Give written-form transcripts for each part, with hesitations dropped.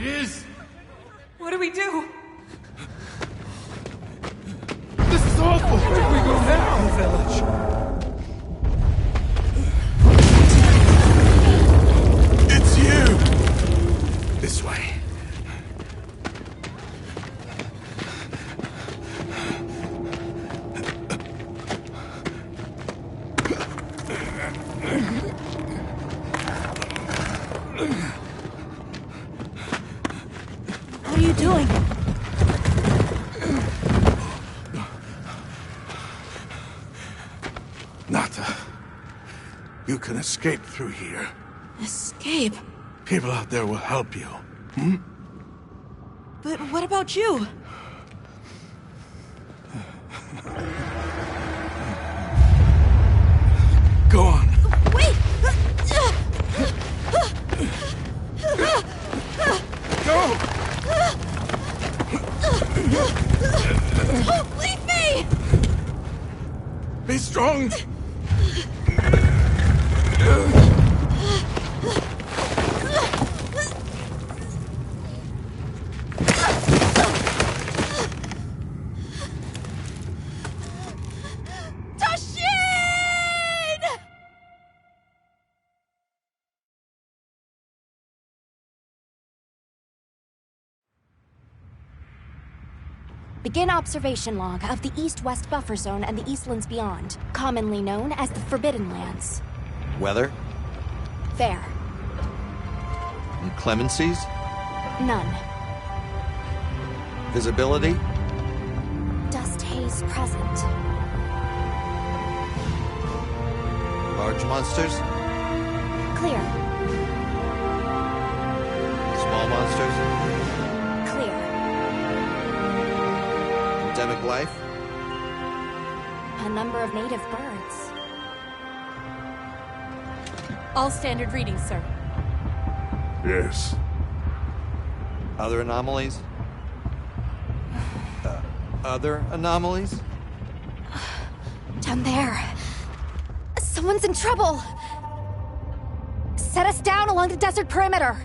is! What do we do? This is awful! Where do we go now? Village. It's you! This way. What are you doing? Nata, you can escape through here. Escape? People out there will help you. But what about you? Go on. Wait! Go! Don't leave me! Be strong! Tashin! Begin observation log of the East-West Buffer Zone and the Eastlands beyond, commonly known as the Forbidden Lands. Weather? Fair. Inclemencies? None. Visibility? Dust haze present. Large monsters? Clear. Small monsters? Clear. Endemic life? A number of native birds. All standard readings, sir. Yes. Other anomalies? Other anomalies? Down there. Someone's in trouble! Set us down along the desert perimeter!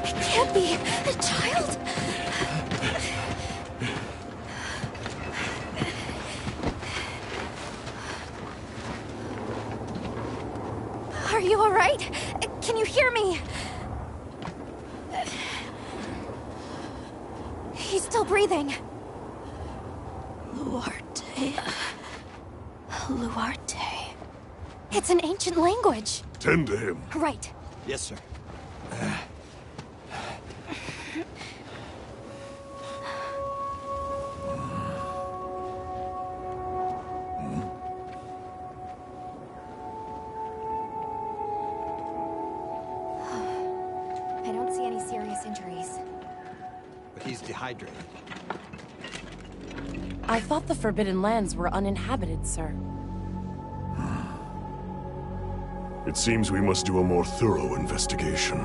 It can't be a child! Are you alright? Can you hear me? He's still breathing. Luarte. Luarte. It's an ancient language. Tend to him. Right. Yes, sir. I don't see any serious injuries. But he's dehydrated. I thought the Forbidden Lands were uninhabited, sir. It seems we must do a more thorough investigation.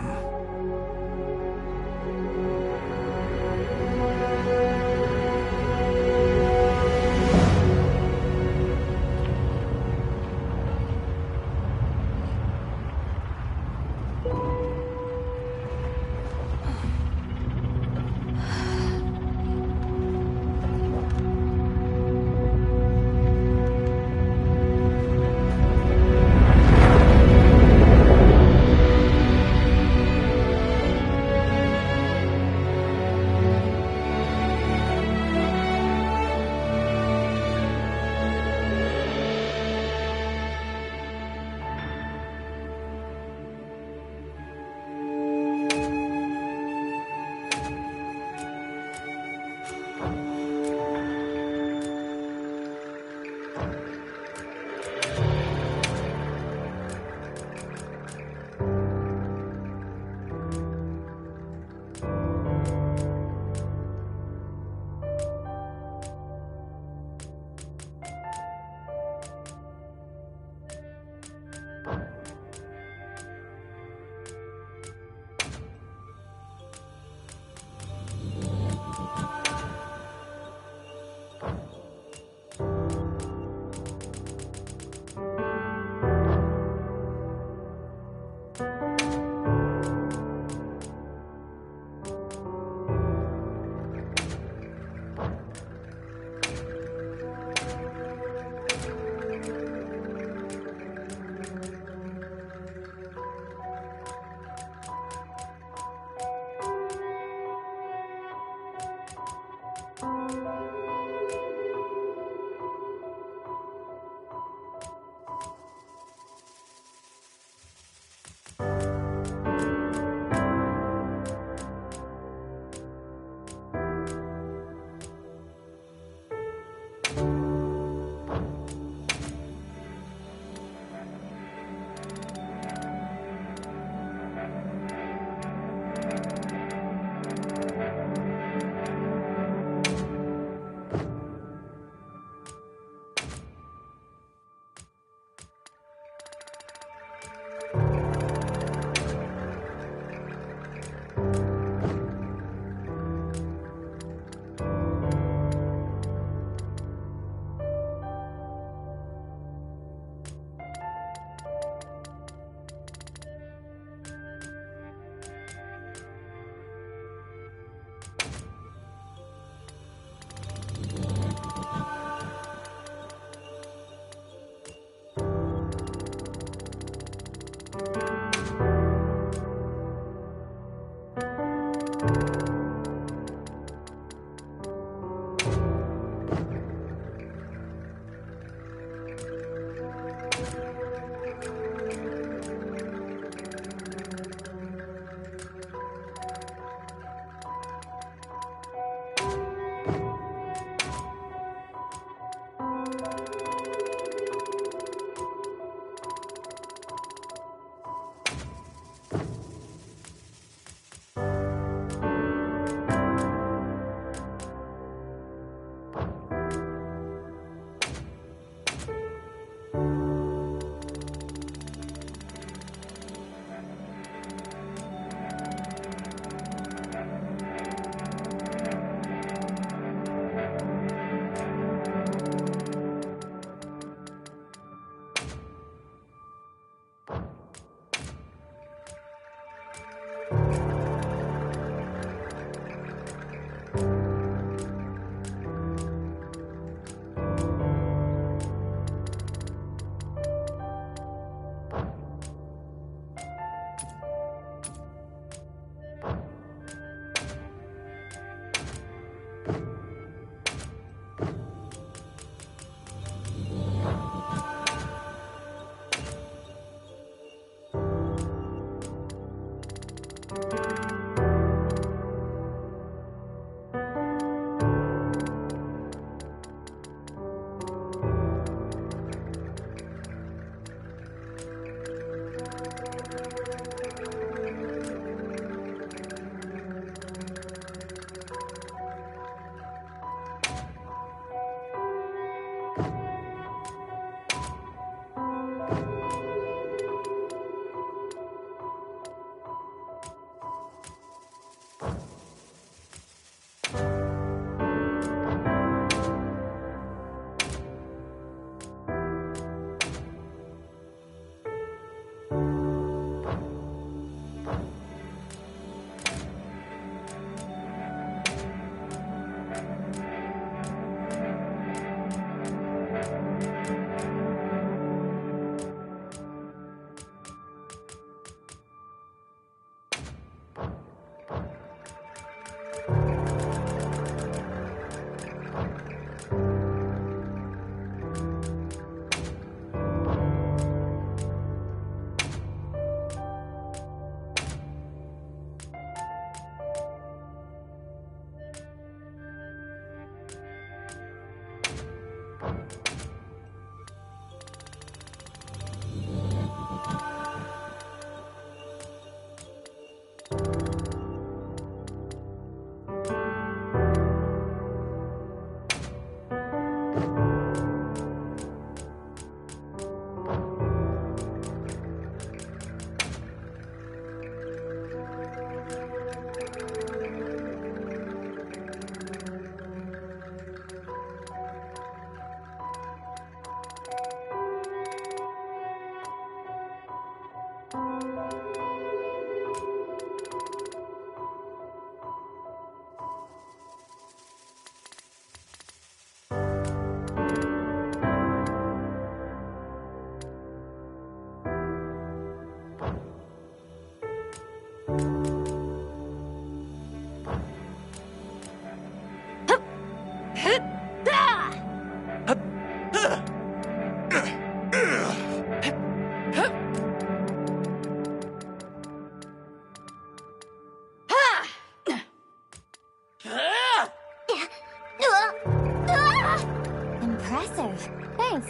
Impressive. Thanks.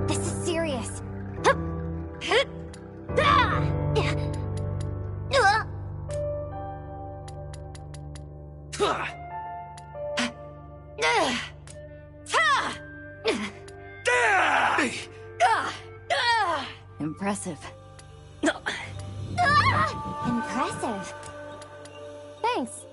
This is serious. Impressive. Impressive. Thanks.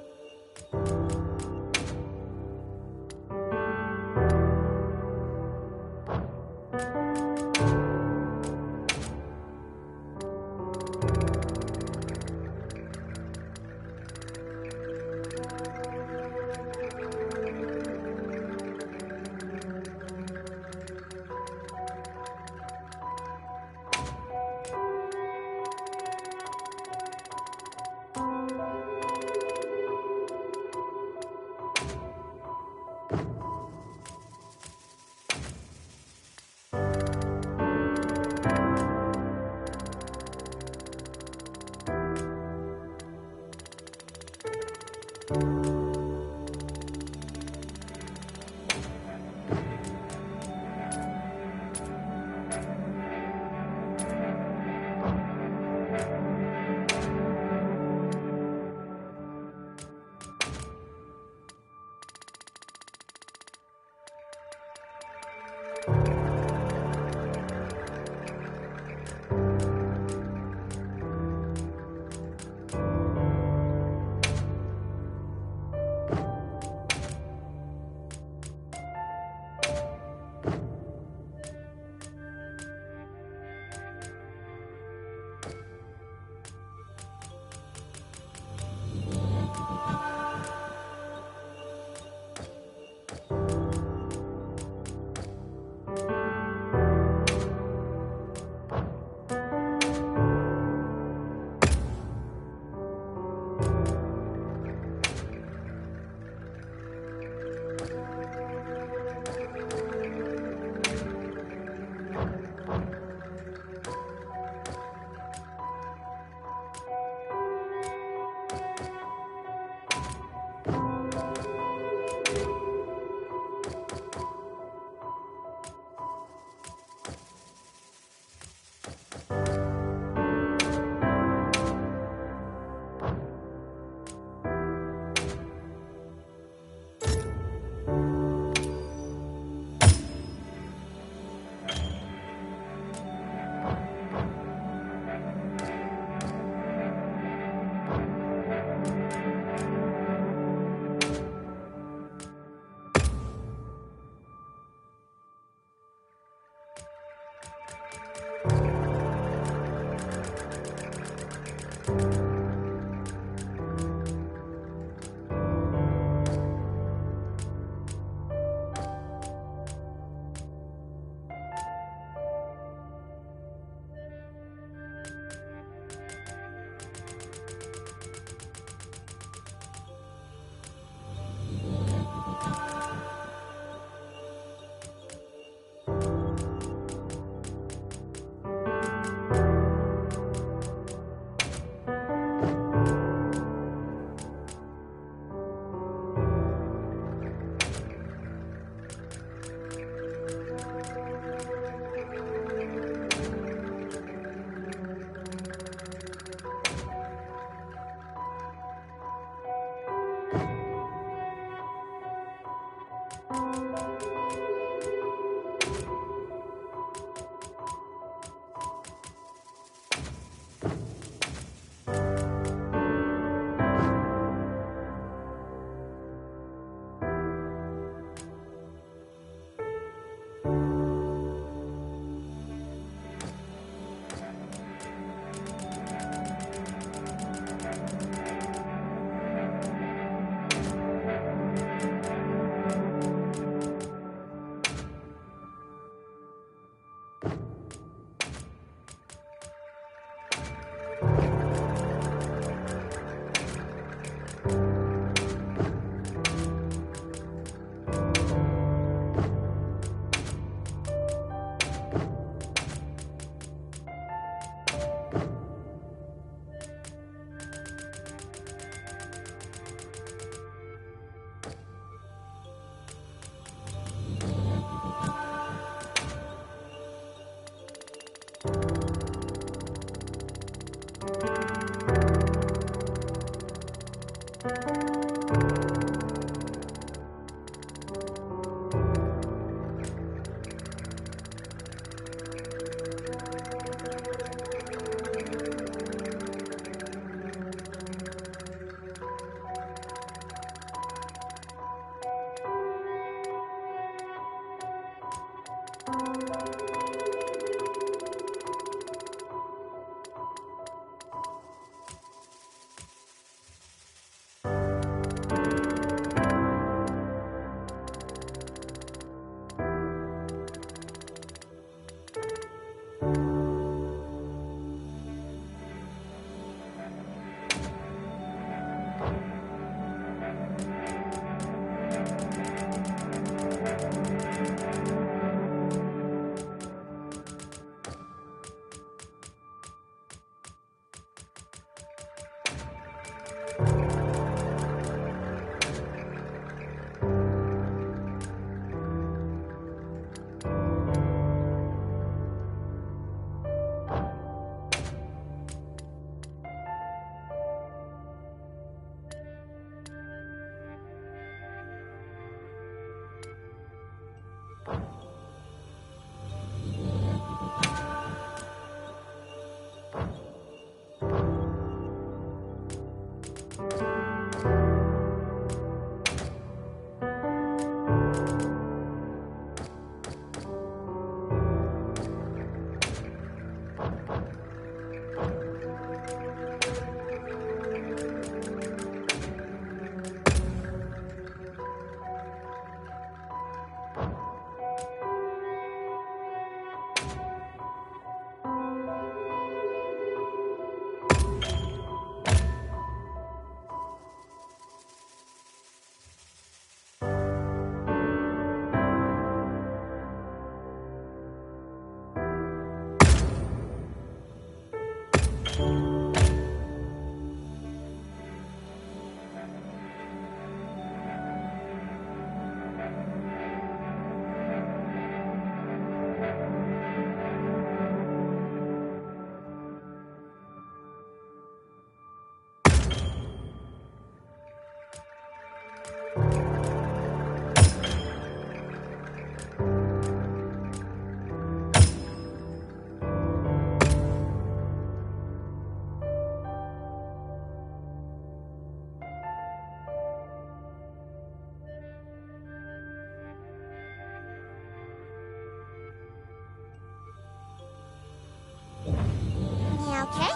Okay?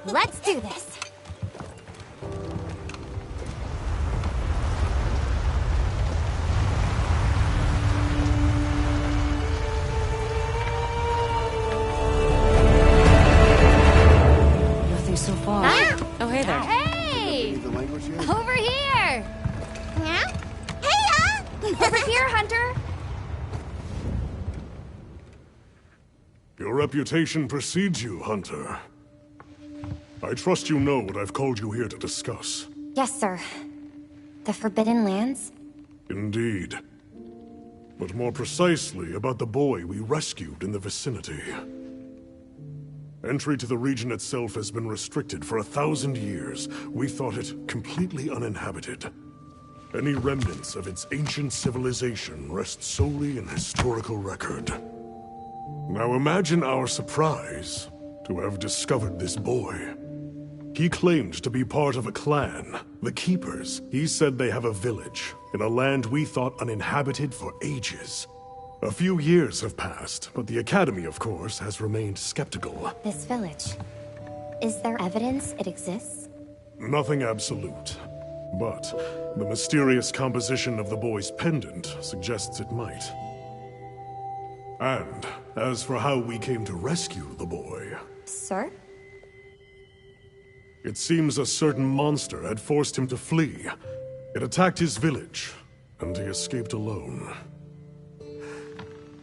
Let's do this. Nothing so far. Oh, hey there. Hey! Read the language yet? Over here! Yeah? Hey, Over here, Hunter! Your reputation precedes you, Hunter. I trust you know what I've called you here to discuss. Yes, sir. The Forbidden Lands? Indeed. But more precisely about the boy we rescued in the vicinity. Entry to the region itself has been restricted for 1,000 years. We thought it completely uninhabited. Any remnants of its ancient civilization rest solely in historical record. Now imagine our surprise to have discovered this boy. He claimed to be part of a clan, the Keepers. He said they have a village in a land we thought uninhabited for ages. A few years have passed, but the Academy, of course, has remained skeptical. This village. Is there evidence it exists? Nothing absolute. But the mysterious composition of the boy's pendant suggests it might. And as for how we came to rescue the boy, Sir? it seems a certain monster had forced him to flee. It attacked his village, and he escaped alone.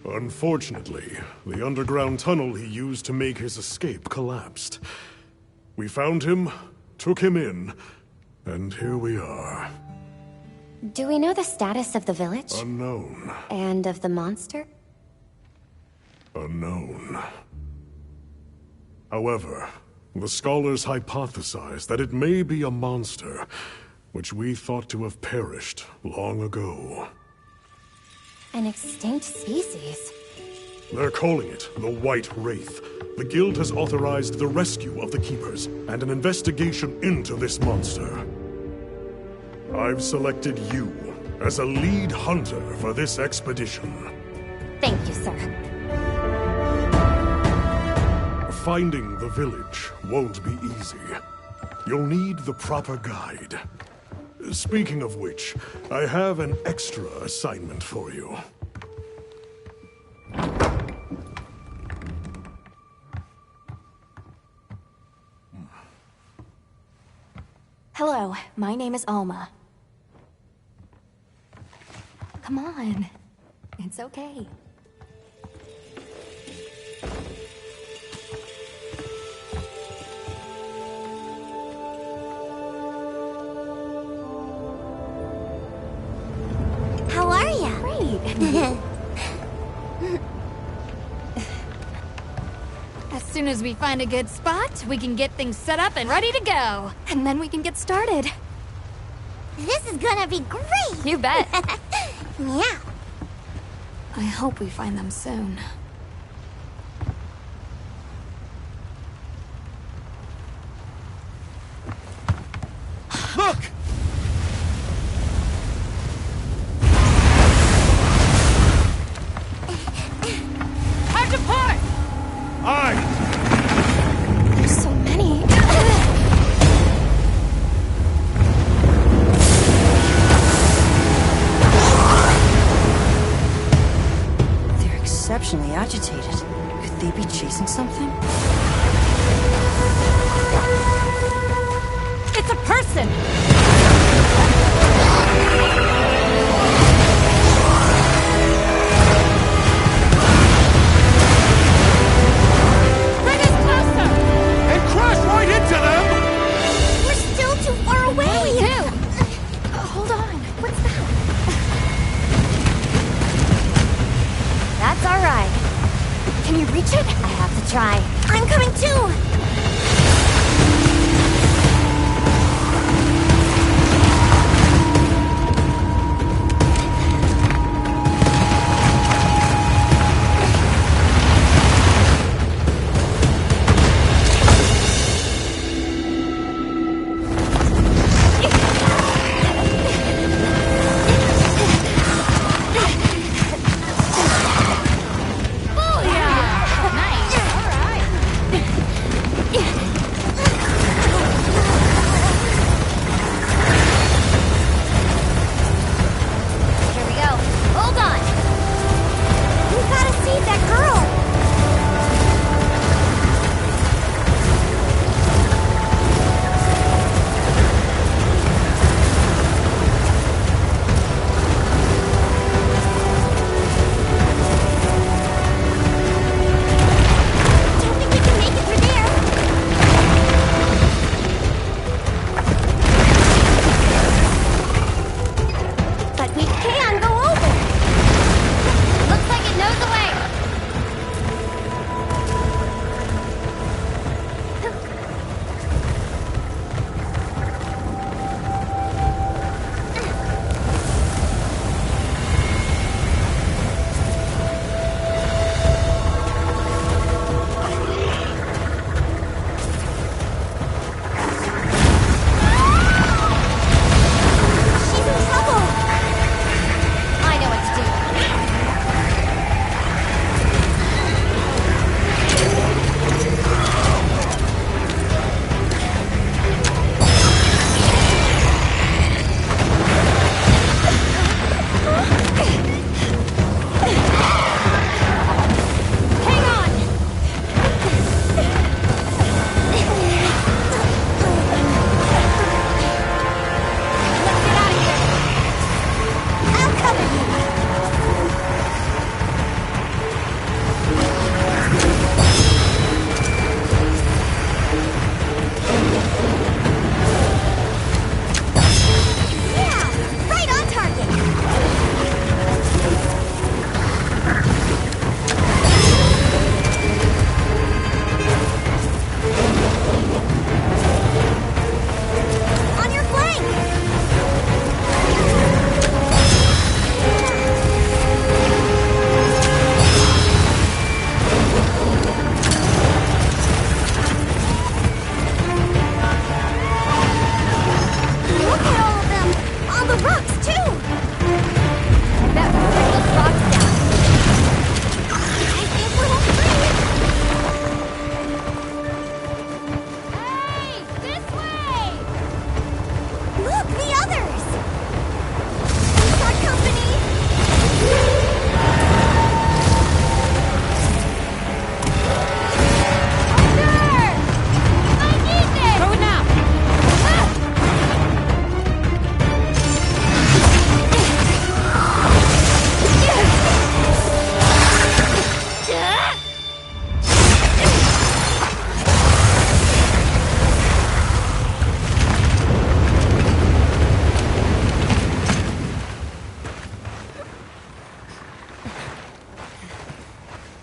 Unfortunately, the underground tunnel he used to make his escape collapsed. We found him, took him in, and here we are. Do we know the status of the village? Unknown. And of the monster? Unknown. However, the scholars hypothesize that it may be a monster, which we thought to have perished long ago. An extinct species? They're calling it the White Wraith. The Guild has authorized the rescue of the Keepers and an investigation into this monster. I've selected you as a lead hunter for this expedition. Thank you, sir. Finding the village won't be easy. You'll need the proper guide. Speaking of which, I have an extra assignment for you. Hello, my name is Alma. Come on. It's okay. How are ya? Great. As soon as we find a good spot, we can get things set up and ready to go. And then we can get started. This is gonna be great! You bet. Yeah. I hope we find them soon. Look! Hard to port! Aye! There's so many. They're exceptionally agitated. Could they be chasing something? It's a person! Bring us closer! And crash right into them! We're still too far away! We do! Hold on. What's that? That's all right. Can you reach it? I have to try. I'm coming too! Nice! Alright!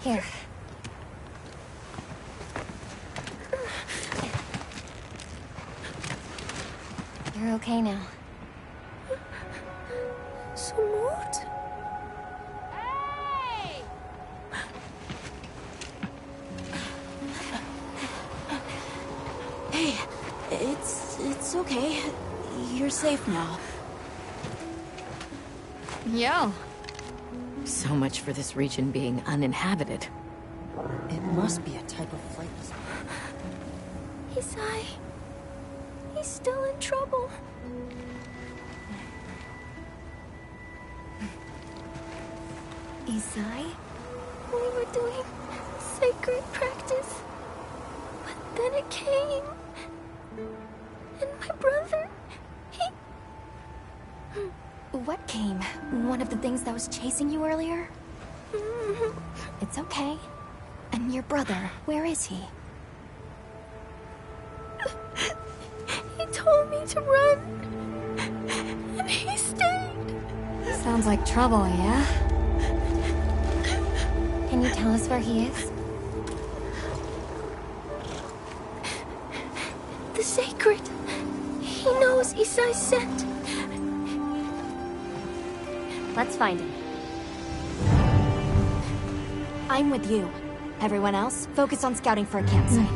Here. You're okay now. Smooth? Hey, it's okay. You're safe now. Yo. So much for this region being uninhabited. It must be a type of flight. Isai. He's still in trouble. Isai? We were doing sacred practice. But then it came. And my brother, he... What came? One of the things that was chasing you earlier? It's okay. And your brother, where is he? He told me to run. And he stayed. Sounds like trouble, yeah? Can you tell us where he is? The sacred. He knows Isai's scent. Let's find him. I'm with you. Everyone else, focus on scouting for a campsite.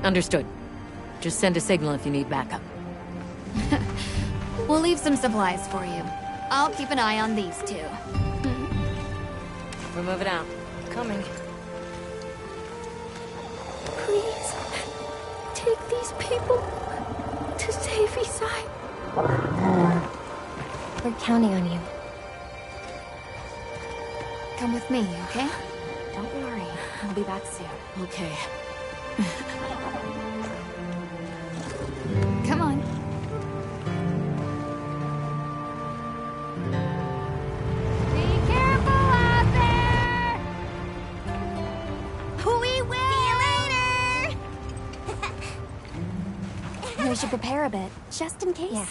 Understood. Just send a signal if you need backup. We'll leave some supplies for you. I'll keep an eye on these two. We're moving out. Coming. Please, take these people to save Isai. We're counting on you. Come with me, okay? Don't worry. We'll be back soon. Okay. Come on. Be careful out there! We will! See you later! We should prepare a bit, just in case. Yeah.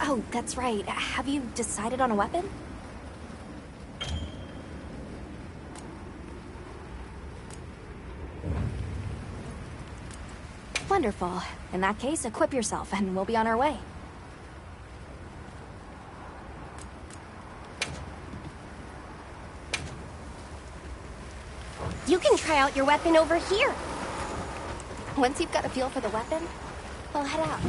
Oh, that's right. Have you decided on a weapon? Wonderful. In that case, equip yourself and we'll be on our way. You can try out your weapon over here. Once you've got a feel for the weapon, we'll head out.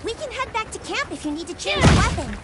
We can head back to camp if you need to change your weapon.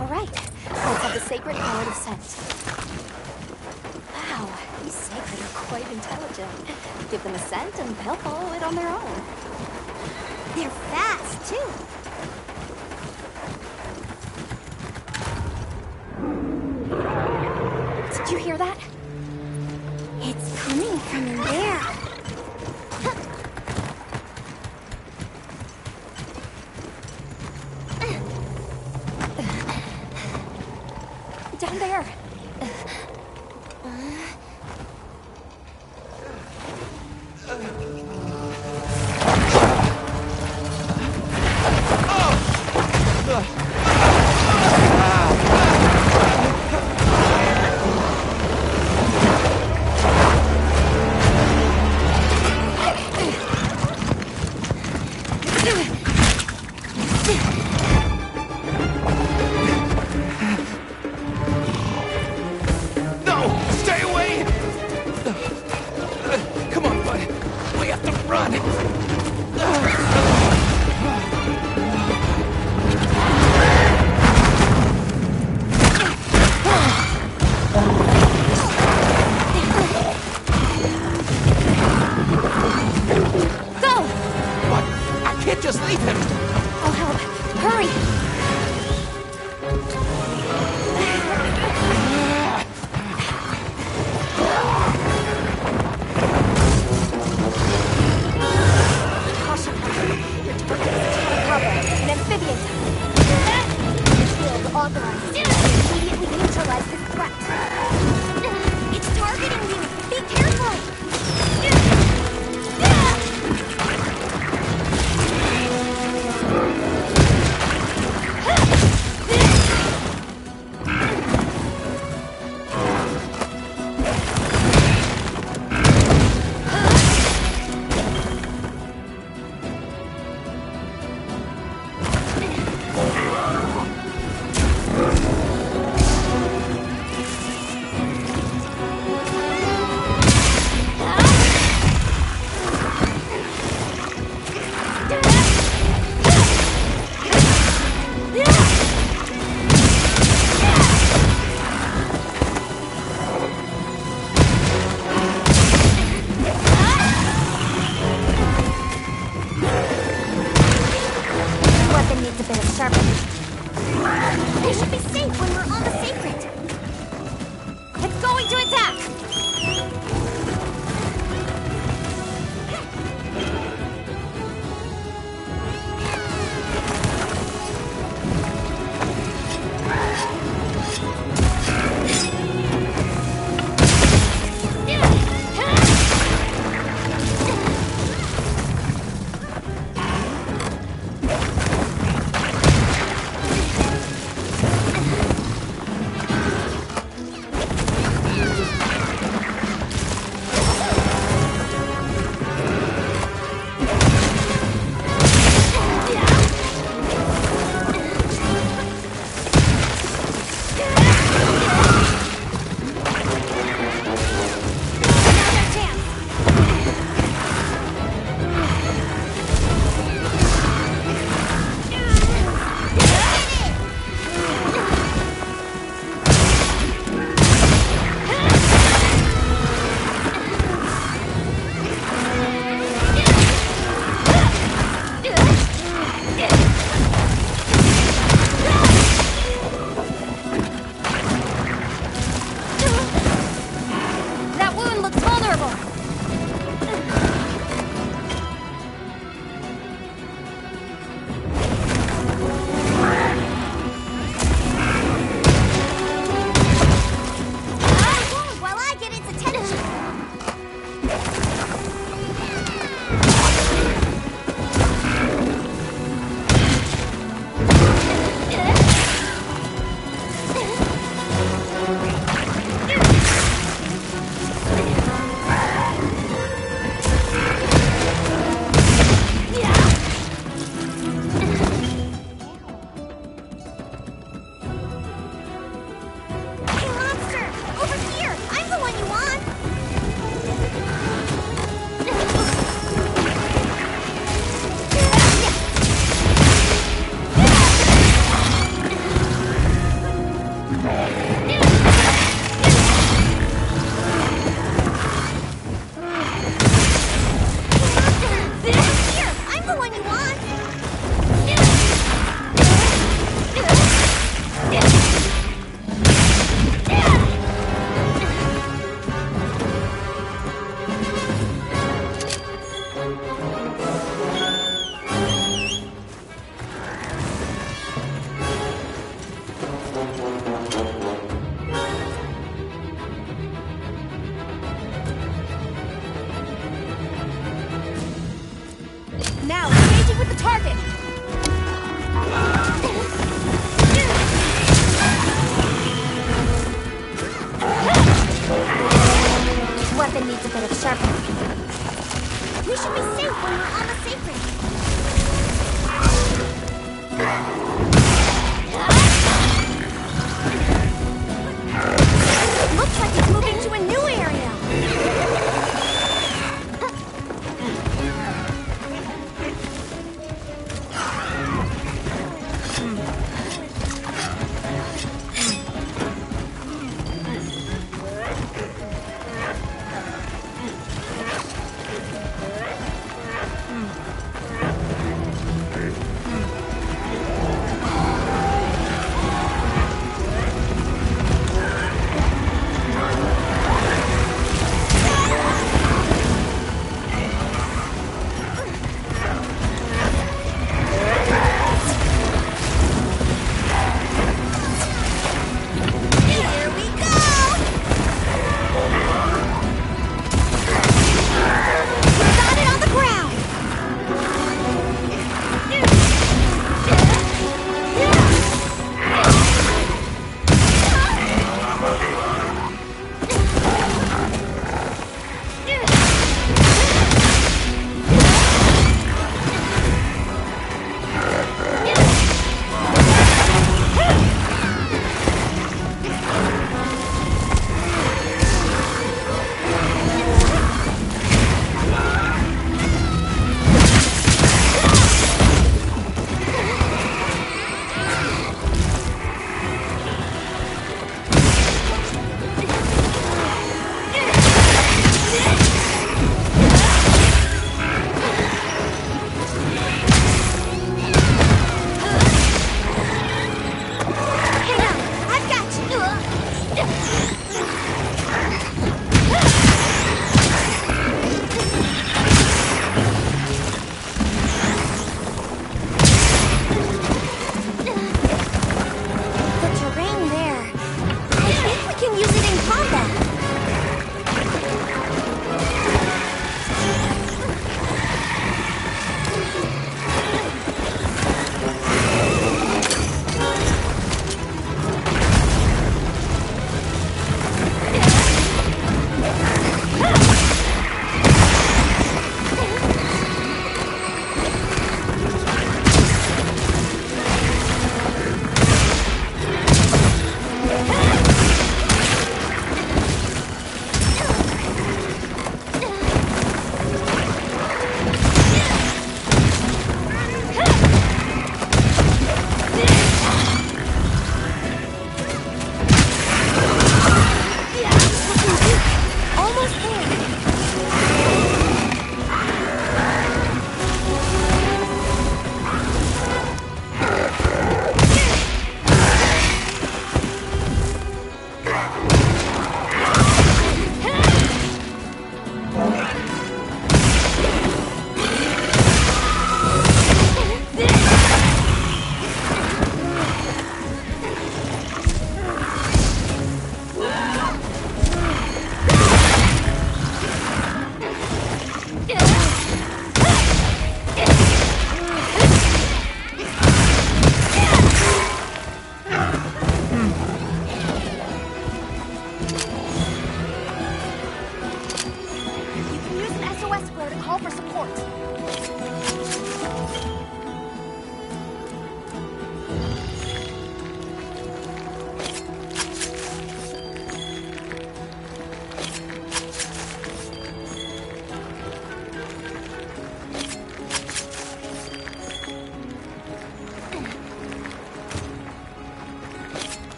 All right, let's have the sacred power of scent. Wow, Wow, these sacred are quite intelligent. Give them a scent and they'll follow it on their own. They're fast, too. Did you hear that? It's coming from in there. Down there. target! Weapon needs a bit of sharpening. We should be safe when we're on the sacred. Looks like it's moving to a new area.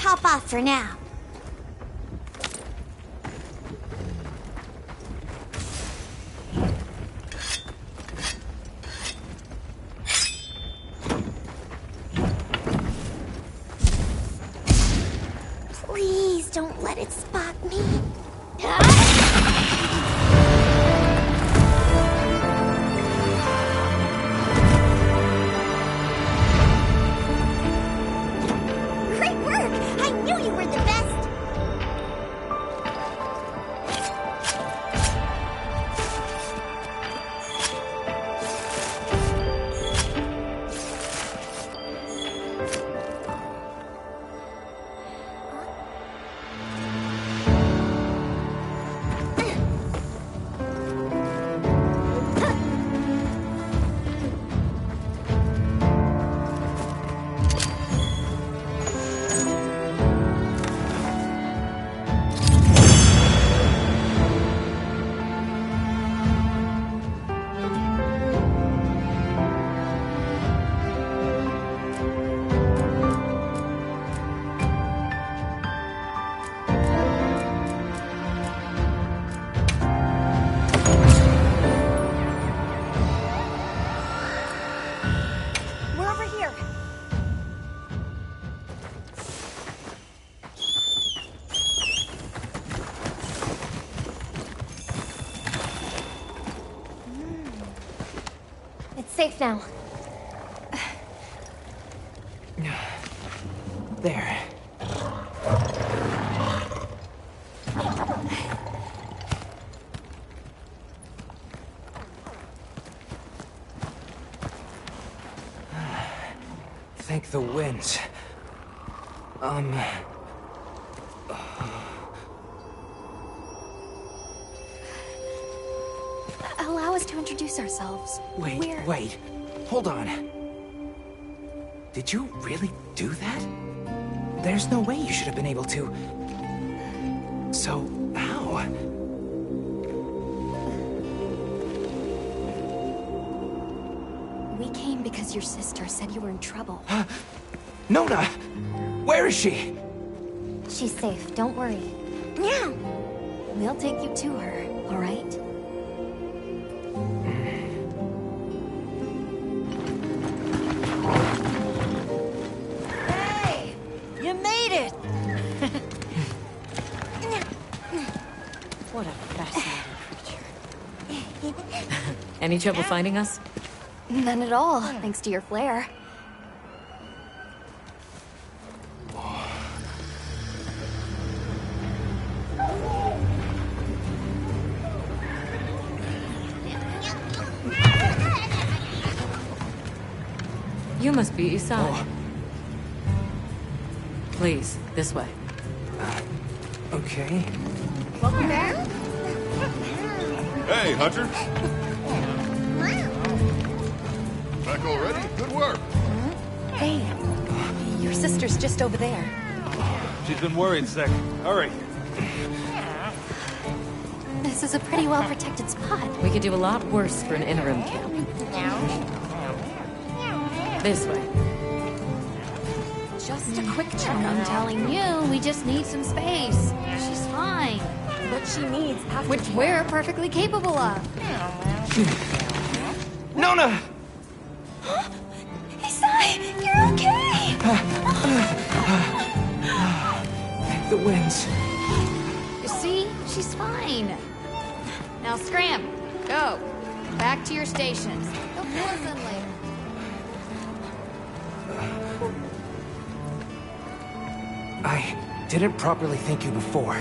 hop off for now. Please don't let it spot me. Great work! I knew you were the best! We're over here. It's safe now. There. Thank the winds. Allow us to introduce ourselves. Wait. Hold on. Did you really do that? There's no way you should have been able to. So, how? We came because your sister said you were in trouble. Nona! Where is she? She's safe, don't worry. Yeah. We'll take you to her, all right? Hey! You made it! What a fascinating creature. Any trouble finding us? None at all, thanks to your flair. You must be Isai. Please, this way. Okay. Hey, Hunter. Back already? Good work. Hey, your sister's just over there. She's been worried, Sec. Hurry. This is a pretty well-protected spot. We could do a lot worse for an interim camp. This way. Just a quick check. I'm telling you, we just need some space. She's fine. What she needs after Which we're perfectly capable of. Nona! Isai, you're okay! Thank the winds. You see? She's fine. Now scram. Go. Back to your stations. They'll fill us in later. I didn't properly thank you before.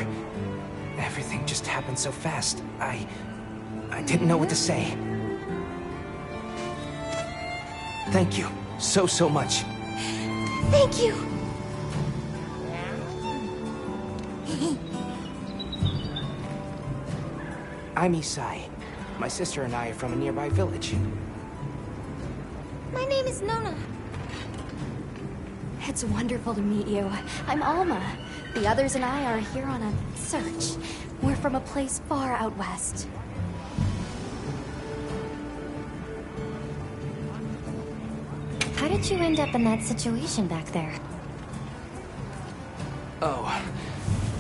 Everything just happened so fast. I didn't know what to say. Thank you so much. Thank you. I'm Isai. My sister and I are from a nearby village. My name is Nona. It's wonderful to meet you. I'm Alma. The others and I are here on a search. We're from a place far out west. How did you end up in that situation back there? Oh,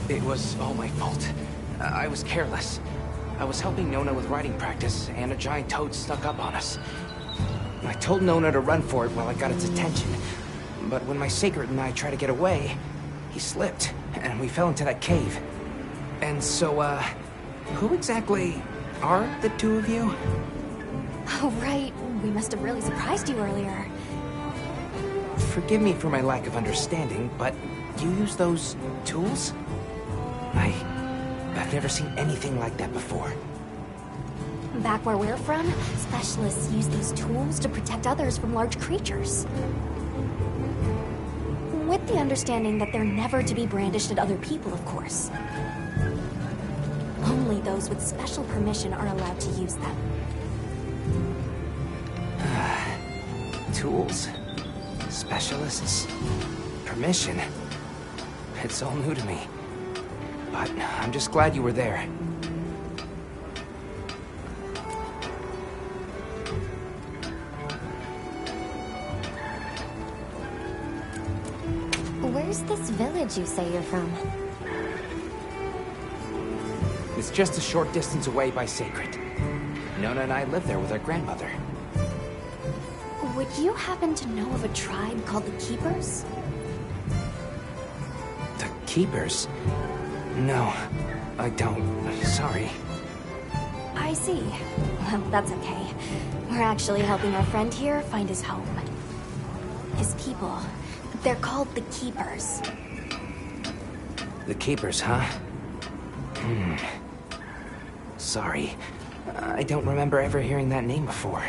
it was all my fault. I was careless. I was helping Nona with writing practice, and a giant toad snuck up on us. I told Nona to run for it while I got its attention, but when my Sacred and I tried to get away, he slipped, and we fell into that cave. And so, who exactly are the two of you? Oh, right. We must have really surprised you earlier. Forgive me for my lack of understanding, but you use those tools? I've never seen anything like that before. Back where we're from, specialists use these tools to protect others from large creatures. With the understanding that they're never to be brandished at other people, of course. Only those with special permission are allowed to use them. Tools. Specialists. Permission. It's all new to me. But I'm just glad you were there. Where's this village you say you're from? It's just a short distance away by Sacred. Nona and I live there with our grandmother. Would you happen to know of a tribe called the Keepers? The Keepers? No, I don't. Sorry. I see. Well, that's okay. We're actually helping our friend here find his home. His people. They're called the Keepers. The Keepers, huh? Sorry. I don't remember ever hearing that name before.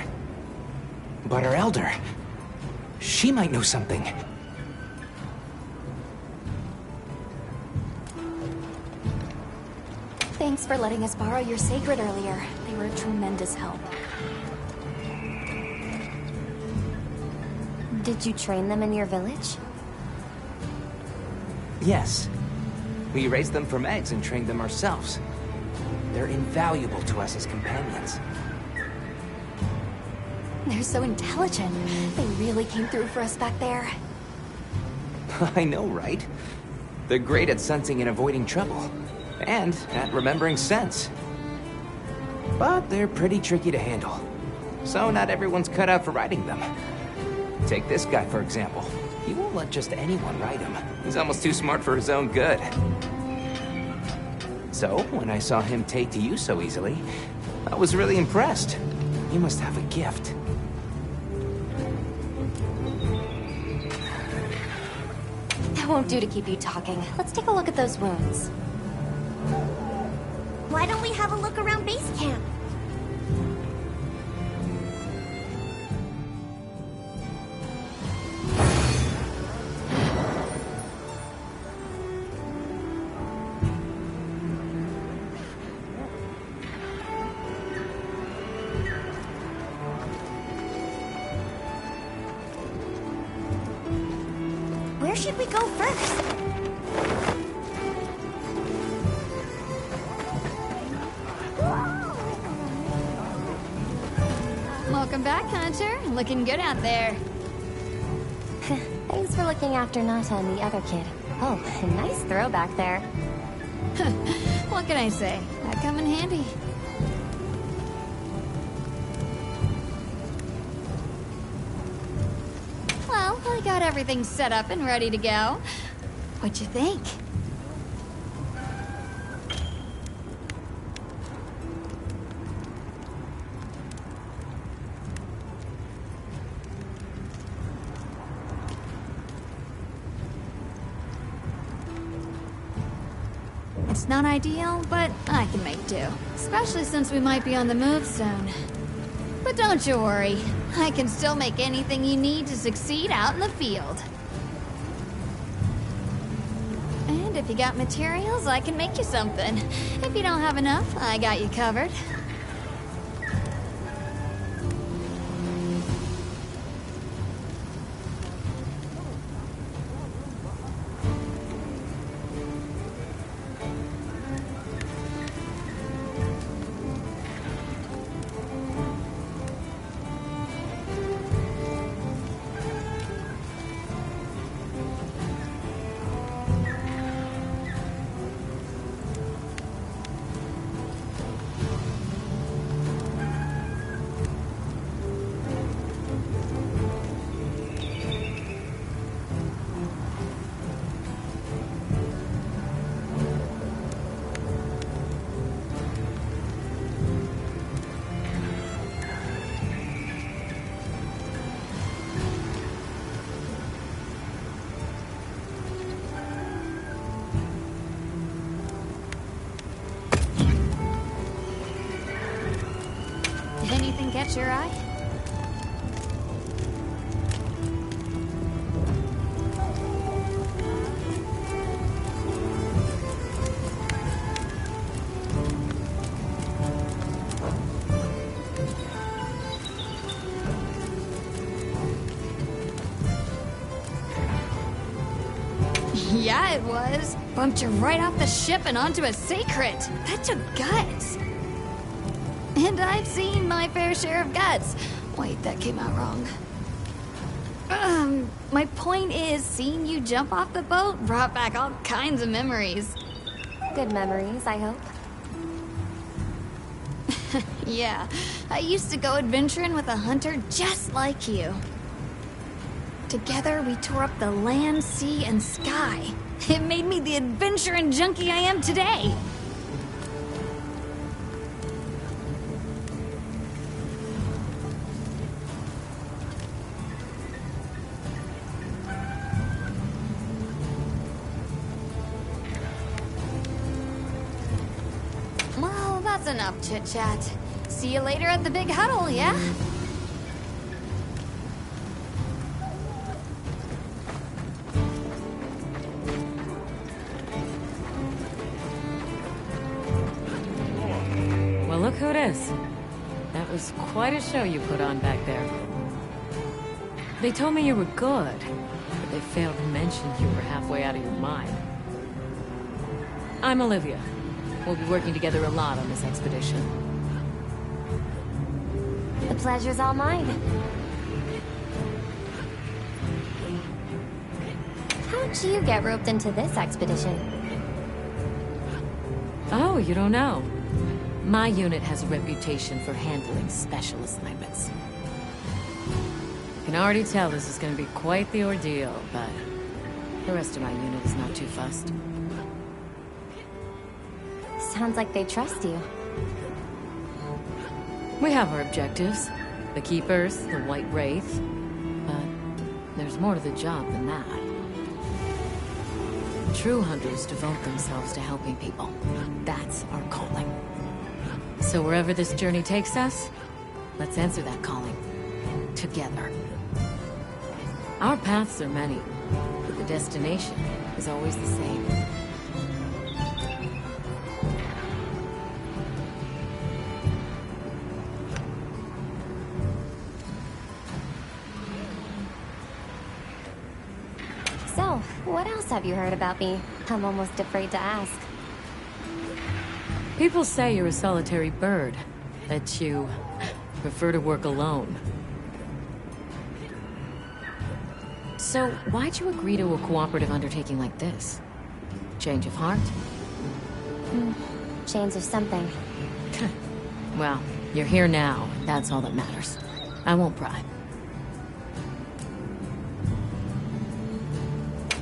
But our elder... she might know something. Thanks for letting us borrow your Sacred earlier. They were a tremendous help. Did you train them in your village? Yes. We raised them from eggs and trained them ourselves. They're invaluable to us as companions. They're so intelligent. They really came through for us back there. I know, right? They're great at sensing and avoiding trouble. And at remembering scents. But they're pretty tricky to handle. So not everyone's cut out for riding them. Take this guy, for example. He won't let just anyone ride him. He's almost too smart for his own good. So, when I saw him take to you so easily, I was really impressed. You must have a gift. That won't do to keep you talking. Let's take a look at those wounds. Why don't we have a look around base camp? Where should we go first? Welcome back, Hunter. Looking good out there. Thanks for looking after Nata and the other kid. Oh, nice throw back there. What can I say? That come in handy. Well, I got everything set up and ready to go. What'd you think? It's not ideal, but I can make do. Especially since we might be on the move soon. But don't you worry. I can still make anything you need to succeed out in the field. And if you got materials, I can make you something. If you don't have enough, I got you covered. your eye? Yeah, it was. Bumped you right off the ship and onto a sacred. That took guts. And I've seen my fair share of guts. Wait, that came out wrong. My point is, seeing you jump off the boat brought back all kinds of memories. Good memories, I hope. Yeah, I used to go adventuring with a hunter just like you. Together, we tore up the land, sea, and sky. It made me the adventuring junkie I am today. Well, that's enough chit-chat. See you later at the big huddle, yeah? Well, look who it is. That was quite a show you put on back there. They told me you were good, but they failed to mention you were halfway out of your mind. I'm Olivia. We'll be working together a lot on this expedition. The pleasure's all mine. How'd you get roped into this expedition? Oh, you don't know? My unit has a reputation for handling special assignments. I can already tell this is going to be quite the ordeal, but the rest of my unit is not too fussed. Sounds like they trust you. We have our objectives. The Keepers, the White Wraith. But there's more to the job than that. True hunters devote themselves to helping people. That's our calling. So wherever this journey takes us, let's answer that calling. Together. Our paths are many, but the destination is always the same. So, what else have you heard about me? I'm almost afraid to ask. People say you're a solitary bird, that you prefer to work alone. So, why'd you agree to a cooperative undertaking like this? Change of heart? Change of something. Well, you're here now, and that's all that matters. I won't pry.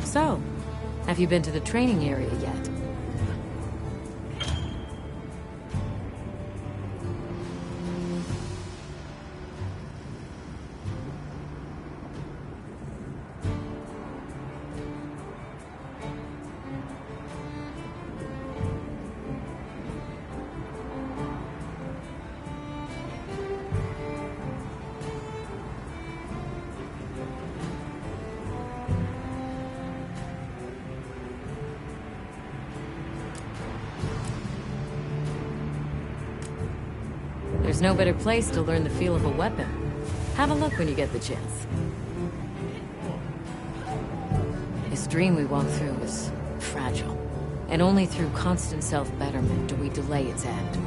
So, have you been to the training area yet? There's no better place to learn the feel of a weapon. Have a look when you get the chance. This dream we walk through is fragile, and only through constant self-betterment do we delay its end.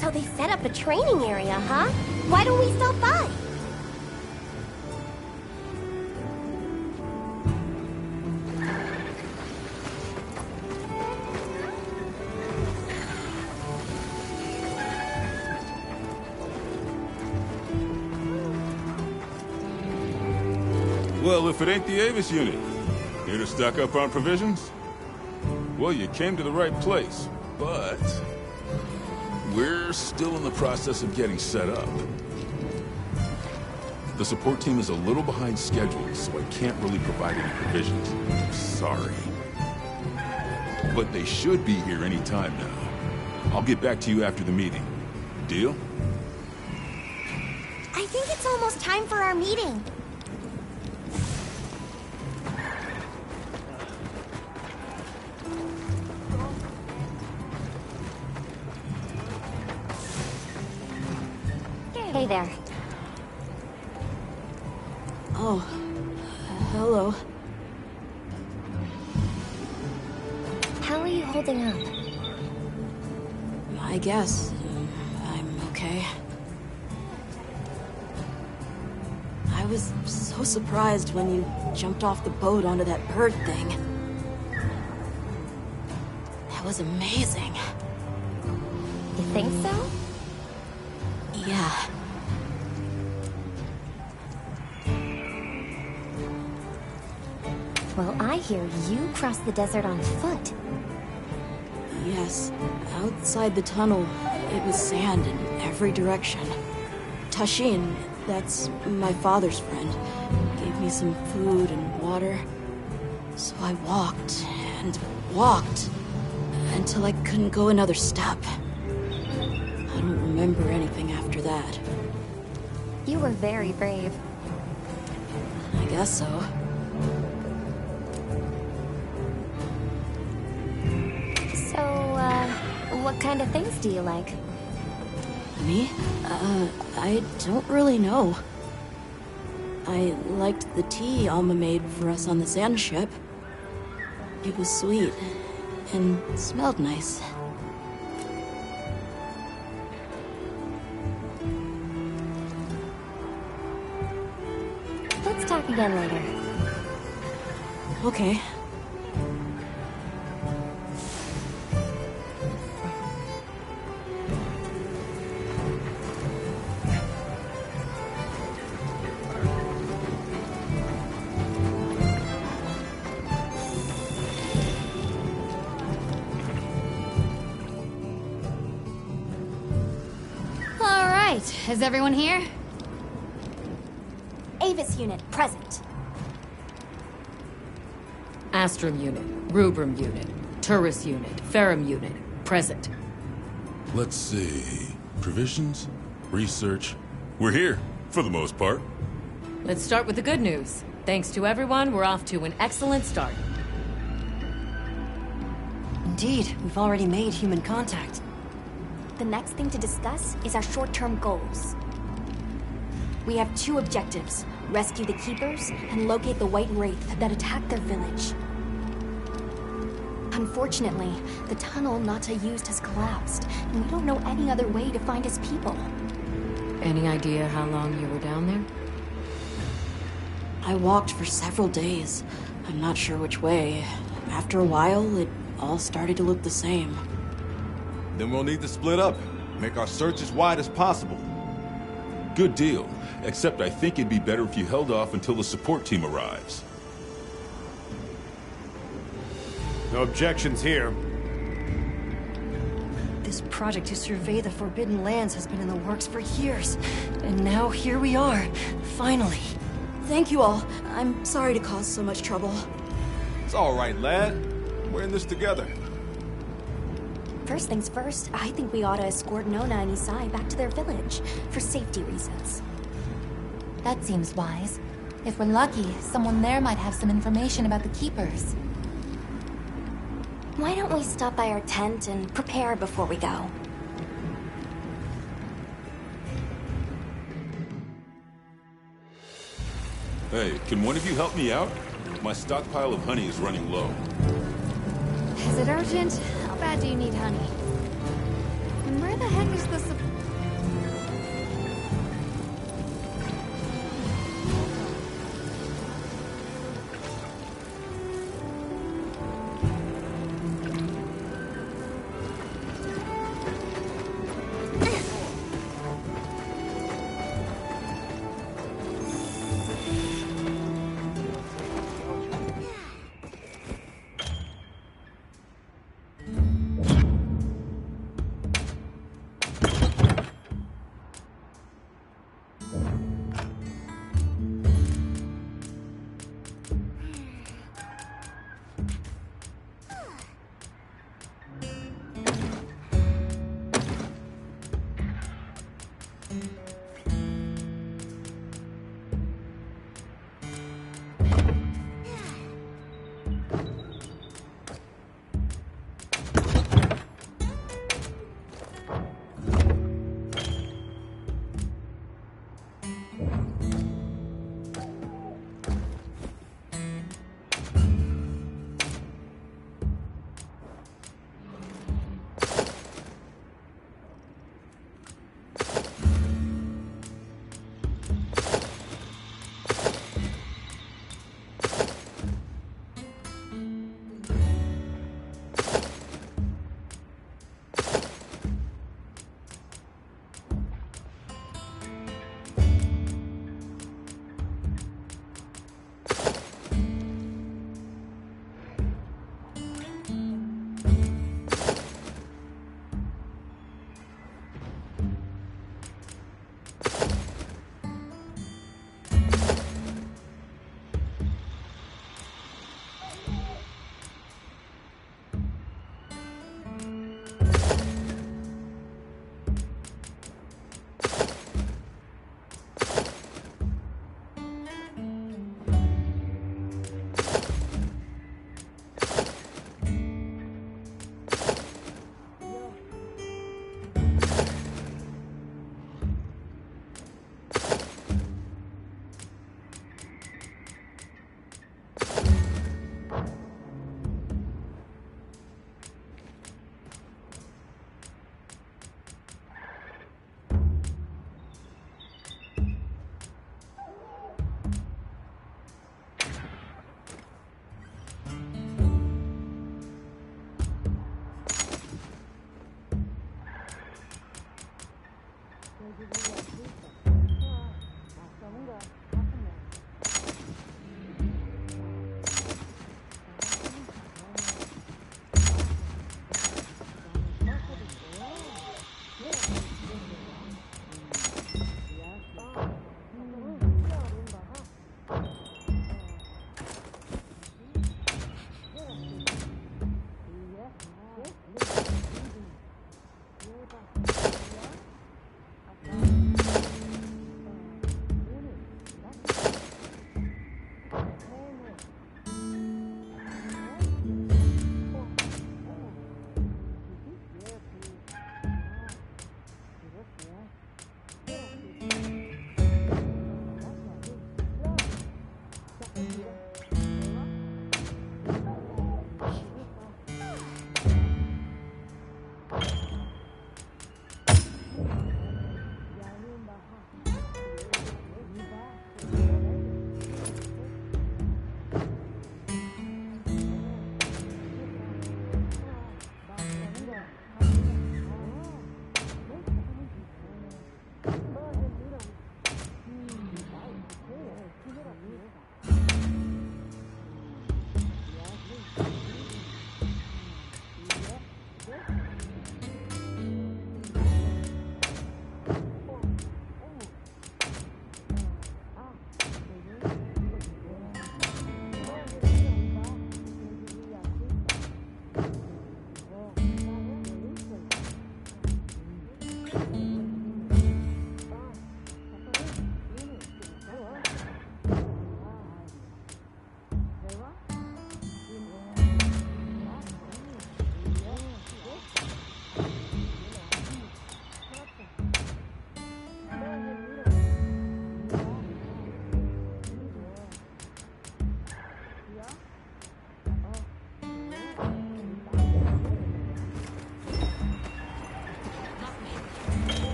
So they set up a training area, huh? Why don't we stop by? Well, if it ain't the Avis unit, here to stock up on provisions? Well, you came to the right place, but we're still in the process of getting set up. The support team is a little behind schedule, so I can't really provide any provisions. Sorry. But they should be here any time now. I'll get back to you after the meeting. Deal? almost time for our meeting. Hey there. Oh, hello. How are you holding up? I guess I'm okay. I was so surprised when you jumped off the boat onto that bird thing. That was amazing. You think so? Yeah. Well, I hear you crossed the desert on foot. Yes. Outside the tunnel, it was sand in every direction. Tashin, that's my father's friend, gave me some food and water. So I walked and walked until I couldn't go another step. I don't remember anything after that. You were very brave. I guess so. What kind of things do you like? Me? I don't really know. I liked the tea Alma made for us on the sand ship. It was sweet and smelled nice. Let's talk again later. Okay. Is everyone here? Avis unit, present. Astrum unit, Rubrum unit, Turris unit, Ferrum unit, present. Let's see. Provisions? Research? We're here, for the most part. Let's start with the good news. Thanks to everyone, we're off to an excellent start. Indeed, we've already made human contact. The next thing to discuss is our short-term goals. We have two objectives: rescue the Keepers and locate the White Wraith that attacked their village. Unfortunately, the tunnel Nata used has collapsed, and we don't know any other way to find his people. Any idea how long you were down there? I walked for several days. I'm not sure which way. After a while, it all started to look the same. Then we'll need to split up. Make our search as wide as possible. Good deal. Except I think it'd be better if you held off until the support team arrives. No objections here. This project to survey the Forbidden Lands has been in the works for years. And now here we are, finally. Thank you all. I'm sorry to cause so much trouble. It's all right, lad. We're in this together. First things first, I think we ought to escort Nona and Isai back to their village, for safety reasons. That seems wise. If we're lucky, someone there might have some information about the Keepers. Why don't we stop by our tent and prepare before we go? Hey, can one of you help me out? My stockpile of honey is running low. Is it urgent? How bad do you need honey? And where the heck is the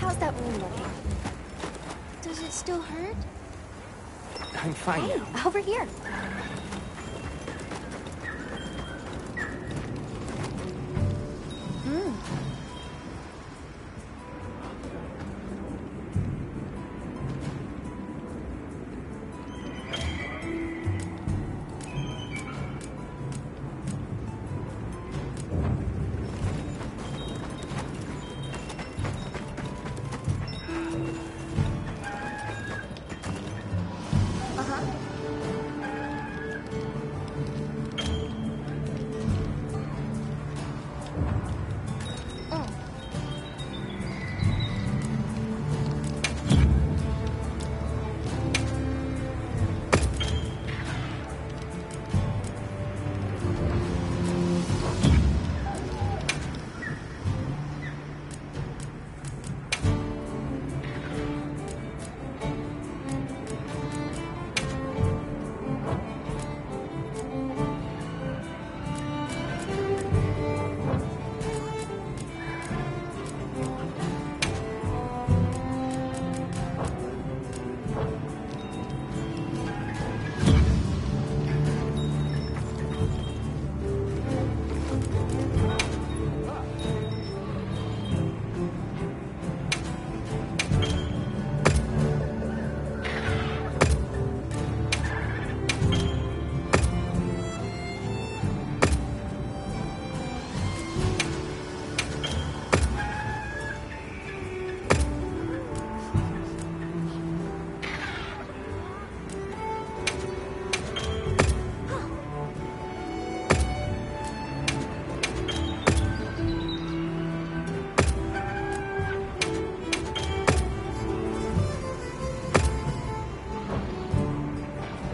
how's that wound looking? Does it still hurt? I'm fine Hey, now. over here.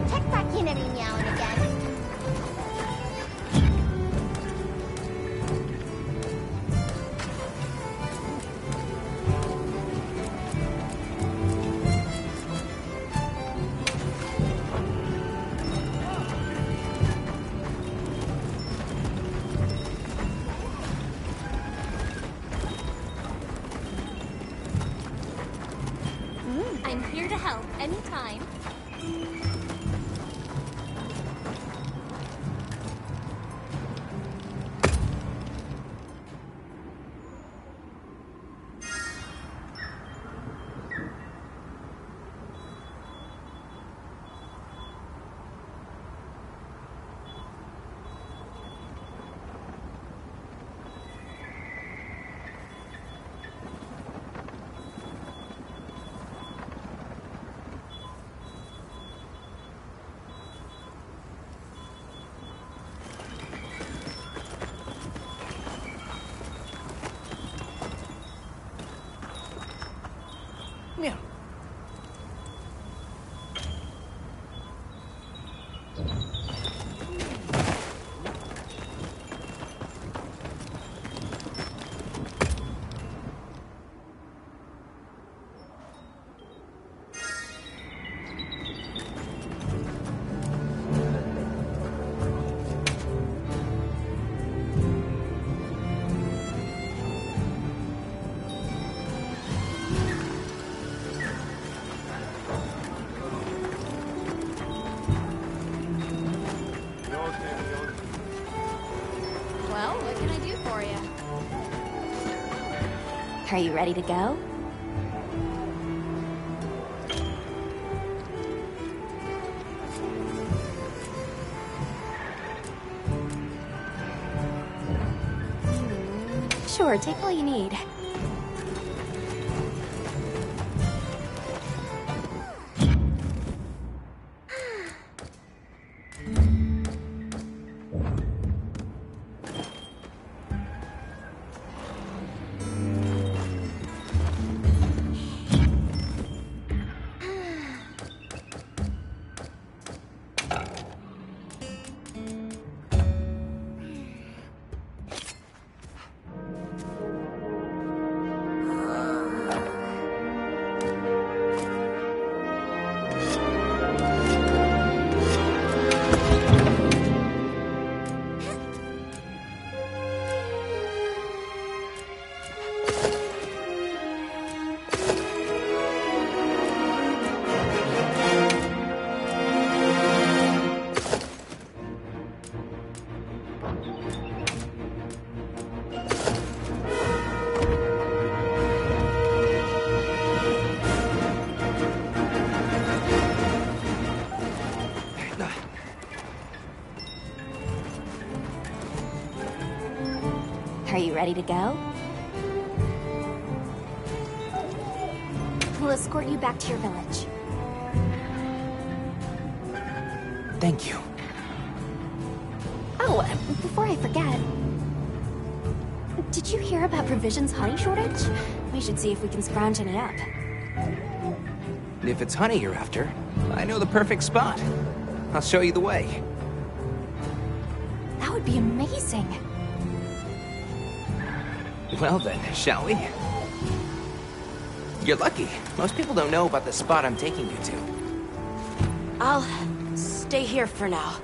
Check back in every now and again. I'm here to help anytime. Yeah. Well, what can I do for you? Are you ready to go? Sure, take all you need. ready to go. We'll escort you back to your village. Thank you. Oh, before I forget, did you hear about Provision's honey shortage? We should see if we can scrounge any up. If it's honey you're after, I know the perfect spot. I'll show you the way. That would be amazing. Well then, shall we? You're lucky. Most people don't know about the spot I'm taking you to. I'll stay here for now.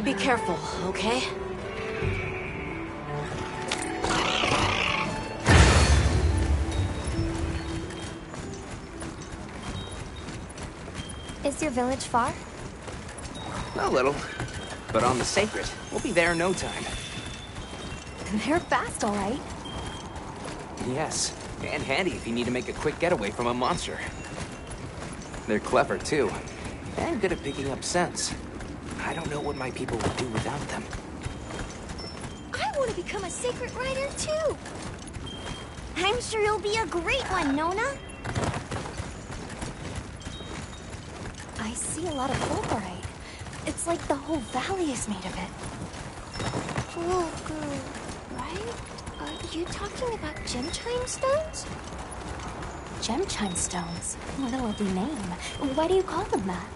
Be careful, okay? Is your village far? A little. But on the Sacred, we'll be there in no time. They're fast, all right. Yes, and handy if you need to make a quick getaway from a monster. They're clever, too, and good at picking up scents. I don't know what my people would do without them. I want to become a Sacred Rider, too. I'm sure you'll be a great one, Nona. I see a lot of fulgurite. It's like the whole valley is made of it. Fulgur, right? Are you talking about gem chime stones? Gem chime stones? What a lovely name. Why do you call them that?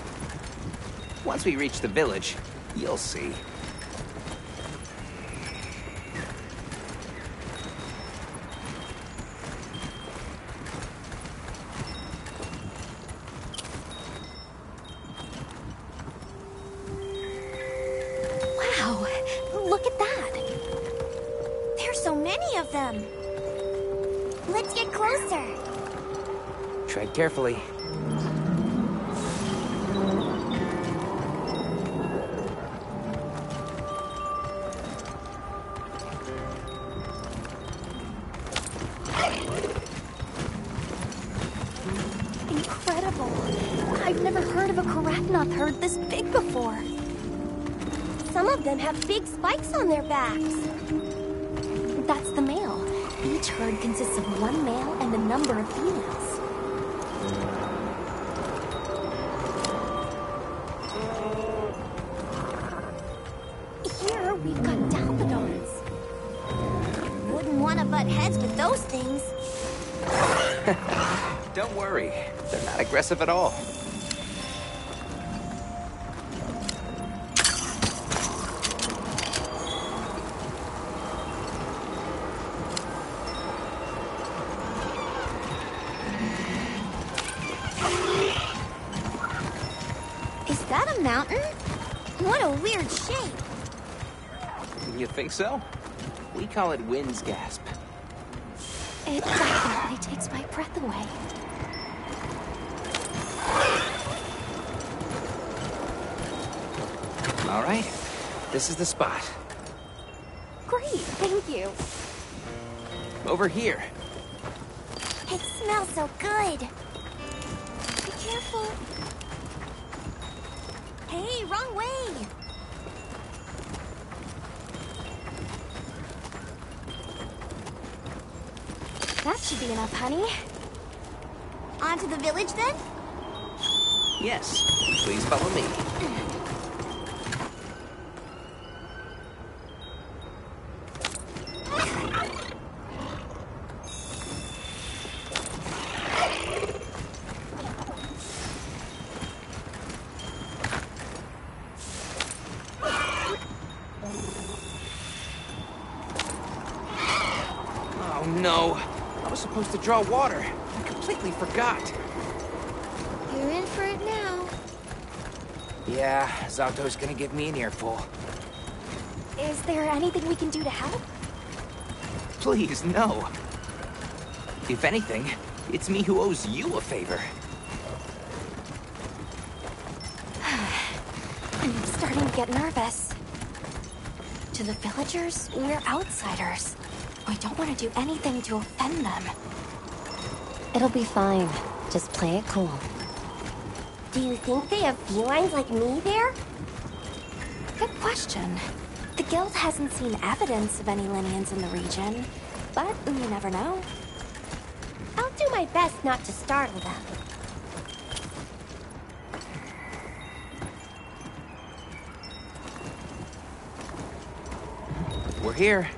Once we reach the village, you'll see. Wow, look at that. There's so many of them. Let's get closer. Tread carefully. Incredible. I've never heard of a Karatnoth herd this big before. Some of them have big spikes on their backs. That's the male. Each herd consists of one male and a number of females. Here we've got Dalphodons. Wouldn't want to butt heads with those things. Don't worry, they're not aggressive at all. Is that a mountain? What a weird shape. You think so? We call it Wind's Gasp. It definitely takes my breath away. All right, this is the spot. Great, thank you. Over here. It smells so good. Be careful. Hey, wrong way. That should be enough, honey. On to the village, then? Yes, please follow me. Oh no, I was supposed to draw water. I completely forgot. You're in for it now. Yeah, Zato's gonna give me an earful. Is there anything we can do to help? Please, no. If anything, it's me who owes you a favor. I'm starting to get nervous. To the villagers, we're outsiders. I don't want to do anything to offend them. It'll be fine. Just play it cool. Do you think they have felines like me there? Good question. The guild hasn't seen evidence of any Linians in the region, but you never know. I'll do my best not to startle them. We're here.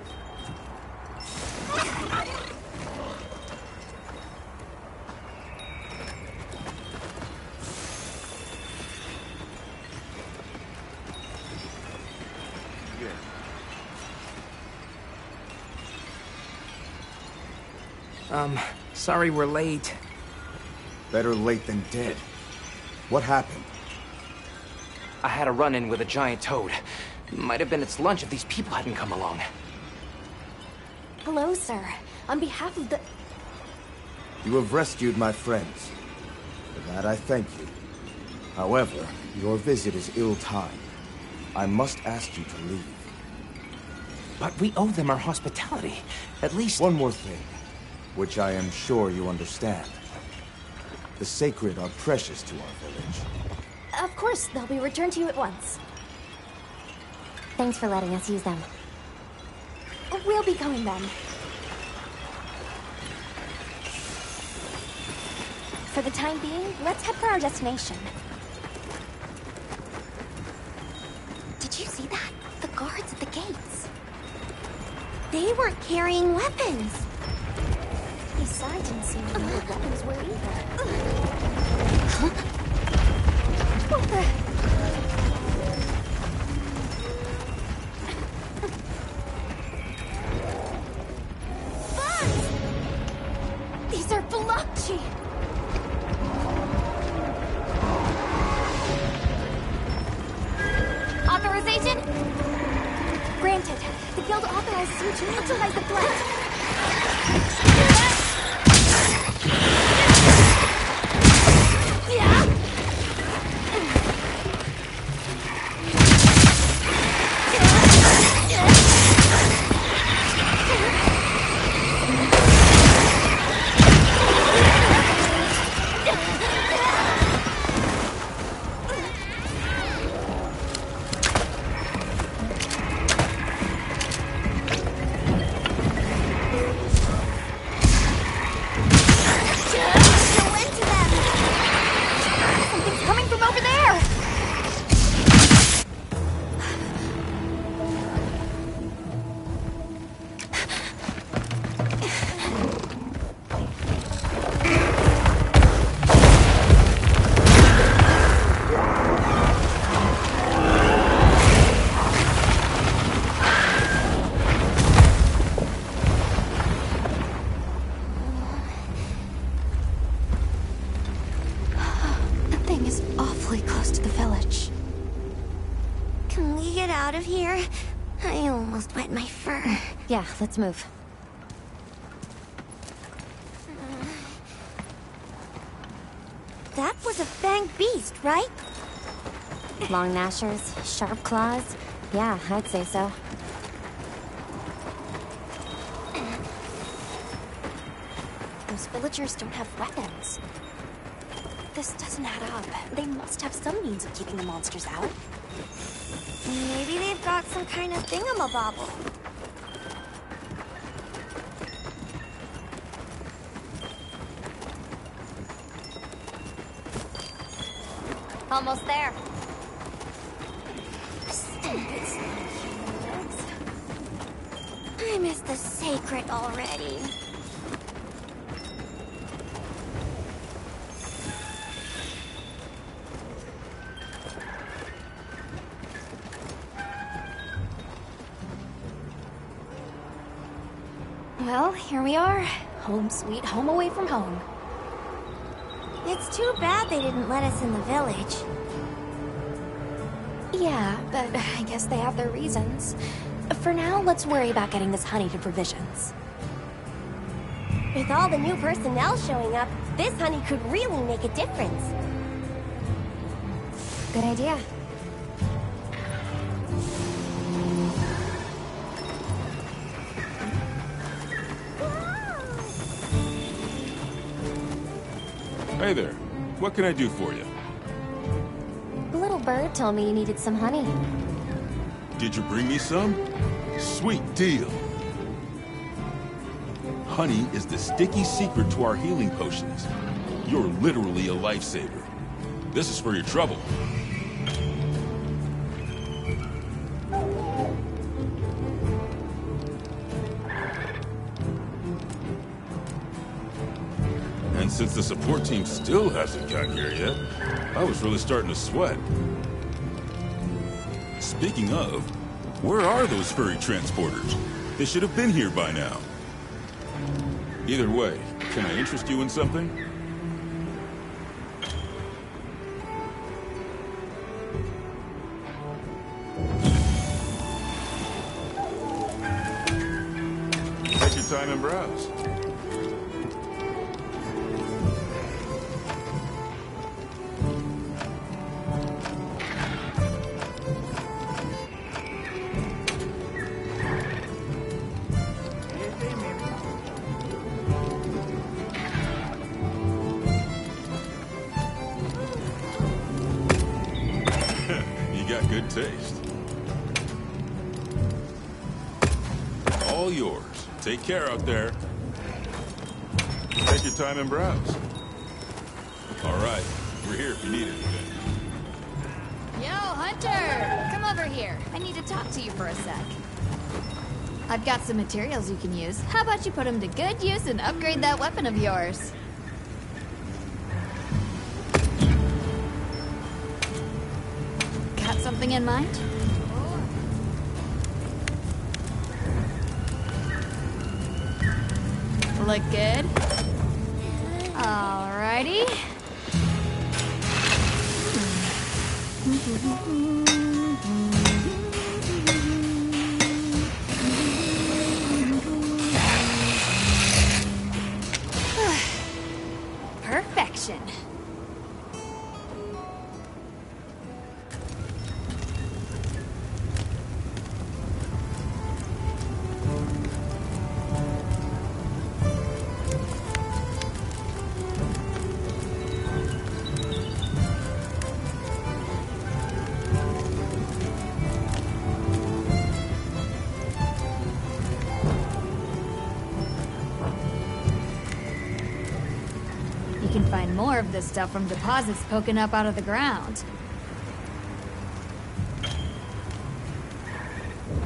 Sorry we're late. Better late than dead. What happened? I had a run-in with a giant toad. Might have been its lunch if these people hadn't come along. Hello, sir. On behalf of the... You have rescued my friends. For that I thank you. However, your visit is ill-timed. I must ask you to leave. But we owe them our hospitality. At least... One more thing, which I am sure you understand. The sacred are precious to our village. Of course, they'll be returned to you at once. Thanks for letting us use them. We'll be going then. For the time being, let's head for our destination. Did you see that? The guards at the gates. They weren't carrying weapons. Besides, didn't seem to know what weapons were either. What the... These are Balochi! Authorization? Granted. The guild authorizes you to neutralize the threat. Yeah, let's move. That was a fanged beast, right? Long gnashers, sharp claws. Yeah, I'd say so. Those villagers don't have weapons. This doesn't add up. They must have some means of keeping the monsters out. Maybe they've got some kind of thingamabobble. Almost there. I miss the sacred already. Well, here we are. Home sweet home away from home. It's too bad they didn't let us in the village. Yeah, but I guess they have their reasons. For now, let's worry about getting this honey to provisions. With all the new personnel showing up, this honey could really make a difference. Good idea. Hey there. What can I do for you? Little bird told me you needed some honey. Did you bring me some? Sweet deal. honey is the sticky secret to our healing potions. You're literally a lifesaver. This is for your trouble. And since the support team still hasn't gotten here yet, I was really starting to sweat. Speaking of, where are those furry transporters? They should have been here by now. Either way, can I interest you in something? Take your time and browse. Good taste. All yours. Take care out there. Take your time and browse. All right, we're here if you need anything. Yo, Hunter! Come over here. I need to talk to you for a sec. I've got some materials you can use. How about you put them to good use and upgrade that weapon of yours? Got something in mind? Look good? Alrighty. Perfection. You can find more of this stuff from deposits poking up out of the ground.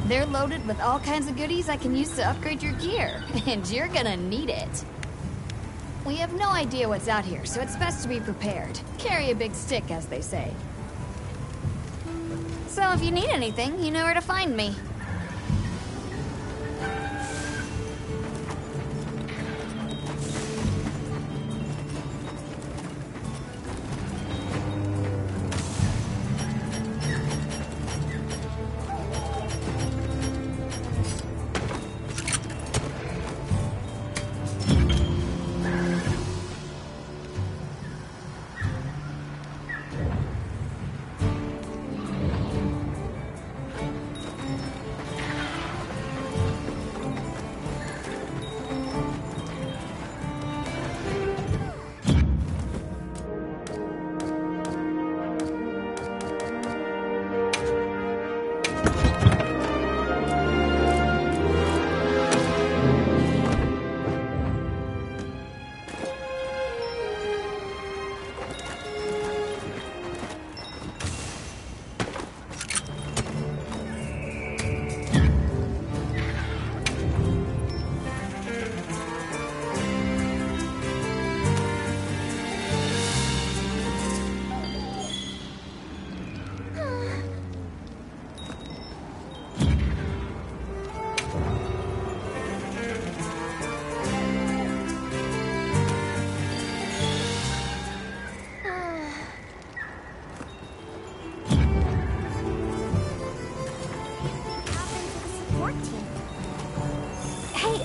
They're loaded with all kinds of goodies I can use to upgrade your gear, and you're gonna need it. We have no idea what's out here, so it's best to be prepared. Carry a big stick, as they say. So if you need anything, you know where to find me.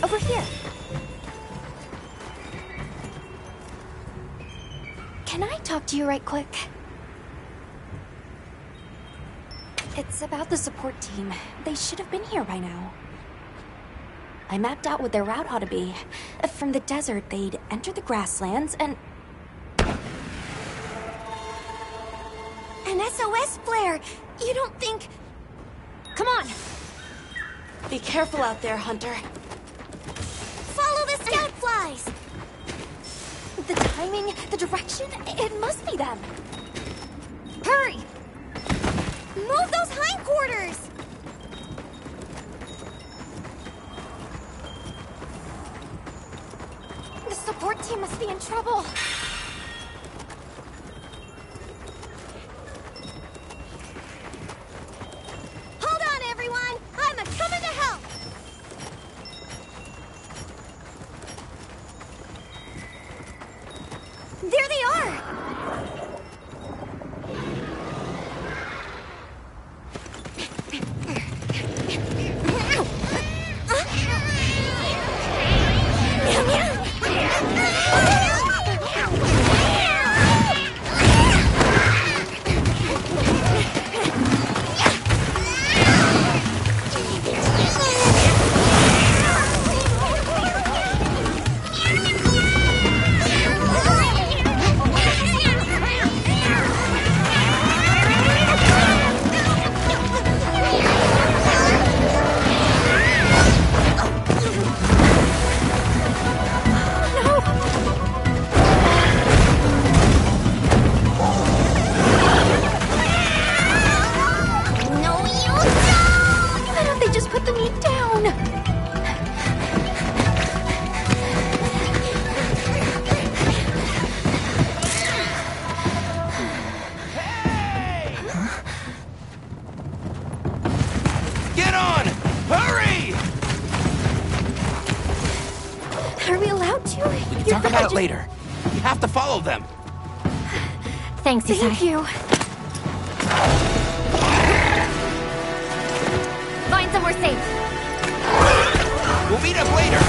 Over here. Can I talk to you right quick? It's about the support team. They should have been here by now. I mapped out what their route ought to be. From the desert, they'd enter the grasslands and... An SOS flare! You don't think... Come on! Be careful out there, Hunter. Follow the scout fireflies! The timing, the direction, it must be them. Hurry! Move those hindquarters! The support team must be in trouble. Hold on, everyone! I'm a-coming to help! There they are! Talk about it later. We have to follow them. Thanks, Isai. Thank you. Find somewhere safe. We'll meet up later.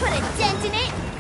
put a dent in it!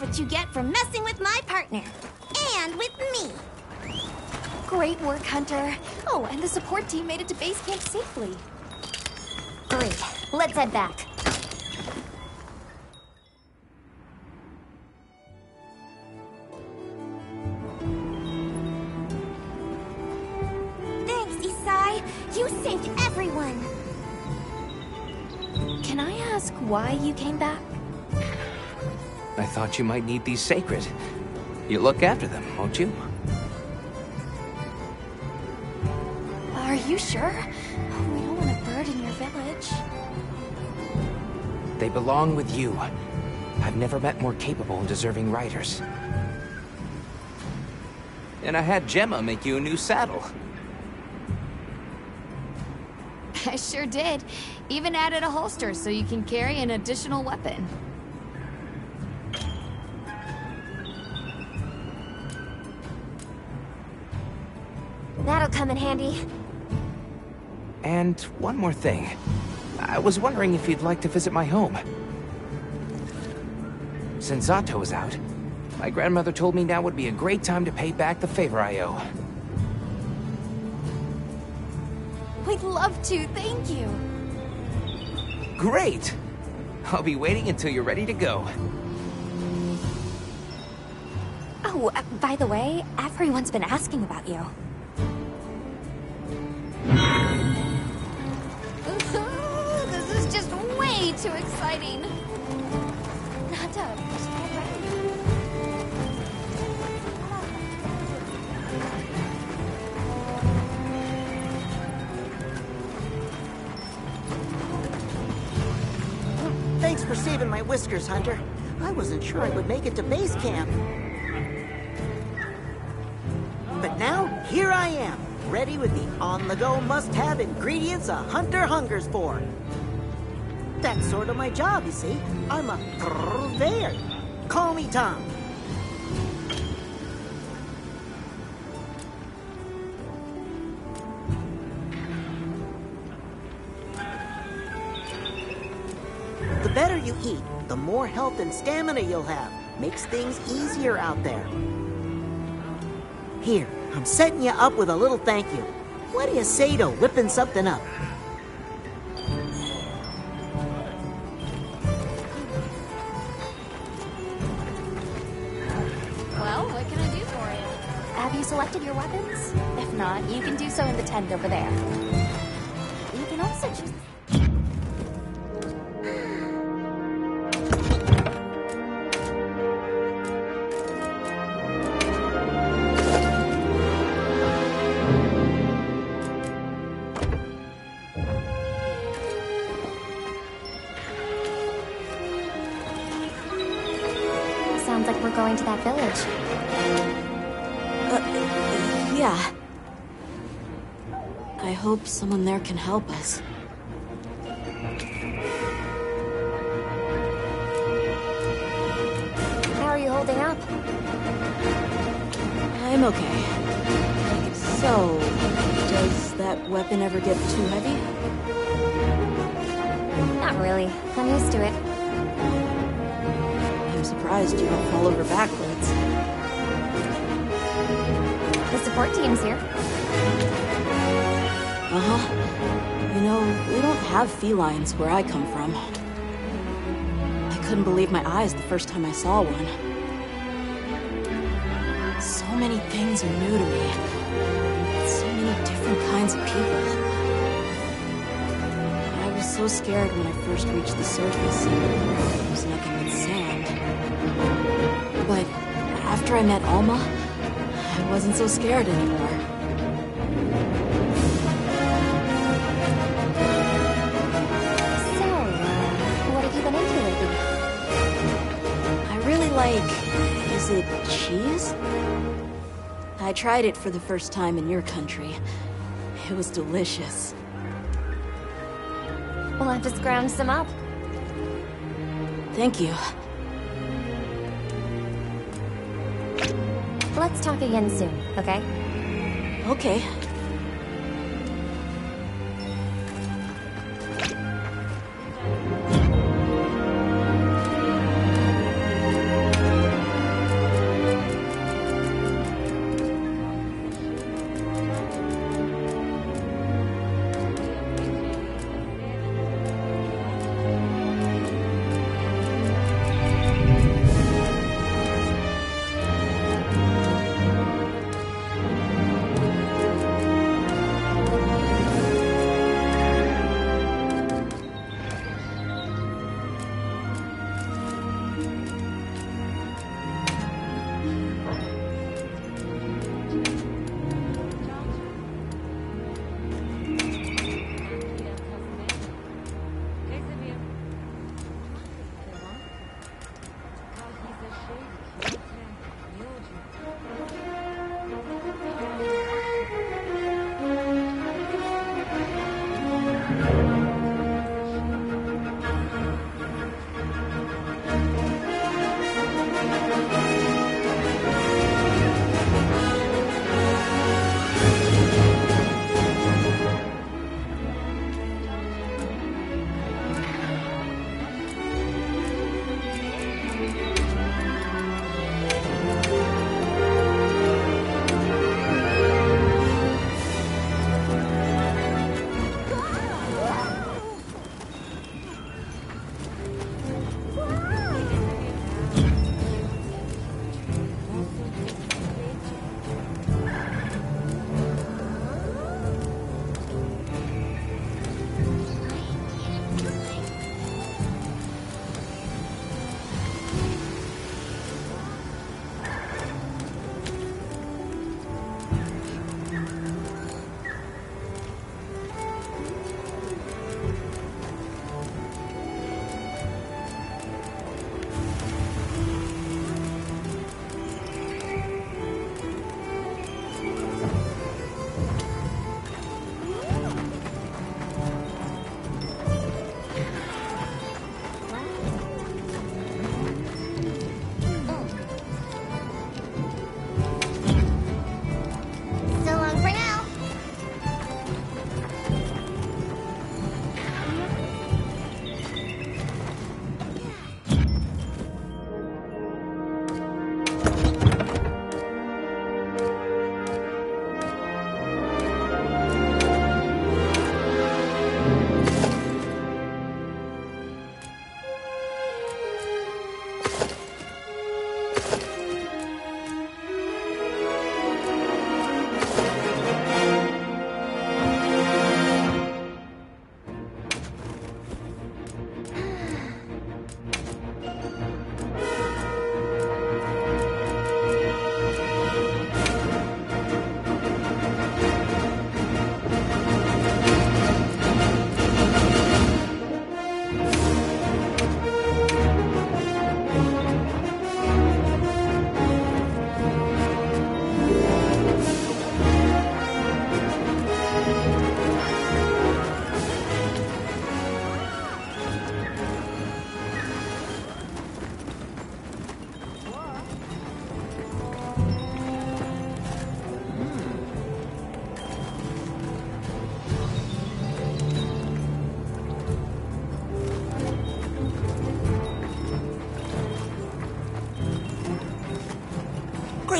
What you get for messing with my partner. And with me. Great work, Hunter. Oh, and the support team made it to base camp safely. Great. Let's head back. Thanks, Isai. You saved everyone. Can I ask why you came back? I thought you might need these sacred. You look after them, won't you? Are you sure? We don't want to burden your village. They belong with you. I've never met more capable and deserving riders. And I had Gemma make you a new saddle. I sure did. Even added a holster so you can carry an additional weapon. That'll come in handy. And one more thing. I was wondering if you'd like to visit my home. Since Zato was out, my grandmother told me now would be a great time to pay back the favor I owe. We'd love to, thank you. Great! I'll be waiting until you're ready to go. Oh, by the way, everyone's been asking about you. This is just way too exciting. Nato, stand ready. Thanks for saving my whiskers, Hunter. I wasn't sure I would make it to base camp. But now, here I am, ready with the on-the-go must-have ingredients a hunter hungers for. That's sort of my job, you see. I'm a purveyor. Call me Tom. The better you eat, the more health and stamina you'll have. Makes things easier out there. Here, I'm setting you up with a little thank you. What do you say to whipping something up? Well, what can I do for you? Have you selected your weapons? If not, you can do so in the tent over there. You can also choose... Sounds like we're going to that village. Yeah. I hope someone there can help us. How are you holding up? I'm okay. So, does that weapon ever get too heavy? Not really. I'm used to it. I'm surprised you don't fall over backwards. The support team's here. Uh-huh. You know, we don't have felines where I come from. I couldn't believe my eyes the first time I saw one. So many things are new to me. So many different kinds of people. I was so scared when I first reached the surface. There was nothing but sand. But after I met Alma, I wasn't so scared anymore. So, what have you been into lately? I really like... is it cheese? I tried it for the first time in your country. It was delicious. We'll have to scrounge some up. Thank you. Let's talk again soon, okay? Okay.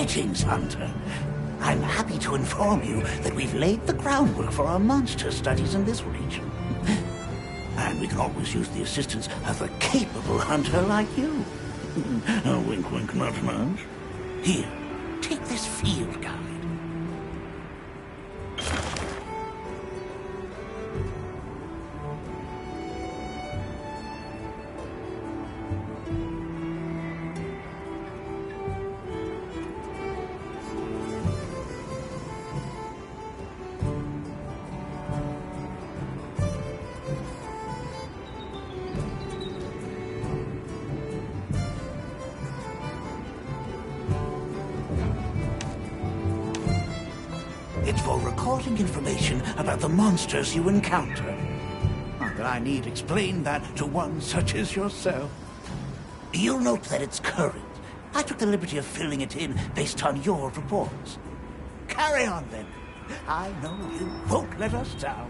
Greetings, Hunter. I'm happy to inform you that we've laid the groundwork for our monster studies in this region. And we can always use the assistance of a capable hunter like you. Wink, wink, nudge, nudge. Here, take this field guide. It's for recording information about the monsters you encounter. Not that I need explain that to one such as yourself. You'll note that it's current. I took the liberty of filling it in based on your reports. Carry on, then. I know you won't let us down.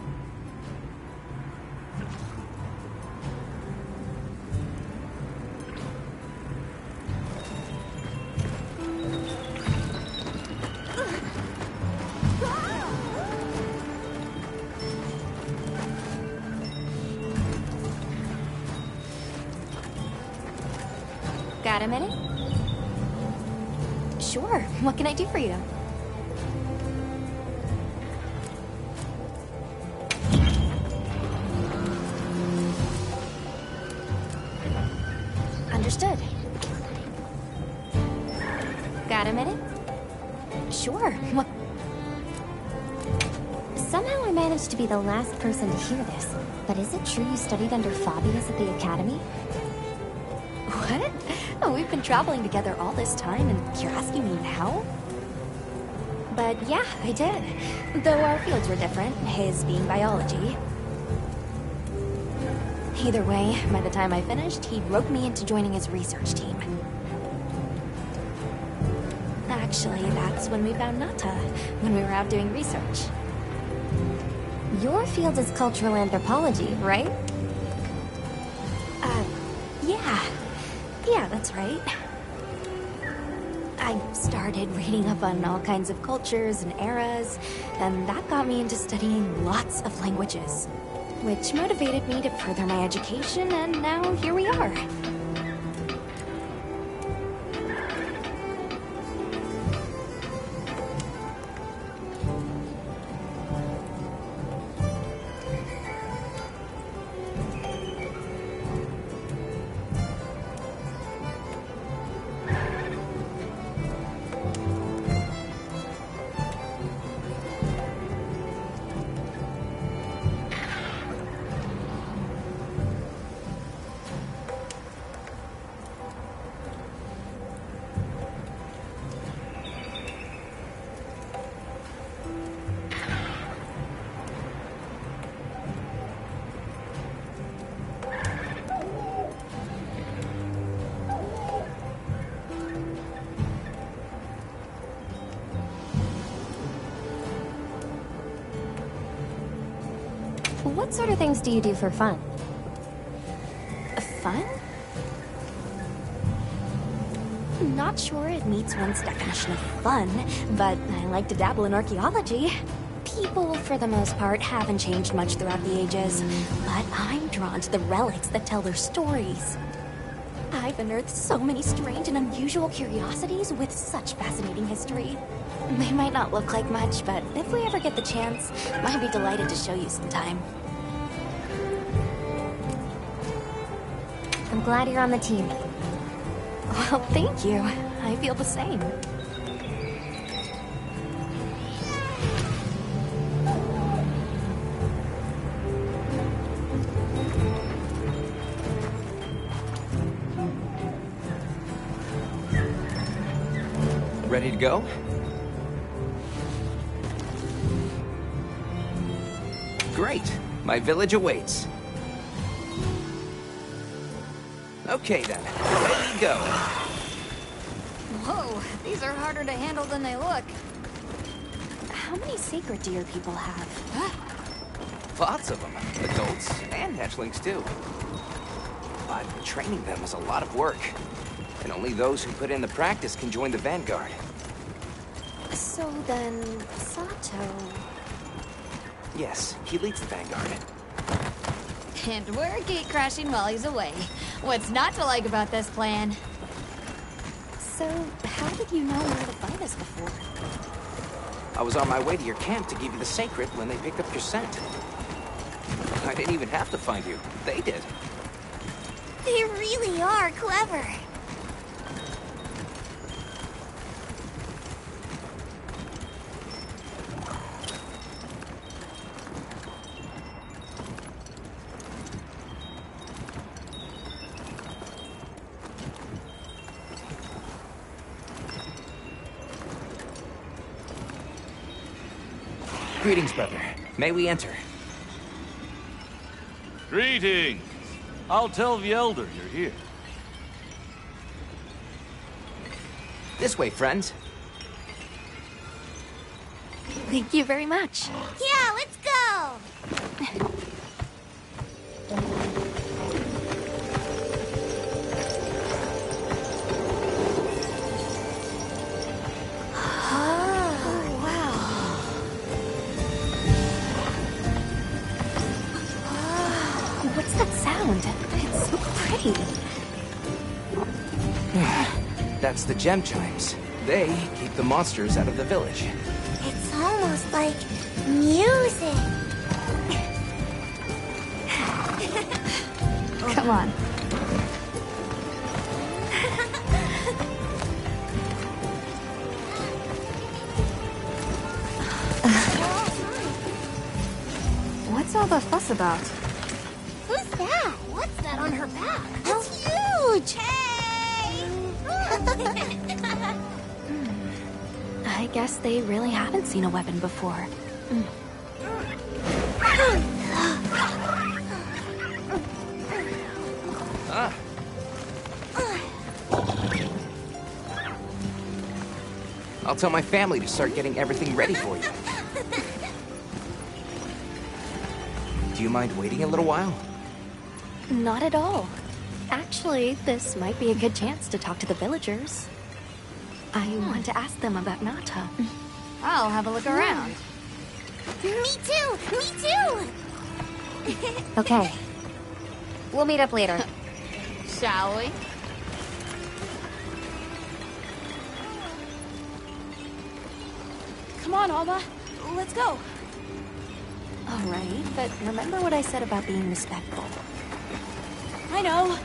Got a minute? Sure. What can I do for you? Understood. Got a minute? Sure. What? Somehow I managed to be the last person to hear this. But is it true you studied under Fabius at the Academy? What? Oh, we've been traveling together all this time, and you're asking me now? But yeah, I did. Though our fields were different, his being biology. Either way, by the time I finished, he roped me into joining his research team. Actually, that's when we found Nata, when we were out doing research. Your field is cultural anthropology, right? Yeah. Yeah, that's right. I started reading up on all kinds of cultures and eras, and that got me into studying lots of languages, which motivated me to further my education, and now here we are. What sort of things do you do for fun? Fun? Not sure it meets one's definition of fun, but I like to dabble in archaeology. People, for the most part, haven't changed much throughout the ages, but I'm drawn to the relics that tell their stories. I've unearthed so many strange and unusual curiosities with such fascinating history. They might not look like much, but if we ever get the chance, I'd be delighted to show you sometime. I'm glad you're on the team. Well, thank you. I feel the same. Ready to go? Great. My village awaits. Okay then, ready to go. Whoa, these are harder to handle than they look. How many sacred deer people have? Lots of them. Adults and hatchlings too. But training them is a lot of work. And only those who put in the practice can join the Vanguard. So then, Sato... Yes, he leads the Vanguard. And we're gate crashing while he's away. What's not to like about this plan? So, how did you know where to find us before? I was on my way to your camp to give you the Sacred when they picked up your scent. I didn't even have to find you. They did. They really are clever. Greetings, brother. May we enter? Greetings. I'll tell the Elder you're here. This way, friends. Thank you very much. Yeah, let's go! What's that sound? It's so pretty. That's the gem chimes. They keep the monsters out of the village. It's almost like music. Come on. What's all the fuss about? Who's that? What's that on her back? It's huge! Hey! I guess they really haven't seen a weapon before. I'll tell my family to start getting everything ready for you. Do you mind waiting a little while? Not at all. Actually, this might be a good chance to talk to the villagers. I want to ask them about Nata. I'll have a look around. Me too! Me too! Okay. We'll meet up later. Shall we? Come on, Alma. Let's go. All right, but remember what I said about being respectful. I know.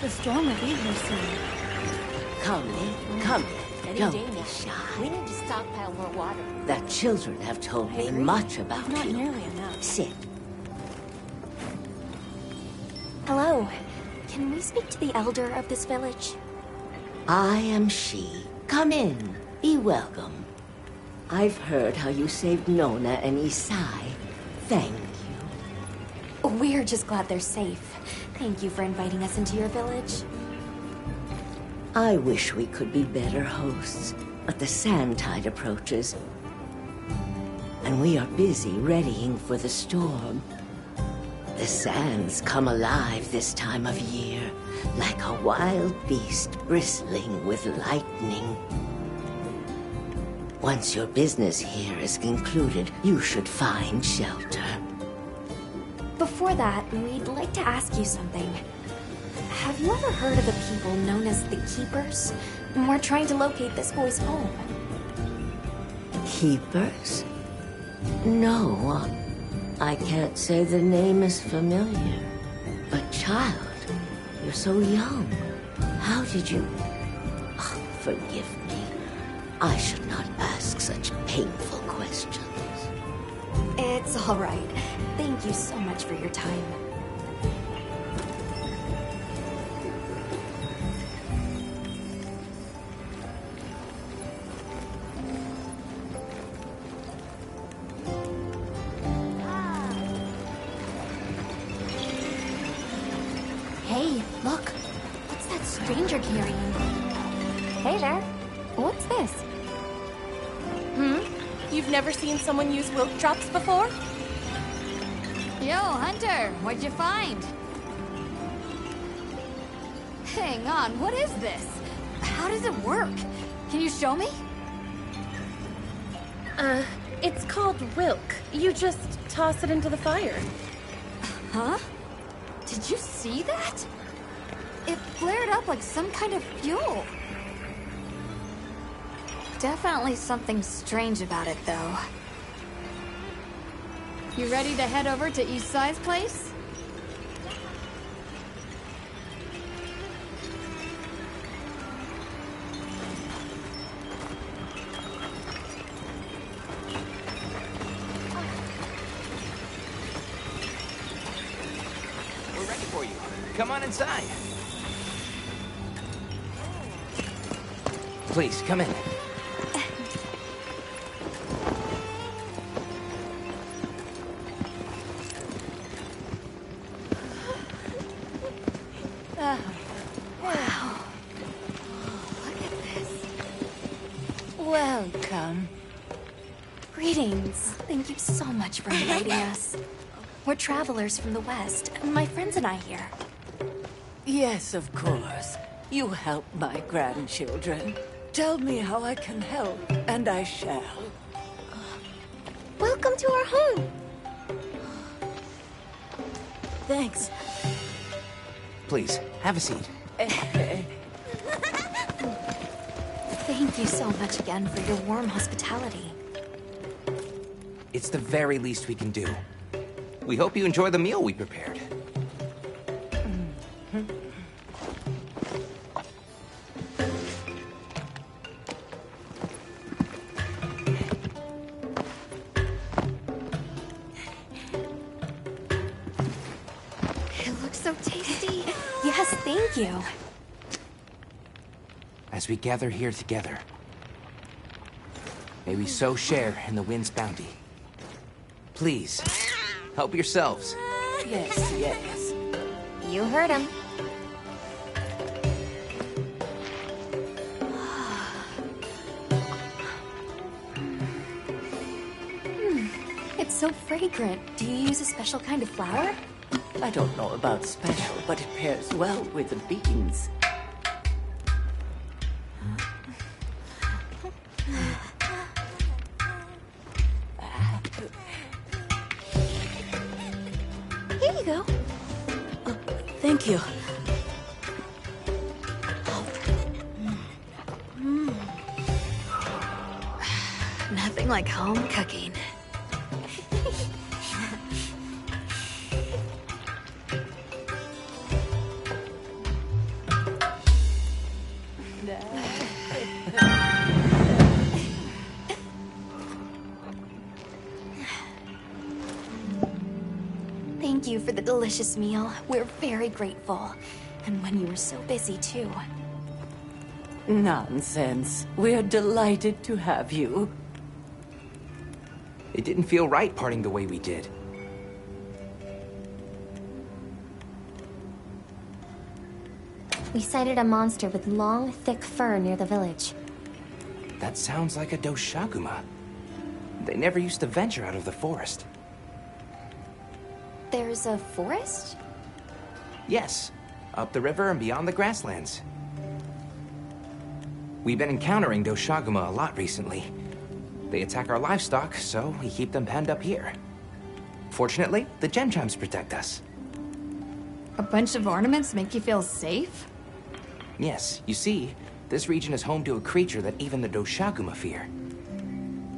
The storm will be here soon. Come in, come in. Don't be shy. We need to stockpile more water. The children have told me much about Not you. nearly enough. Sit. Hello. Can we speak to the elder of this village? I am she. Come in. Be welcome. I've heard how you saved Nona and Isai. Thank you. We're just glad they're safe. Thank you for inviting us into your village. I wish we could be better hosts, but the sand tide approaches, and we are busy readying for the storm. The sands come alive this time of year, like a wild beast bristling with lightning. Once your business here is concluded, you should find shelter. Before that, we'd like to ask you something. Have you ever heard of the people known as the Keepers? We're trying to locate this boy's home. Keepers? No, I can't say the name is familiar. But child, you're so young. How did you... Oh, forgive me. I should not ask such painful questions. It's all right. Thank you so much for your time. Hey, look. What's that stranger carrying? Hey there. What's this? You've never seen someone use wilk traps before? Yo, Hunter, what'd you find? Hang on, what is this? How does it work? Can you show me? It's called Wilk. You just toss it into the fire. Huh? Did you see that? It flared up like some kind of fuel. Definitely something strange about it, though. You ready to head over to East Side's place? We're ready for you. Come on inside. Please, come in. Wow. Look at this. Welcome. Greetings. Thank you so much for inviting us. We're travelers from the West, my friends and I here. Yes, of course. You help my grandchildren. Tell me how I can help, and I shall. Welcome to our home. Thanks. Please, have a seat. Thank you so much again for your warm hospitality. It's the very least we can do. We hope you enjoy the meal we prepared. It looks so tasty. Yes, thank you. As we gather here together, may we so share in the wind's bounty. Please, help yourselves. Yes, yes. You heard him. It's so fragrant. Do you use a special kind of flour? I don't know about special, but it pairs well with the beans. Here you go. Thank you. Nothing like home cooking. Thank you for the delicious meal. We're very grateful. And when you were so busy, too. Nonsense. We're delighted to have you. It didn't feel right parting the way we did. We sighted a monster with long, thick fur near the village. That sounds like a Doshaguma. They never used to venture out of the forest. There's a forest? Yes, up the river and beyond the grasslands. We've been encountering Doshaguma a lot recently. They attack our livestock, so we keep them penned up here. Fortunately, the gem chimes protect us. A bunch of ornaments make you feel safe? Yes, you see, this region is home to a creature that even the Doshaguma fear.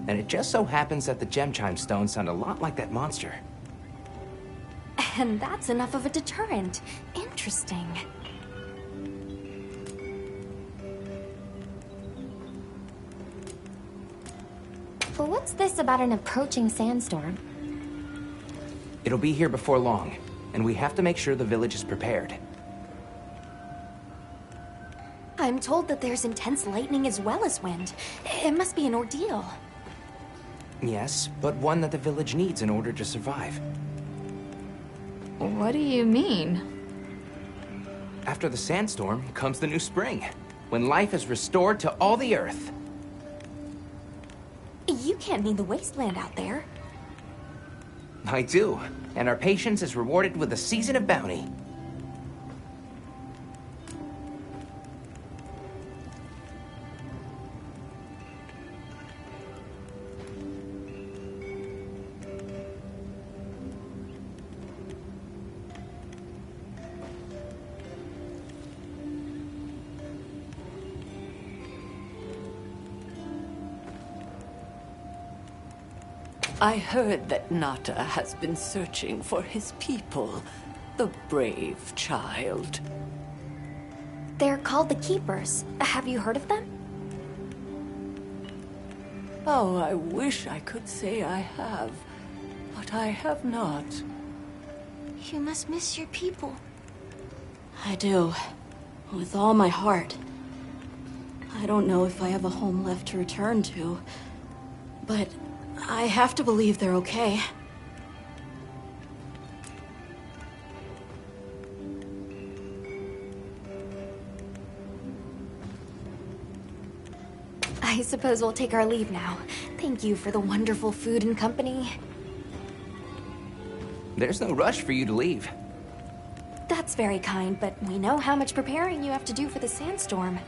And it just so happens that the gem chime stones sound a lot like that monster. And that's enough of a deterrent. Interesting. But what's this about an approaching sandstorm? It'll be here before long, and we have to make sure the village is prepared. I'm told that there's intense lightning as well as wind. It must be an ordeal. Yes, but one that the village needs in order to survive. What do you mean? After the sandstorm comes the new spring, when life is restored to all the earth. You can't mean the wasteland out there. I do, and our patience is rewarded with a season of bounty. I heard that Nata has been searching for his people, the brave child. They're called the Keepers. Have you heard of them? Oh, I wish I could say I have, but I have not. You must miss your people. I do. With all my heart. I don't know if I have a home left to return to, but I have to believe they're okay. I suppose we'll take our leave now. Thank you for the wonderful food and company. There's no rush for you to leave. That's very kind, but we know how much preparing you have to do for the sandstorm.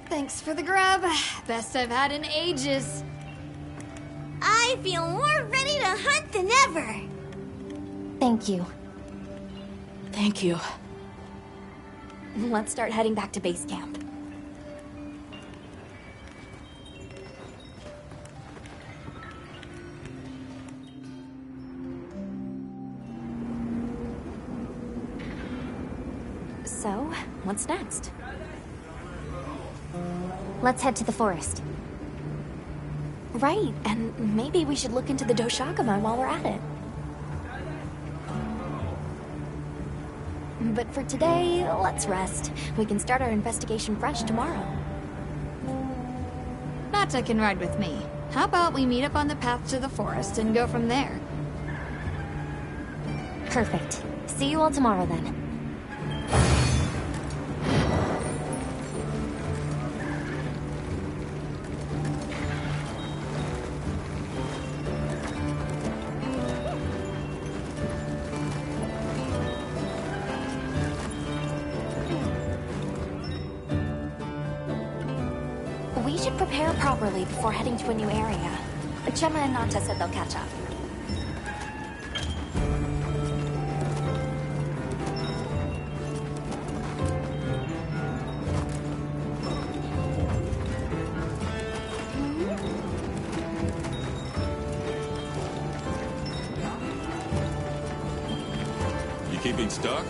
Thanks for the grub. Best I've had in ages. I feel more ready to hunt than ever. Thank you. Thank you. Let's start heading back to base camp. So, what's next? Let's head to the forest. Right, and maybe we should look into the Doshakama while we're at it. But for today, let's rest. We can start our investigation fresh tomorrow. Nata can ride with me. How about we meet up on the path to the forest and go from there? Perfect. See you all tomorrow then. We should prepare properly before heading to a new area. Gemma and Nata said they'll catch up. You keeping stocked?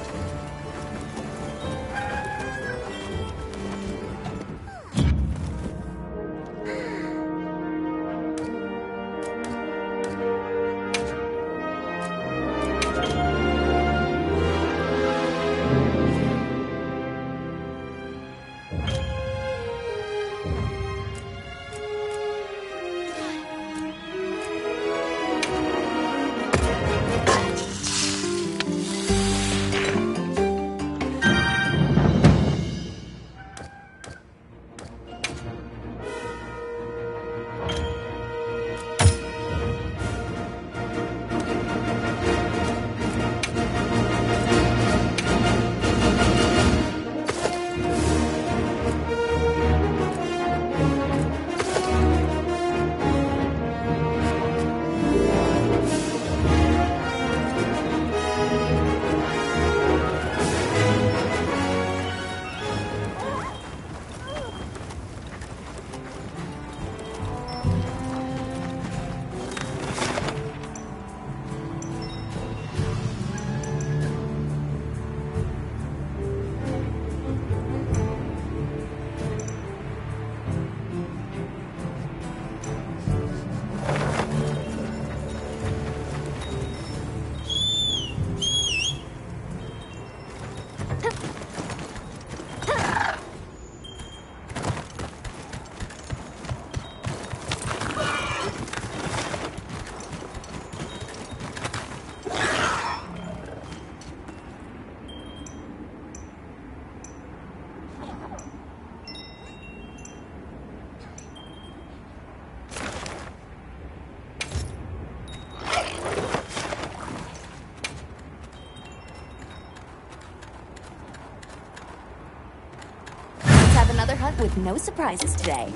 Another hunt with no surprises today.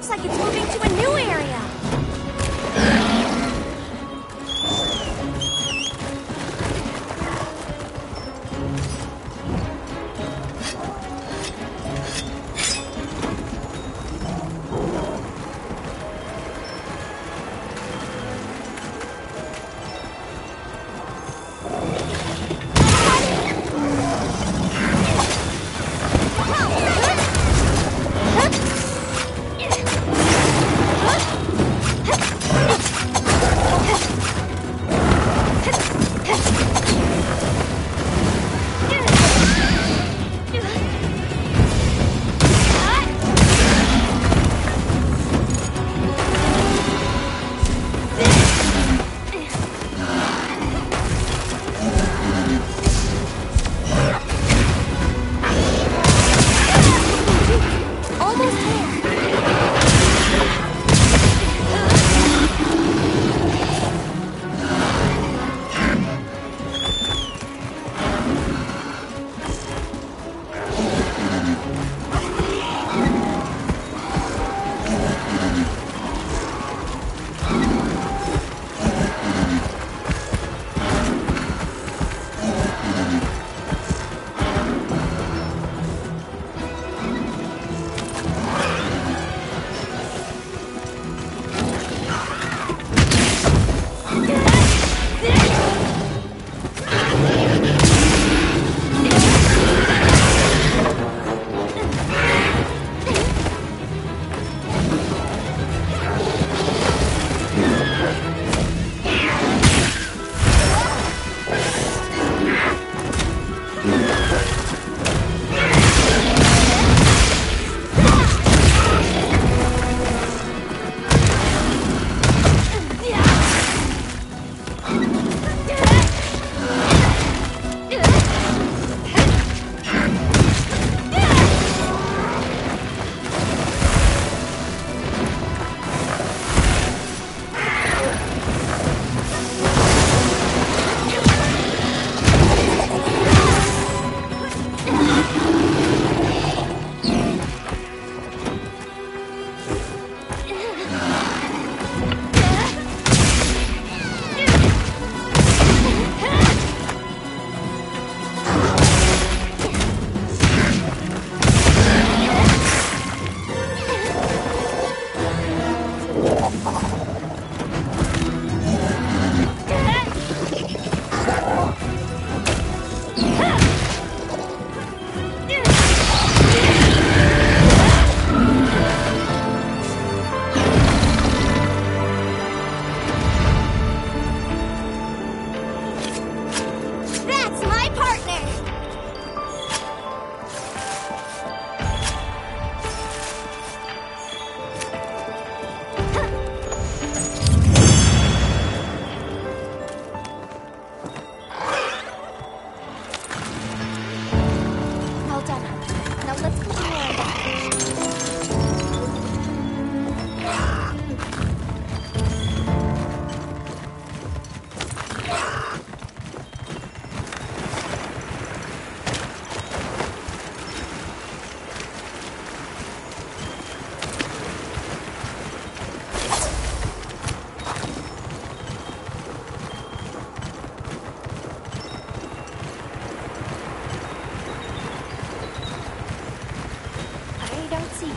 looks like it's moving to a new area.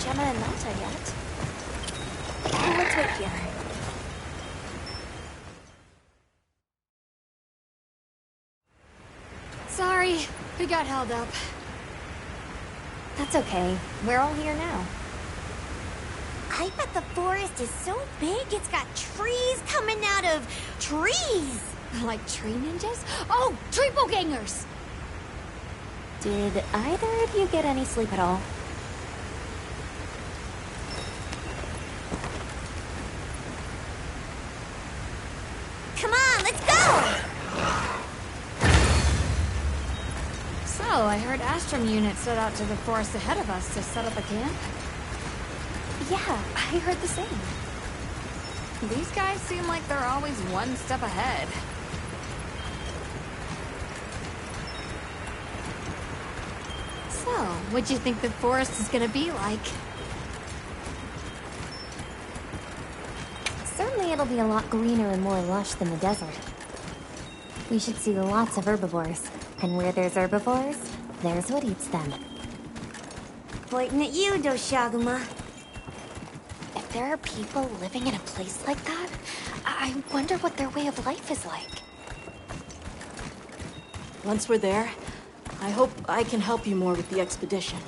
Gemma and Malta yet. Let's wait here. Sorry, we got held up. That's okay. We're all here now. I bet the forest is so big it's got trees coming out of trees. Like tree ninjas? Oh, triple-gangers! Did either of you get any sleep at all? Come on, let's go! So, I heard Astrum units set out to the forest ahead of us to set up a camp? Yeah, I heard the same. These guys seem like they're always one step ahead. So, what'd you think the forest is gonna be like? Certainly it'll be a lot greener and more lush than the desert. We should see lots of herbivores. And where there's herbivores, there's what eats them. Pointing at you, Doshaguma. If there are people living in a place like that, I wonder what their way of life is like. Once we're there, I hope I can help you more with the expedition.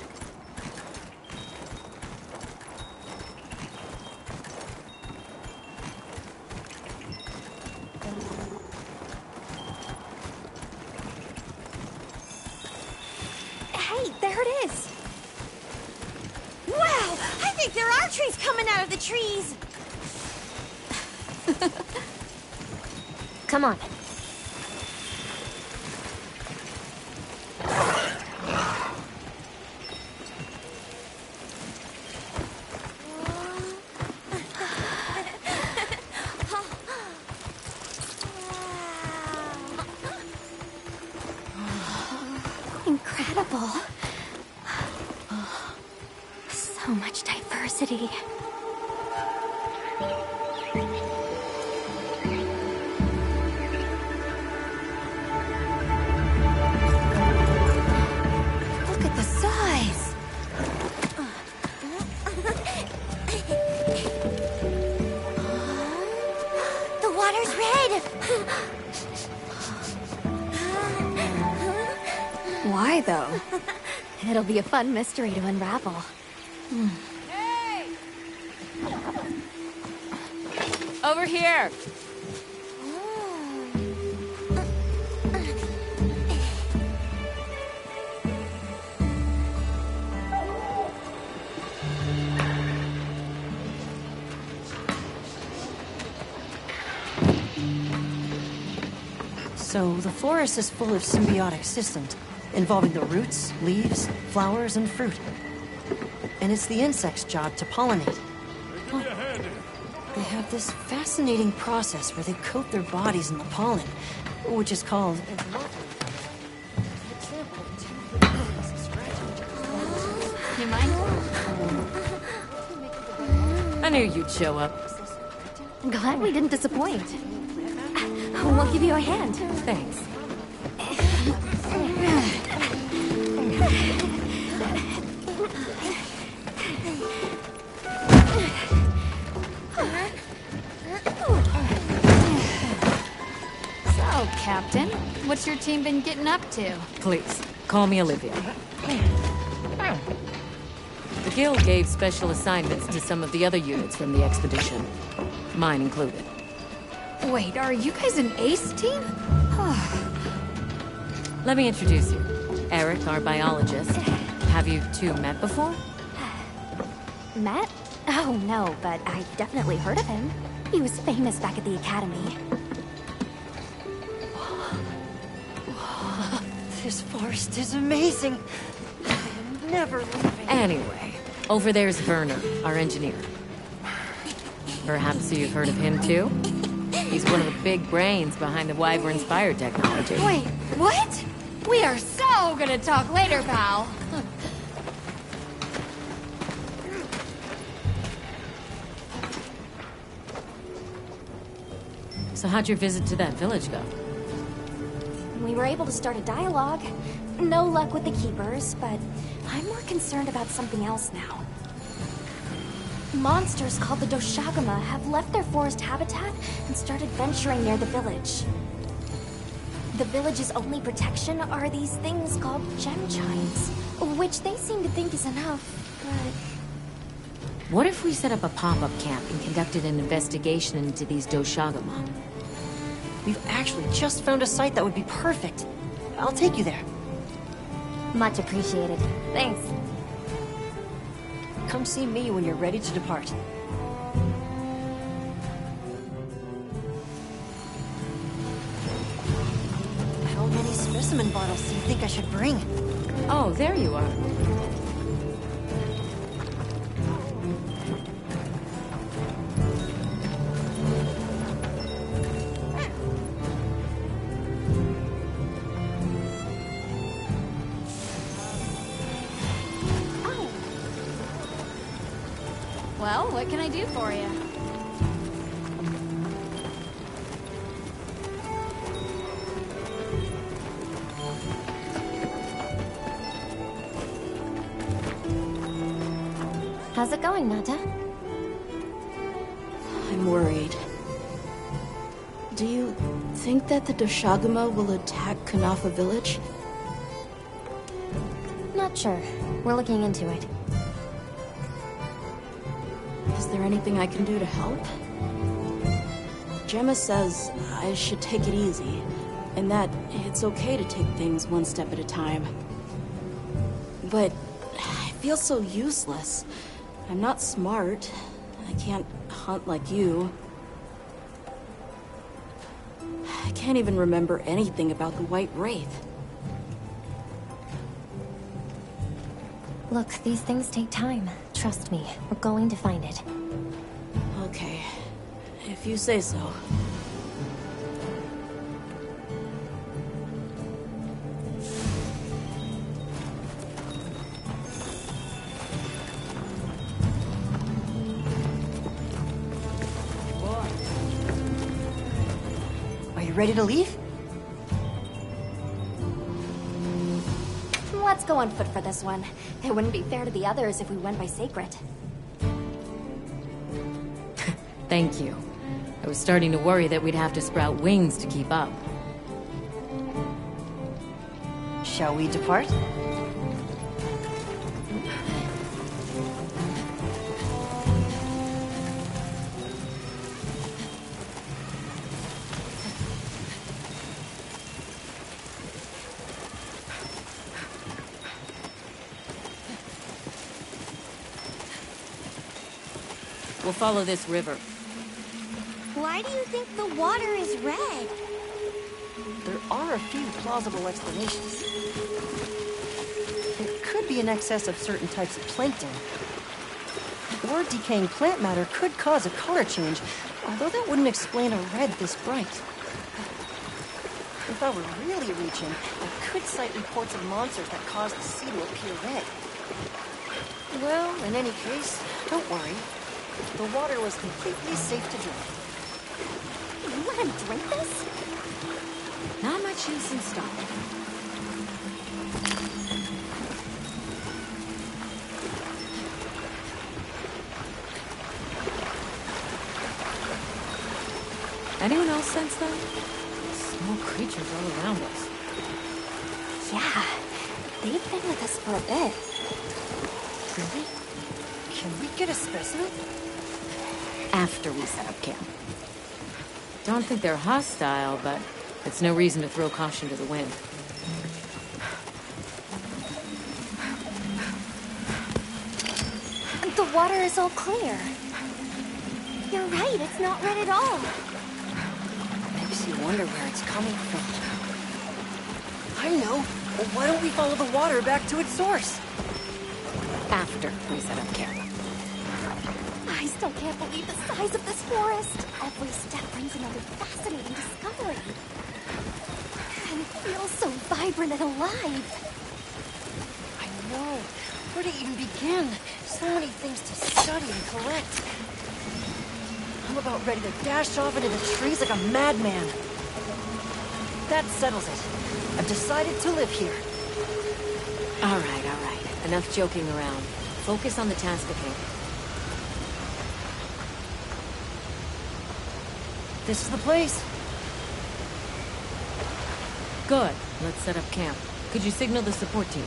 Hey, there it is! Wow! I think there are trees coming out of the trees! Come on. Incredible. So much diversity. Look at the size. The water's red! Why, though? It'll be a fun mystery to unravel. Over here! So, the forest is full of symbiotic systems, involving the roots, leaves, flowers, and fruit. And it's the insects' job to pollinate. They have this fascinating process where they coat their bodies in the pollen, which is called... You mind? I knew you'd show up. Glad we didn't disappoint. We'll give you a hand. Thanks. So, Captain, what's your team been getting up to? Please, call me Olivia. The Guild gave special assignments to some of the other units from the expedition, mine included. Wait, are you guys an ace team? Let me introduce you. Eric, our biologist. Have you two met before? Matt? Oh, no, but I've definitely heard of him. He was famous back at the Academy. This forest is amazing. I'm never leaving. Anyway, over there's Werner, our engineer. Perhaps you've heard of him too? He's one of the big brains behind the Wyvern's fire technology. Wait, what? We are so gonna talk later, pal. So how'd your visit to that village go? We were able to start a dialogue. No luck with the Keepers, but I'm more concerned about something else now. Monsters called the Doshaguma have left their forest habitat and started venturing near the village. The village's only protection are these things called gem chimes, which they seem to think is enough, but... What if we set up a pop-up camp and conducted an investigation into these Doshaguma? We've actually just found a site that would be perfect. I'll take you there. Much appreciated. Thanks. Come see me when you're ready to depart. How many specimen bottles do you think I should bring? Oh, there you are. Well, what can I do for you? How's it going, Nata? I'm worried. Do you think that the Doshaguma will attack Kanafa village? Not sure. We're looking into it. Is there anything I can do to help? Gemma says I should take it easy, and that it's okay to take things one step at a time. But I feel so useless. I'm not smart. I can't hunt like you. I can't even remember anything about the White Wraith. Look, these things take time. Trust me, we're going to find it. Okay, if you say so. Are you ready to leave? Let's go on foot for this one. It wouldn't be fair to the others if we went by Sacred. Thank you. I was starting to worry that we'd have to sprout wings to keep up. Shall we depart? We'll follow this river. Why do you think the water is red? There are a few plausible explanations. It could be an excess of certain types of plankton. Or decaying plant matter could cause a color change, although that wouldn't explain a red this bright. If I were really reaching, I could cite reports of monsters that cause the sea to appear red. Well, in any case, don't worry. The water was completely safe to drink. You want to drink this? Not much use in stopping. Anyone else sense that? Small creatures all around us. Yeah, they've been with us for a bit. Really? Can we get a specimen? After we set up camp. Don't think they're hostile, but it's no reason to throw caution to the wind. The water is all clear. You're right, it's not red at all. Makes you wonder where it's coming from. I know. Well, why don't we follow the water back to its source? After we set up camp. I still can't believe the size of this forest. Every step brings another fascinating discovery. And it feels so vibrant and alive. I know. Where to even begin? So many things to study and collect. I'm about ready to dash off into the trees like a madman. That settles it. I've decided to live here. All right. Enough joking around. Focus on the task at hand. This is the place. Good. Let's set up camp. Could you signal the support team?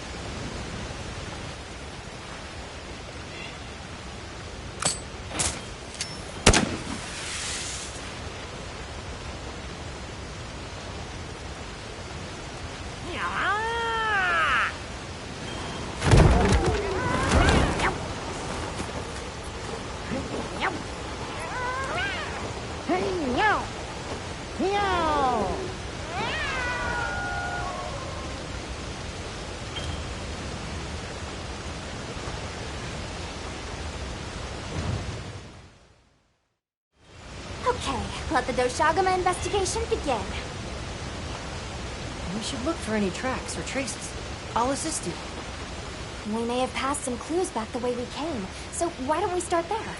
Okay, let the Doshaguma investigation begin. We should look for any tracks or traces. I'll assist you. We may have passed some clues back the way we came, so why don't we start there?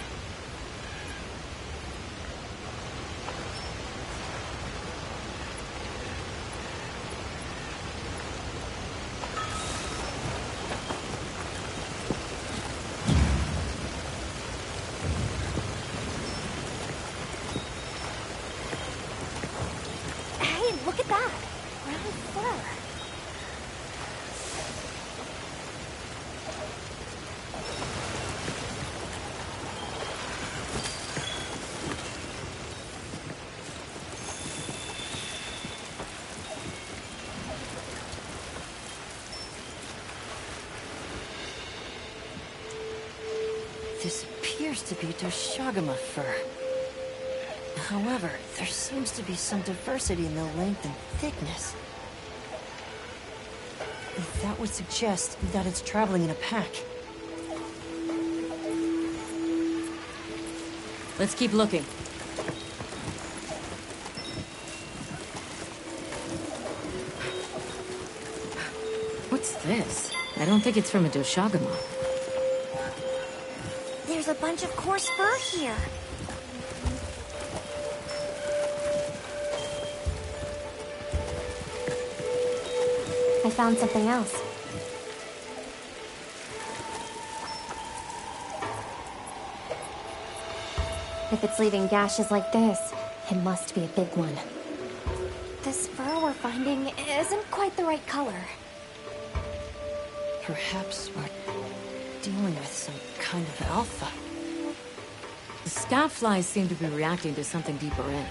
This appears to be Doshagama fur. However, there seems to be some diversity in the length and thickness. That would suggest that it's traveling in a pack. Let's keep looking. What's this? I don't think it's from a Doshagama. There's a bunch of coarse fur here. I found something else. If it's leaving gashes like this, it must be a big one. This fur we're finding isn't quite the right color. Perhaps we're dealing with some kind of alpha. The scout flies seem to be reacting to something deeper in.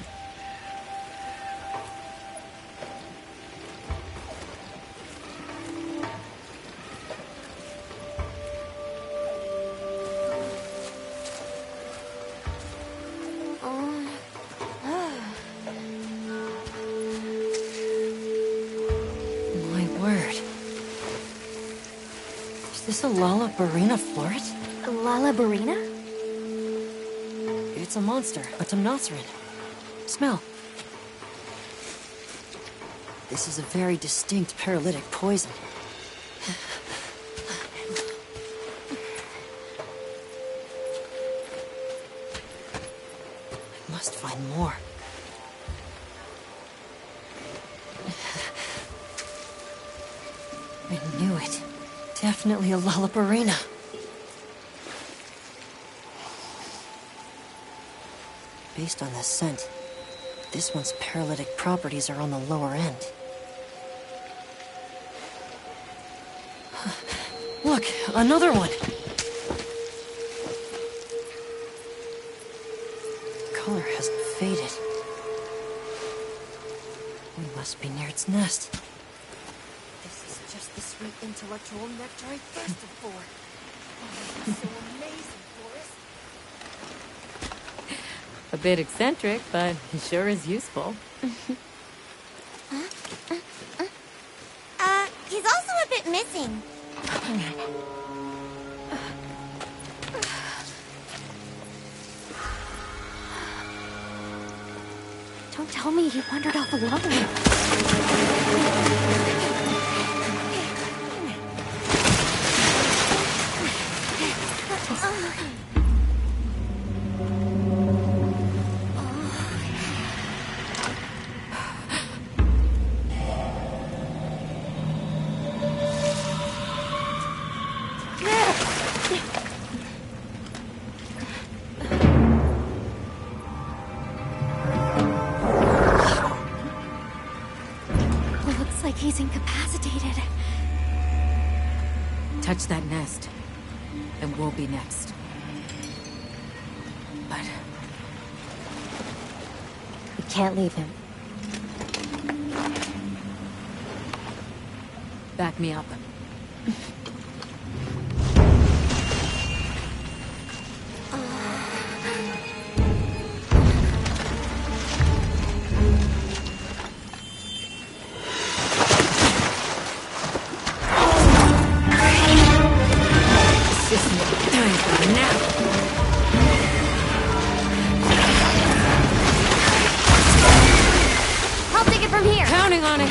Is this a Lalabarina floret? Lalabarina? It's a monster, a Temnoceran. Smell. This is a very distinct paralytic poison. I must find more. I knew it. Definitely a Lalabarina. Based on the scent, this one's paralytic properties are on the lower end. Look, another one! Color hasn't faded. We must be near its nest. This is just the sweet intellectual nectar I thirsted for. Oh, this is so amazing, Forrest. A bit eccentric, but it sure is useful. He's also a bit missing. Don't tell me he wandered off alone. He's incapacitated. Touch that nest, and we'll be next. But we can't leave him. Back me up. I'll take it from here. Counting on it.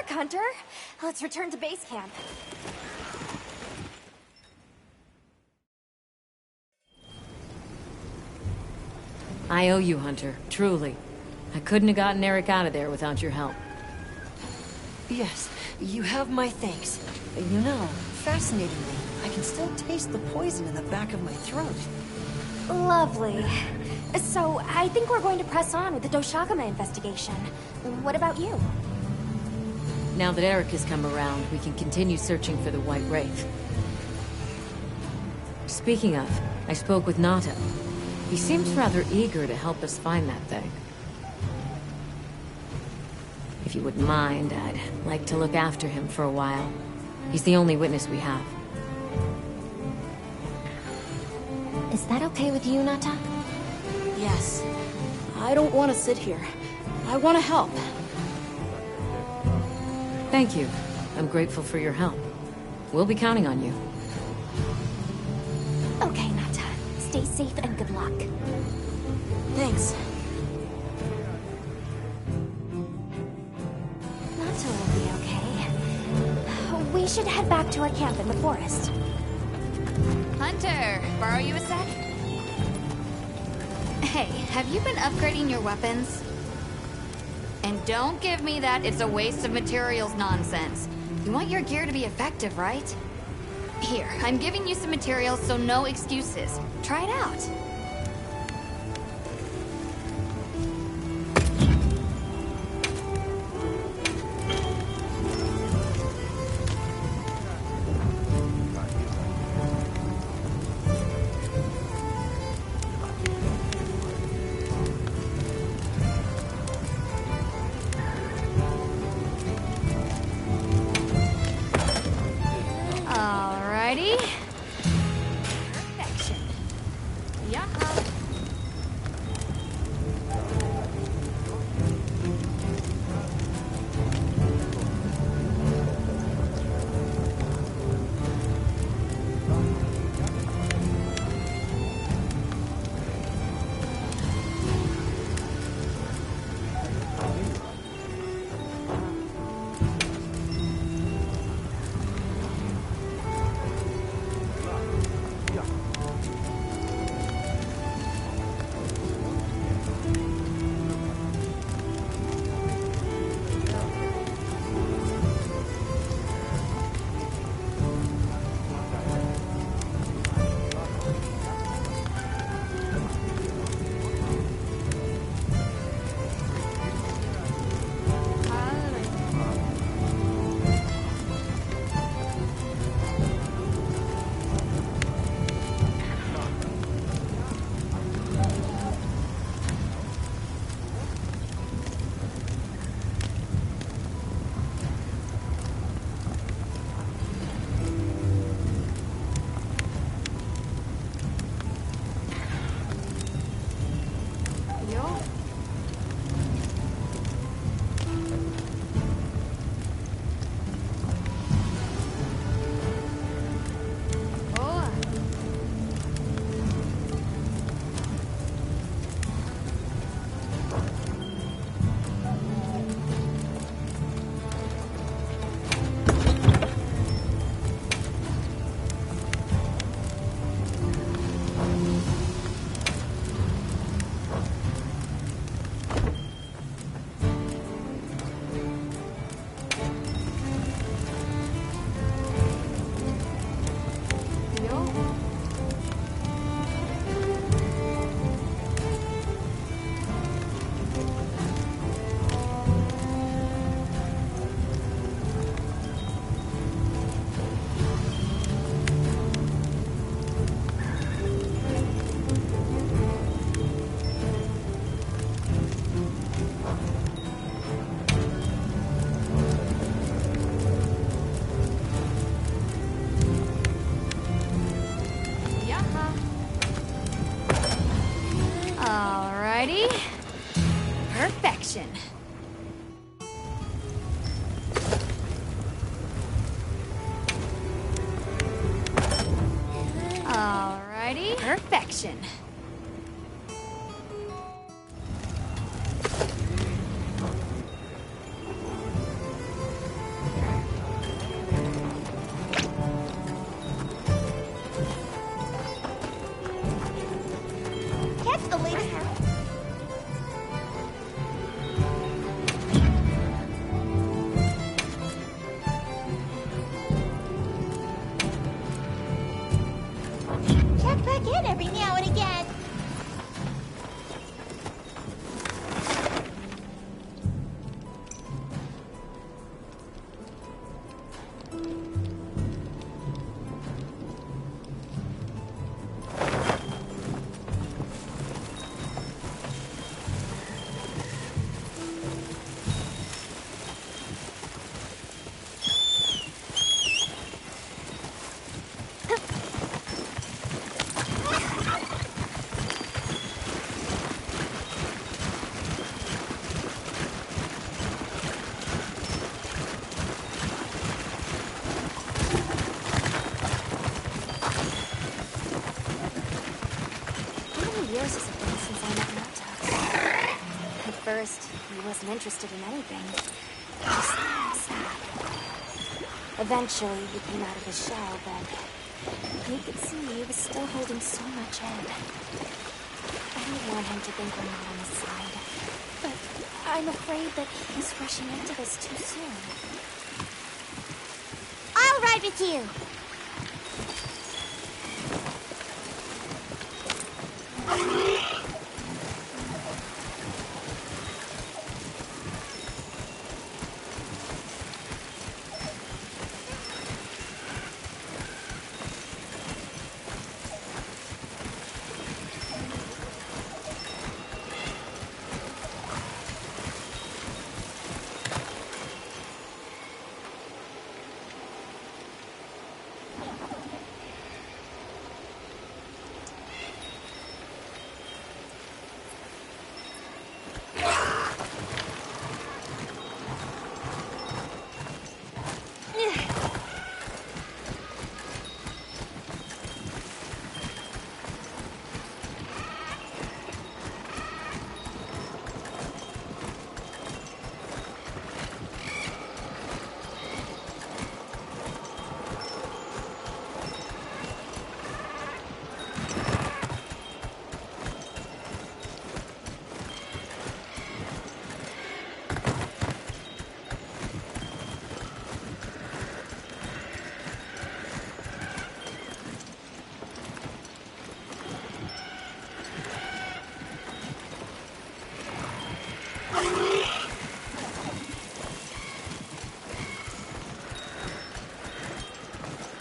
luck, Hunter. Let's return to base camp. I owe you, Hunter. Truly. I couldn't have gotten Eric out of there without your help. Yes, you have my thanks. You know, fascinatingly, I can still taste the poison in the back of my throat. Lovely. So, I think we're going to press on with the Doshagama investigation. What about you? Now that Eric has come around, we can continue searching for the White Wraith. Speaking of, I spoke with Nata. He seems rather eager to help us find that thing. If you wouldn't mind, I'd like to look after him for a while. He's the only witness we have. Is that okay with you, Nata? Yes. I don't want to sit here. I want to help. Thank you. I'm grateful for your help. We'll be counting on you. Okay, Nata. Stay safe and good luck. Thanks. Nata will be okay. We should head back to our camp in the forest. Hunter, borrow you a sec? Hey, have you been upgrading your weapons? And don't give me that it's a waste of materials nonsense. You want your gear to be effective, right? Here, I'm giving you some materials, so no excuses. Try it out. Alrighty. Perfection. Yaha. Alrighty. Perfection. Alrighty. Perfection. first, he wasn't interested in anything. Just sad. Eventually, he came out of his shell, but you could see he was still holding so much in. I don't want him to think we're not on his side, but I'm afraid that he's rushing into this too soon. I'll ride with you.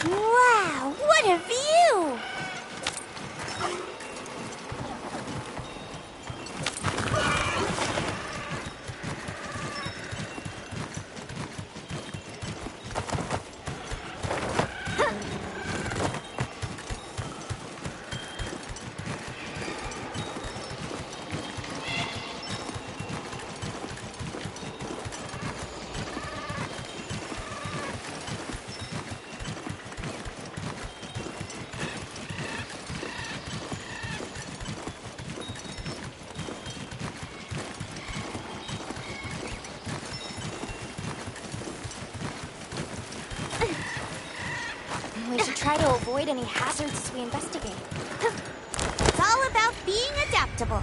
Wow, what a view! We should try to avoid any hazards as we investigate. It's all about being adaptable.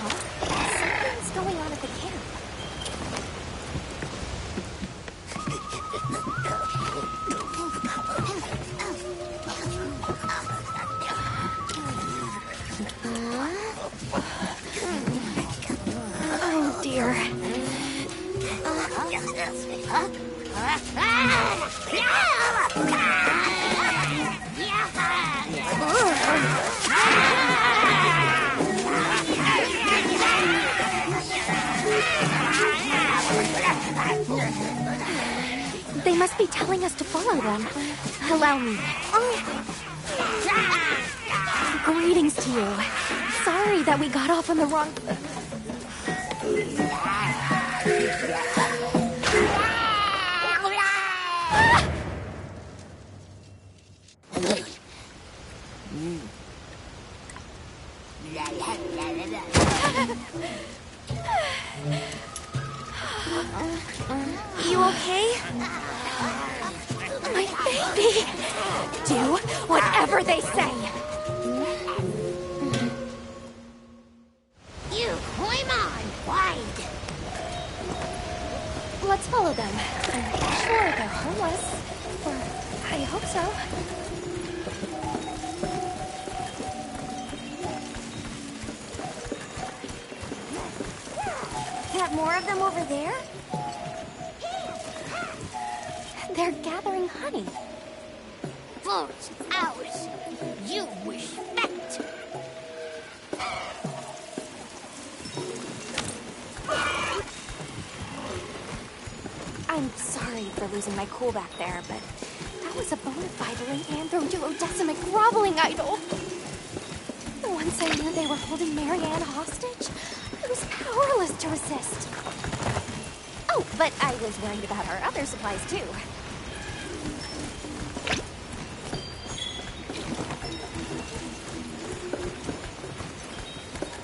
Something's going on at the camp. Oh dear. They must be telling us to follow them. Allow me. Greetings to you. Sorry that we got off on the wrong... You okay? My baby! Do whatever they say! You climb on, wide. Let's follow them. I'm sure they're homeless. Or I hope so. Got more of them over there? They're gathering honey. forest ours. You respect. I'm sorry for losing my cool back there, but that was a bona fide late Anthro-duodecimic groveling idol. Once I knew they were holding Marianne hostage, I was powerless to resist. Oh, but I was worried about our other supplies too.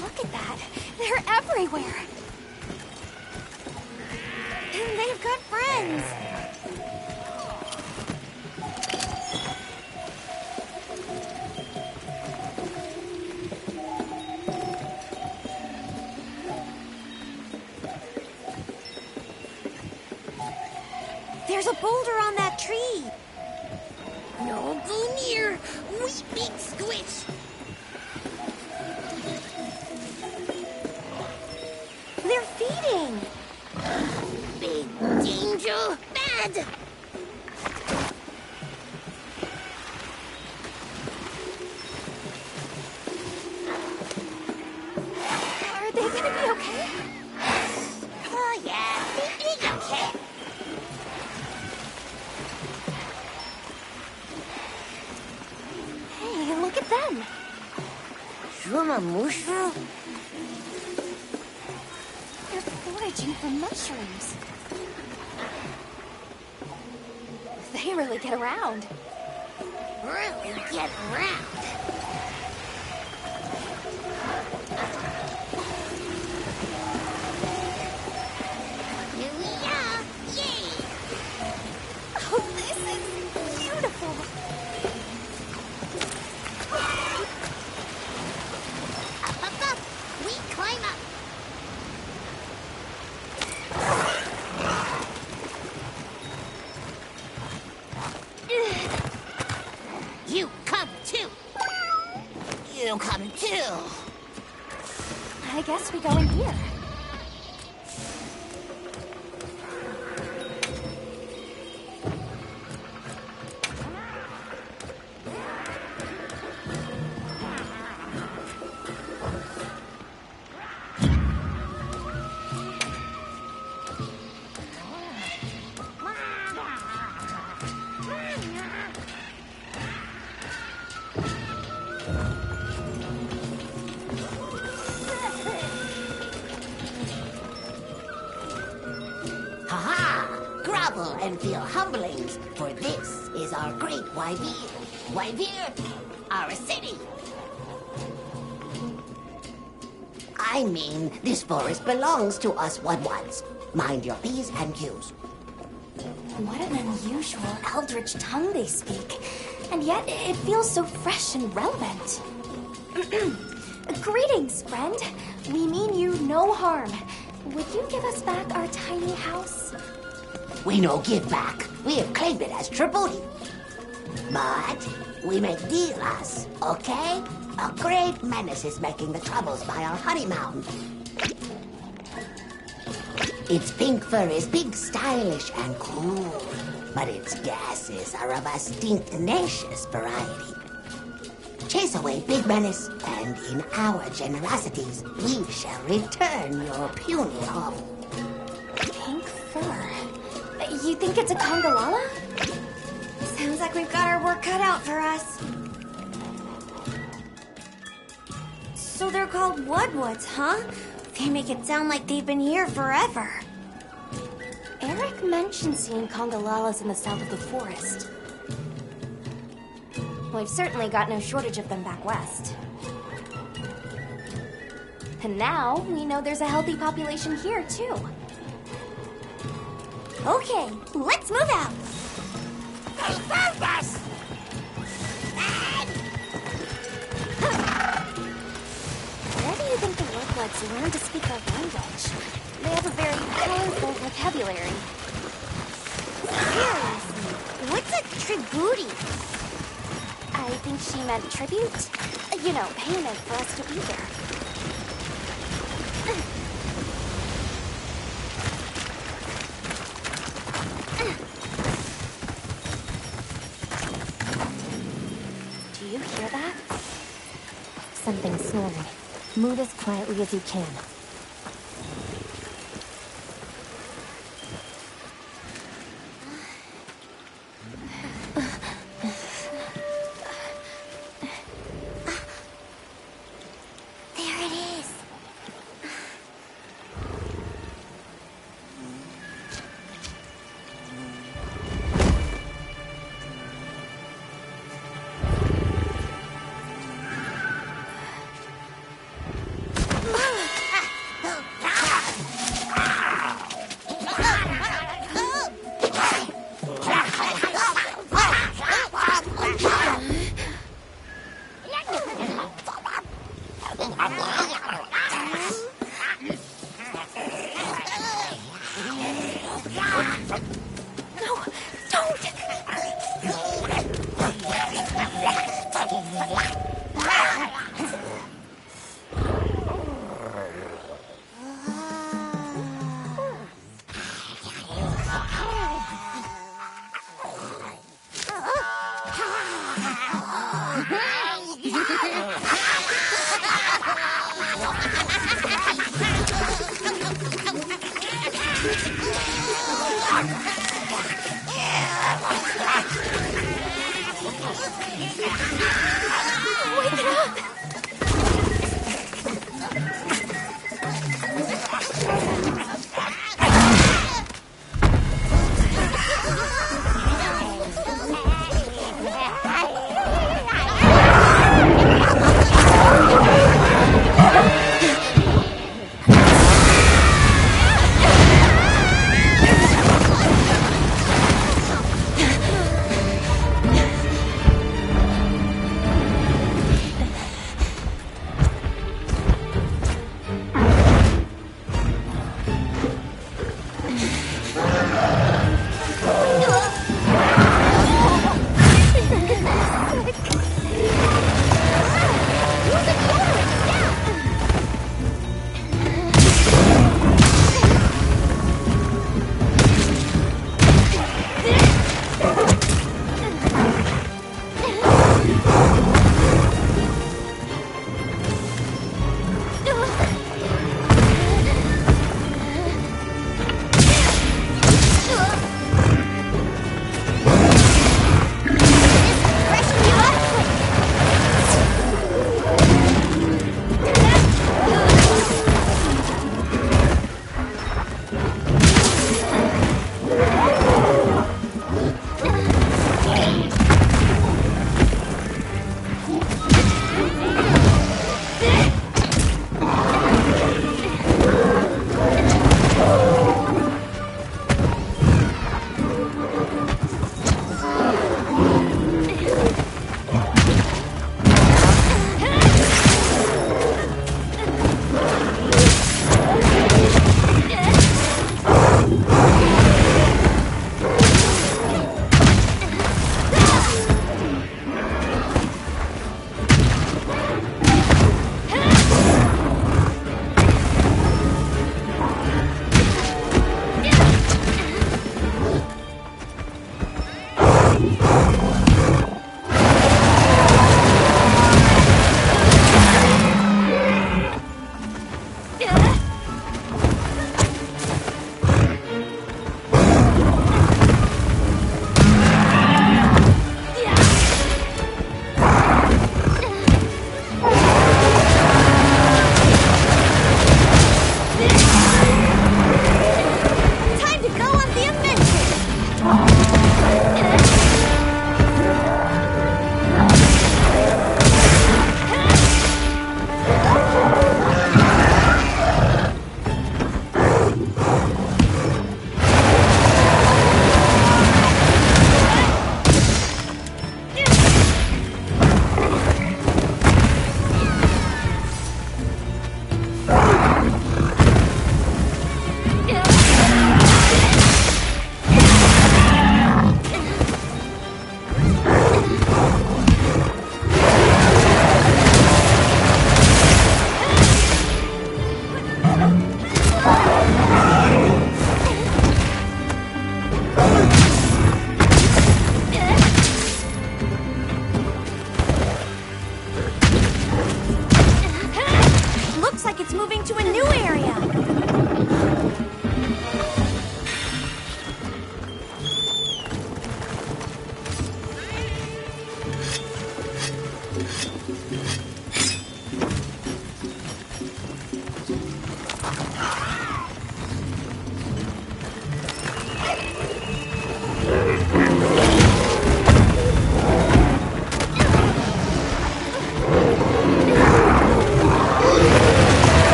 Look at that! They're everywhere! And they've got friends! There's a boulder on that tree. No go near. We big squish. They're feeding! Big danger. Bad. Are they gonna be okay? Oh yeah, big okay. Hey, look at them! Shumamushu? They're foraging for mushrooms. They really get around. Really get around. Here we are. Yay! Oh, this is beautiful! Up. We climb up. You come too. You come too. I guess we go in here. Ha-ha! Grovel and feel humblings, for this is our great Wyvir. Wyvir, our city. I mean, this forest belongs to us one-ones. Mind your P's and Q's. What an unusual eldritch tongue they speak. And yet, it feels so fresh and relevant. Greetings, friend. We mean you no harm. Would you give us back our tiny house? We no give back. We have claimed it as tribute. But we make dealers, okay? A great menace is making the troubles by our honey mountain. Its pink fur is big, stylish, and cool, but its gases are of a stinknacious variety. Chase away Big Menace, and in our generosities, we shall return your puny hovel. Pink fur. You think it's a Congalala? Sounds like we've got our work cut out for us. So they're called Woodwoods, huh? They make it sound like they've been here forever. Eric mentioned seeing Congalalas in the south of the forest. We've certainly got no shortage of them back west. And now we know there's a healthy population here, too. Okay, let's move out. They found us! Where do you think the Woodwoods learned to speak our language? They have a very colorful vocabulary. Seriously, what's a tributi? I think she meant tribute. You know, payment for us to be here. something snoring. Move as quietly as you can. There it is. Wake it up! Time to go on the adventure!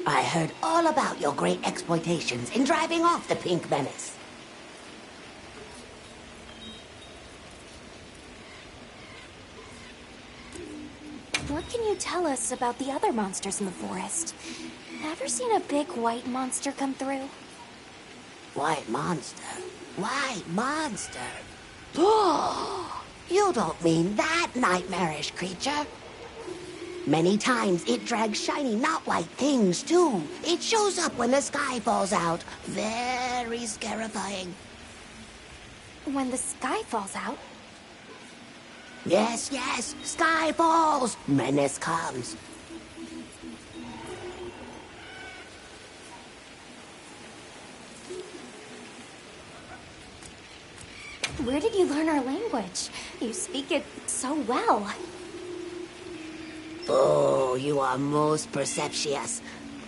I heard all about your great exploitations in driving off the Pink Menace. What can you tell us about the other monsters in the forest? Ever seen a big white monster come through? White monster? White monster? Oh, you don't mean that nightmarish creature? Many times it drags shiny, not white things, too. It shows up when the sky falls out. Very scarifying. When the sky falls out? Yes, yes. Sky falls. Menace comes. Where did you learn our language? You speak it so well. Oh, you are most perceptious.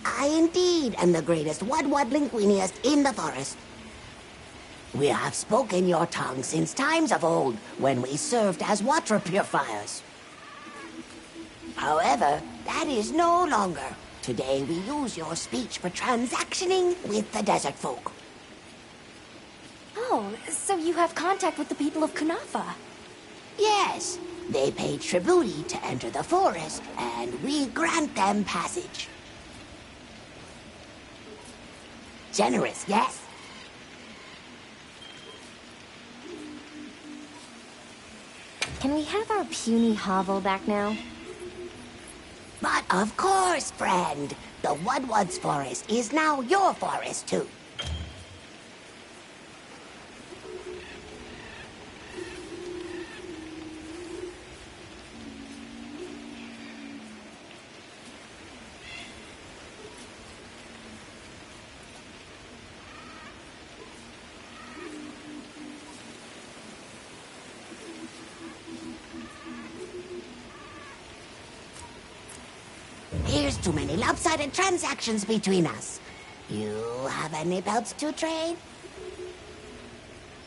I indeed am the greatest Wud-Wud-Linguiniest in the forest. We have spoken your tongue since times of old, when we served as water purifiers. However, that is no longer. Today we use your speech for transactioning with the desert folk. Oh, so you have contact with the people of Kunafa? Yes. They pay tribute to enter the forest, and we grant them passage. Generous, yes? Can we have our puny hovel back now? But of course, friend. The Wud-Wud's forest is now your forest, too. Here's too many lopsided transactions between us. You have any belts to trade?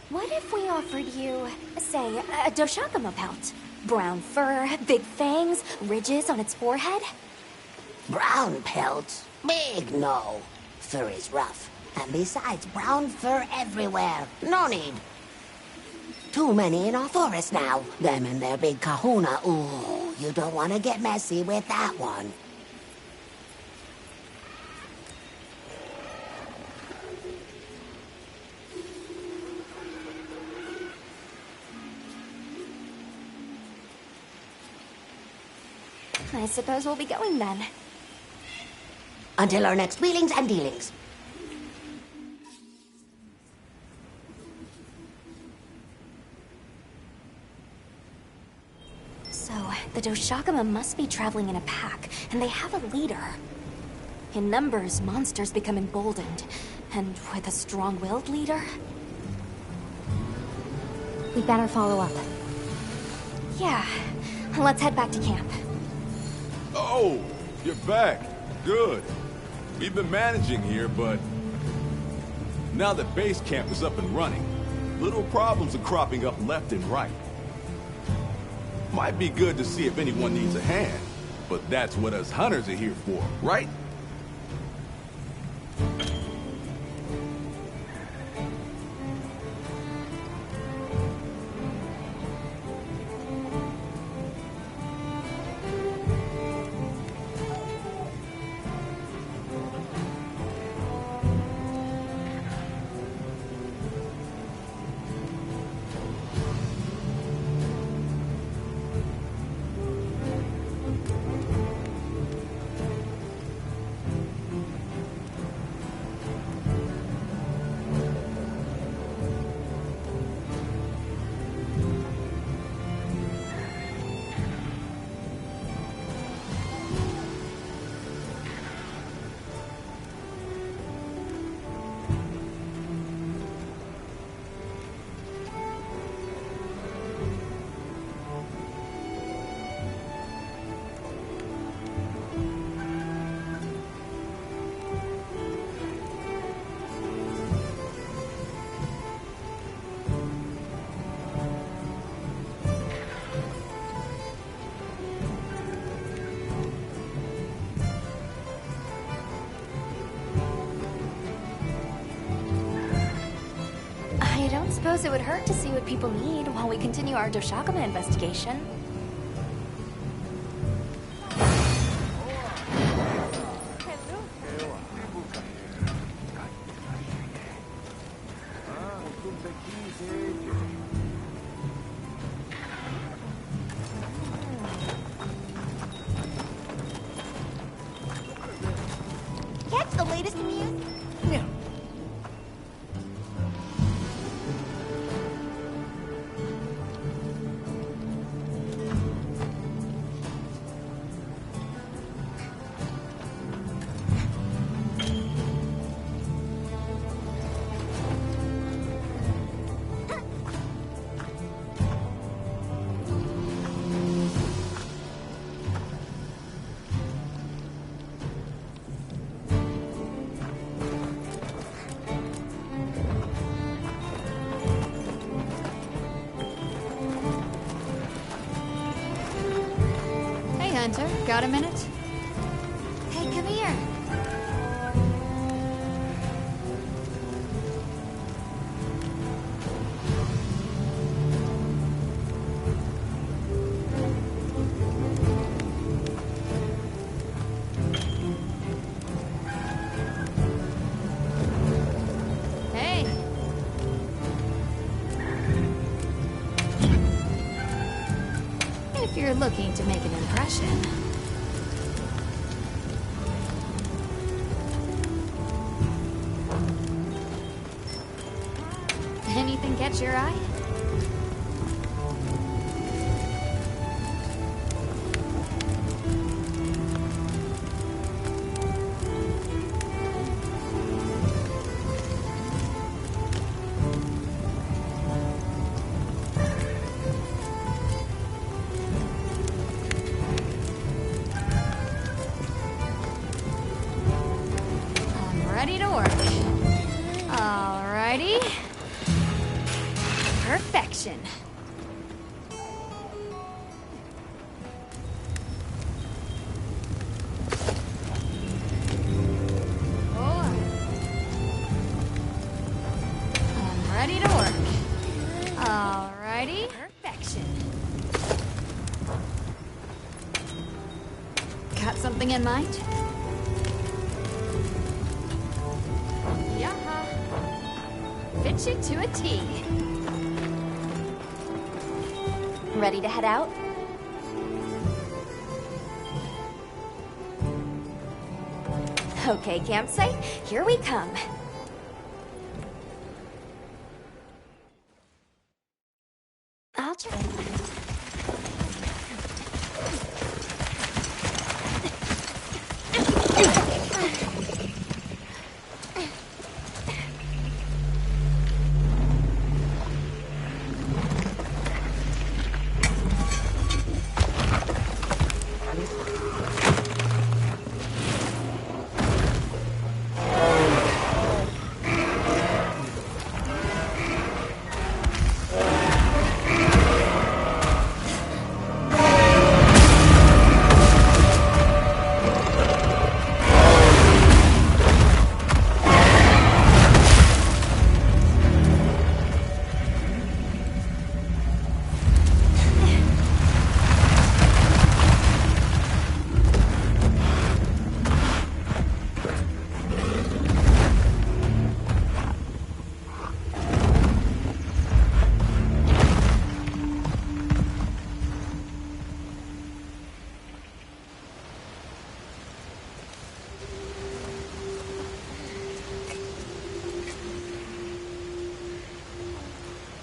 What if we offered you, say, a Doshakama pelt? Brown fur, big fangs, ridges on its forehead? Brown pelt? Big no. Fur is rough. And besides, brown fur everywhere. No need. Too many in our forest now. Them and their big kahuna. Ooh, you don't want to get messy with that one. I suppose we'll be going then. Until our next wheelings and dealings. So, the Doshakama must be traveling in a pack, and they have a leader. In numbers, monsters become emboldened. And with a strong-willed leader? We better follow up. Yeah. Let's head back to camp. Oh, you're back. Good. We've been managing here, but now that base camp is up and running, little problems are cropping up left and right. Might be good to see if anyone needs a hand, but that's what us hunters are here for, right? I don't suppose it would hurt to see what people need while we continue our Doshakama investigation. Catch the latest news. enter. Got a minute? Hey, come here. Hey. If you're looking to make an impression. Anything catch your eye? I'm ready to work. Alrighty. Perfection. I'm ready to work. Alrighty. Perfection. Got something in mind? Yaha. Fit you to a T. Ready to head out? Okay, campsite, here we come. I'll try.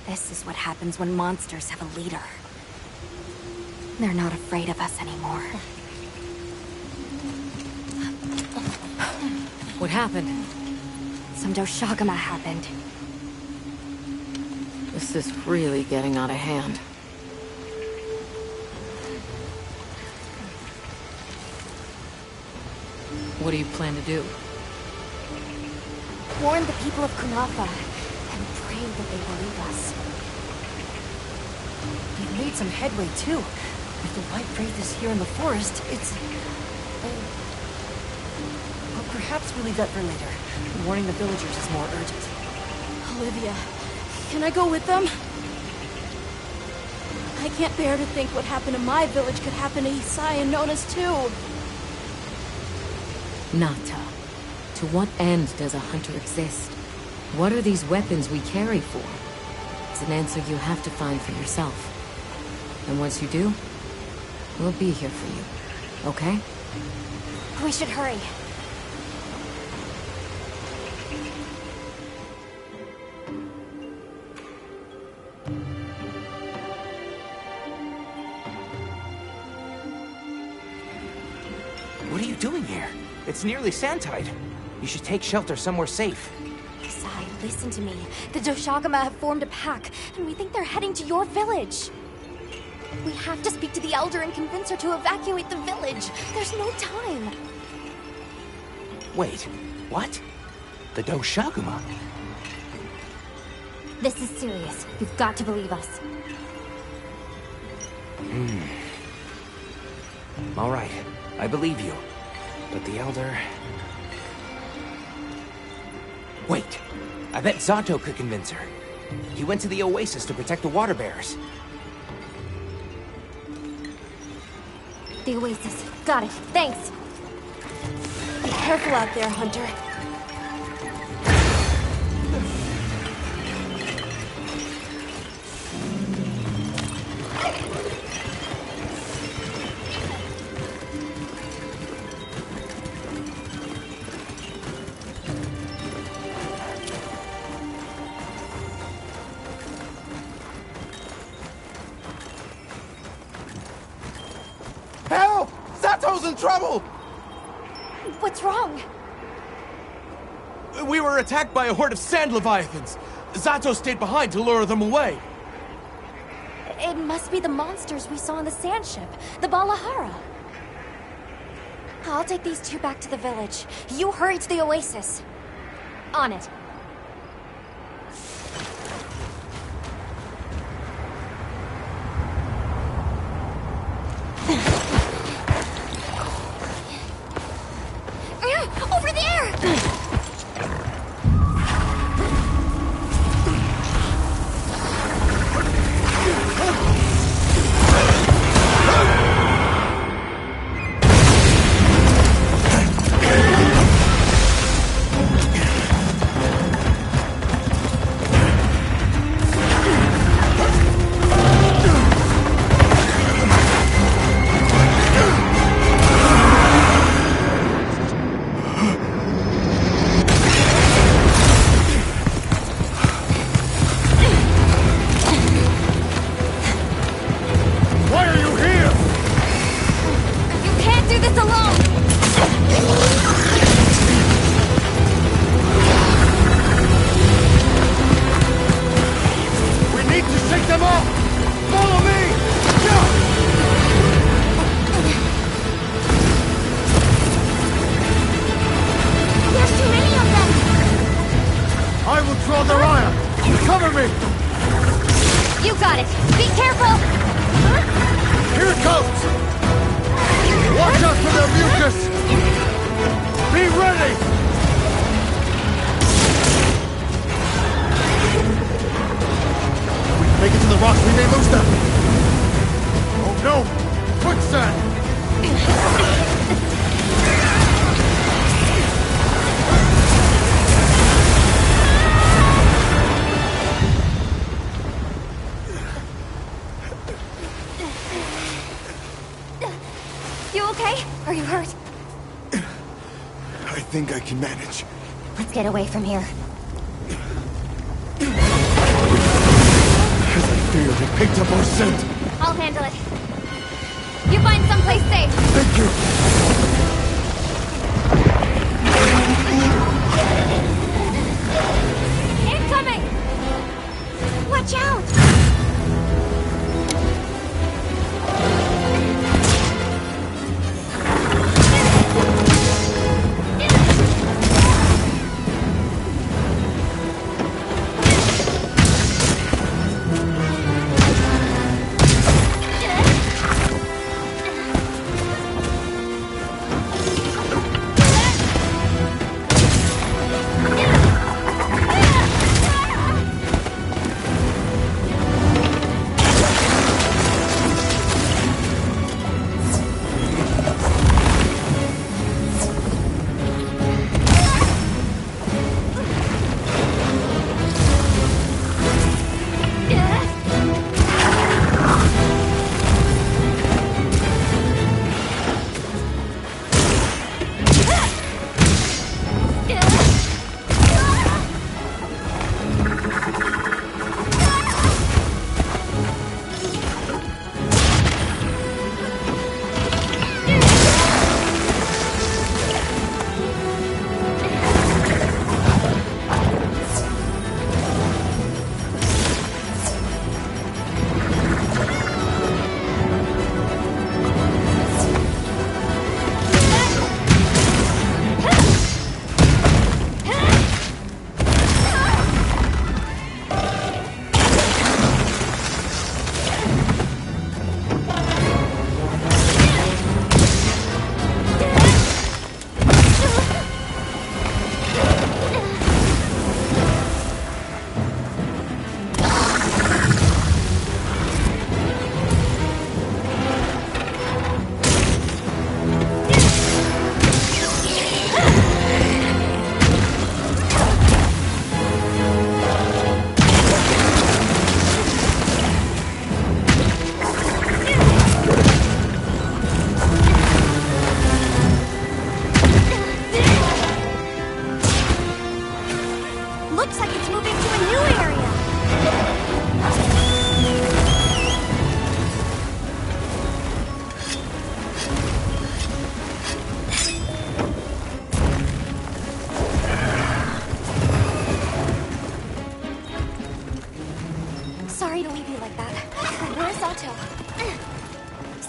This is what happens when monsters have a leader. They're not afraid of us anymore. What happened? Some Doshagama happened. This is really getting out of hand. What do you plan to do? Warn the people of Kunafa and pray that they believe us. We've made some headway, too. If the White Wraith is here in the forest, it's... Well, perhaps we leave that for later. Warning the villagers is more urgent. Olivia, can I go with them? I can't bear to think what happened to my village could happen to Isai and Nona's too. Nata, to what end does a hunter exist? What are these weapons we carry for? It's an answer you have to find for yourself. And once you do, we'll be here for you, okay? We should hurry. What are you doing here? It's nearly Sandtide. You should take shelter somewhere safe. Isai, listen to me. The Doshagama have formed a pack, and we think they're heading to your village. We have to speak to the Elder and convince her to evacuate the village. There's no time. Wait, what? The Doshagama? This is serious. You've got to believe us. All right, I believe you. But the Elder... Wait, I bet Zato could convince her. He went to the Oasis to protect the water bearers. The Oasis. Got it. Thanks. Be careful out there, Hunter. Help! Zato's in trouble! What's wrong? We were attacked by a horde of sand leviathans. Zato stayed behind to lure them away. It must be the monsters we saw on the sand ship, the Balahara. I'll take these two back to the village. You hurry to the Oasis. On it. Over there! You got it. Be careful. Here it comes! Watch out for their mucus! Be ready! If we make it to the rocks, we may lose them! Oh no! Quicksand! You okay? Are you hurt? I think I can manage. Let's get away from here. As I feared, it picked up our scent. I'll handle it. You find someplace safe. Thank you. Incoming! Watch out!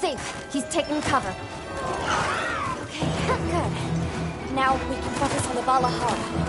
safe. He's taking cover. Okay, good. Now we can focus on the Valhalla.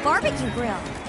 barbecue grill.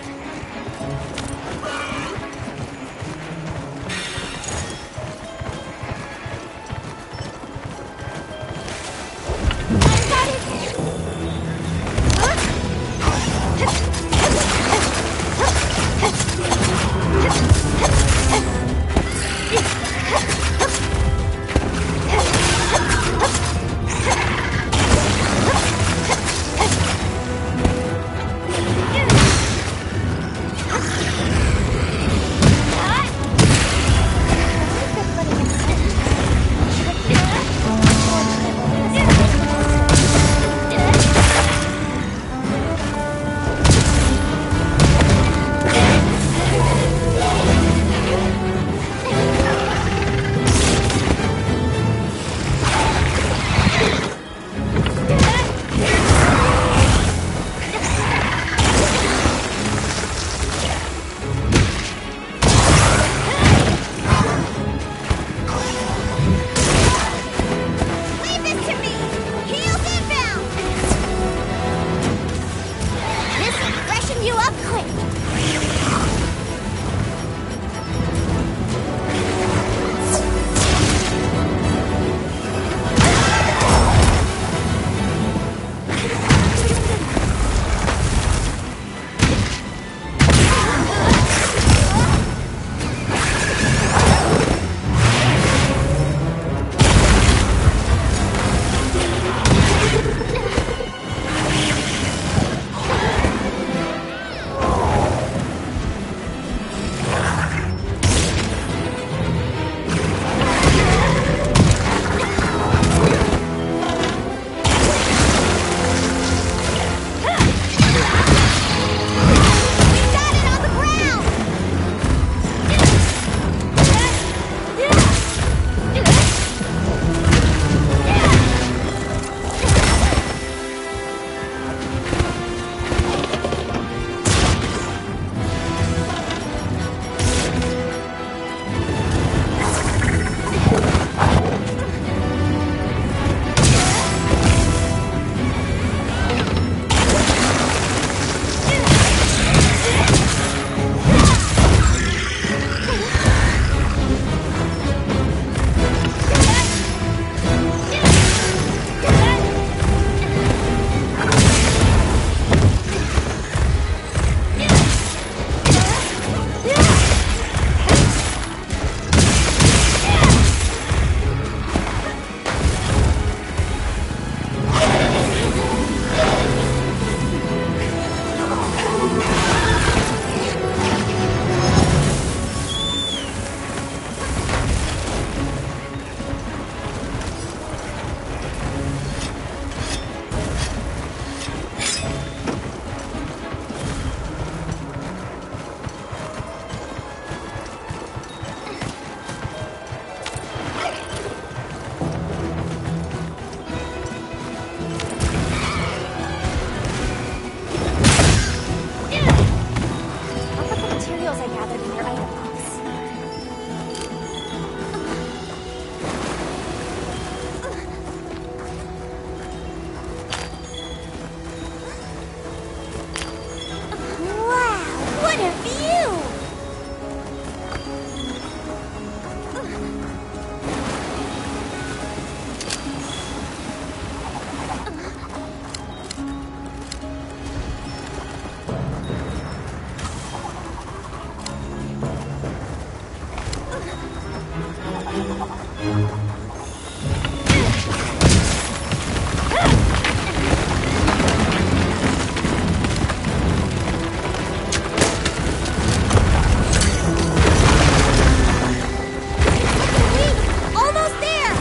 Almost there!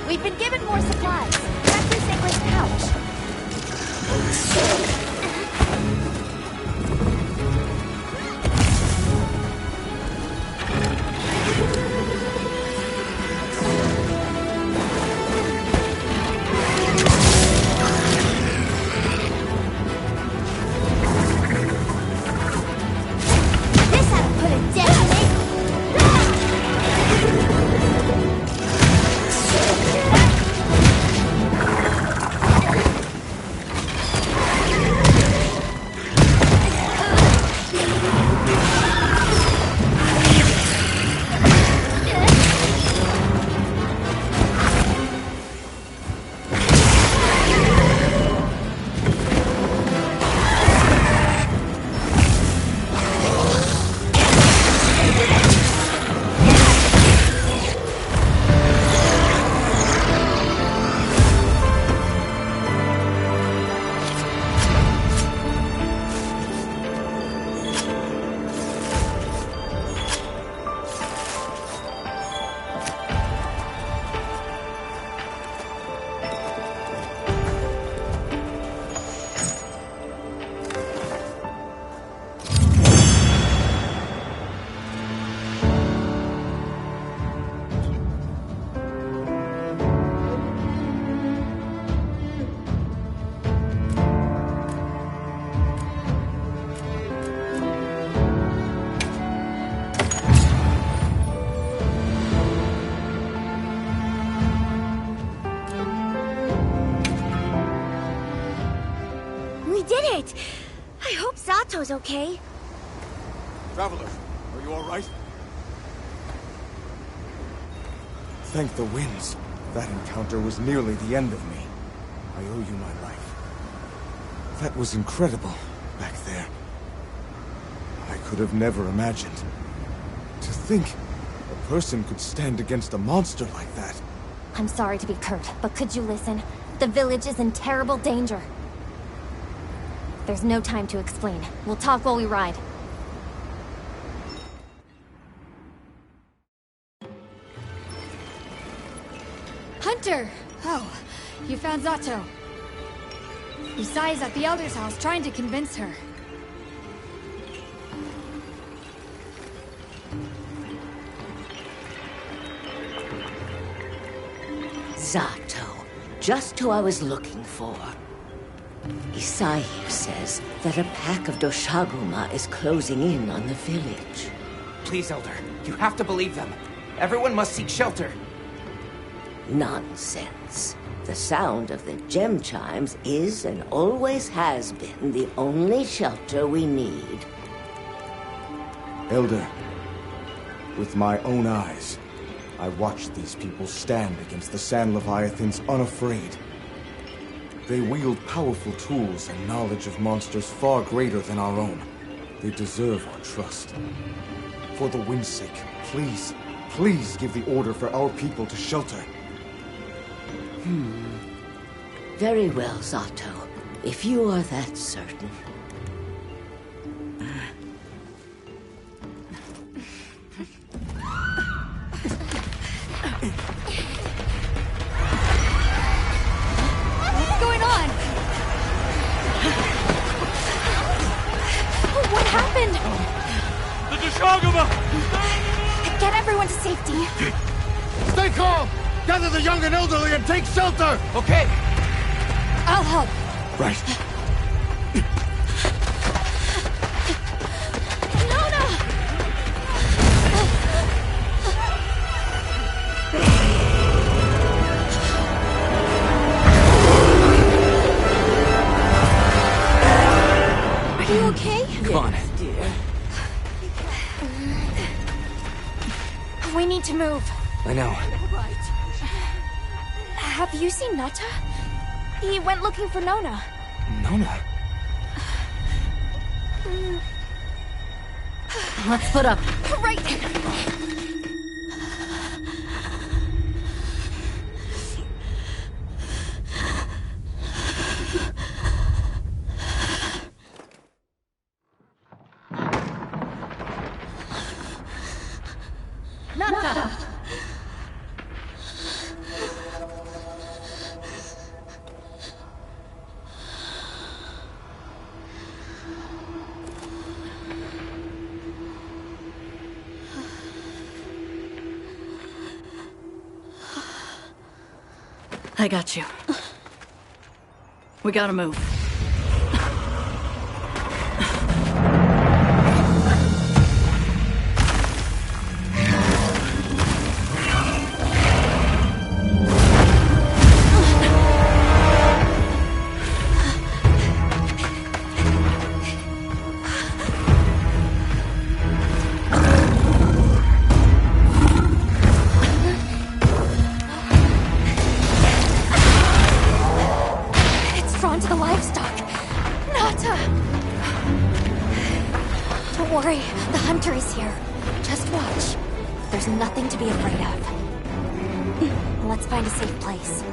We've been given more supplies. Check the sacred pouch. This ought to put a dent in it. We did it! I hope Zato's okay. Traveler, are you all right? Thank the winds. That encounter was nearly the end of me. I owe you my life. That was incredible, back there. I could have never imagined. To think a person could stand against a monster like that. I'm sorry to be curt, but could you listen? The village is in terrible danger. There's no time to explain. We'll talk while we ride. Hunter! Oh, you found Zato. Usai's at the Elder's house trying to convince her. Zato. Just who I was looking for. Isai says that a pack of Doshaguma is closing in on the village. Please, Elder. You have to believe them. Everyone must seek shelter. Nonsense. The sound of the gem chimes is and always has been the only shelter we need. Elder, with my own eyes, I watched these people stand against the Sand Leviathans unafraid. They wield powerful tools and knowledge of monsters far greater than our own. They deserve our trust. For the wind's sake, please, please give the order for our people to shelter. Very well, Zato. If you are that certain. What's going on? What happened? The Doshaguma! Get everyone to safety. Stay calm! Gather the young and elderly and take shelter! Okay. I'll help. Right. move. I know. Have you seen Nata? He went looking for Nona. Nona? Let's split up. Right! Nata! I got you. We gotta move. There's nothing to be afraid of. Let's find a safe place.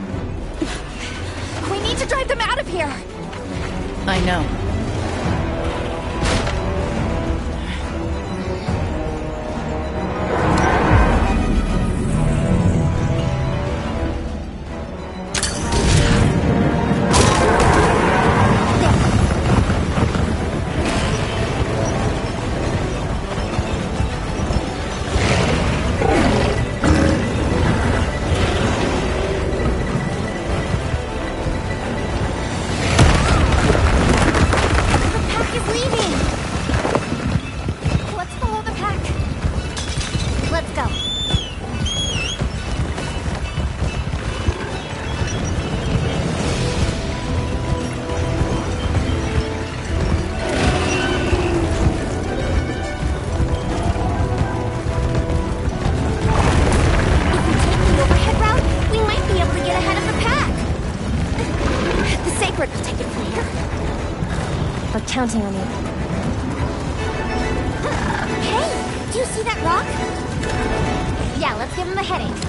We need to drive them out of here! I know. Counting on you. Hey! Do you see that rock? Yeah, let's give him a headache.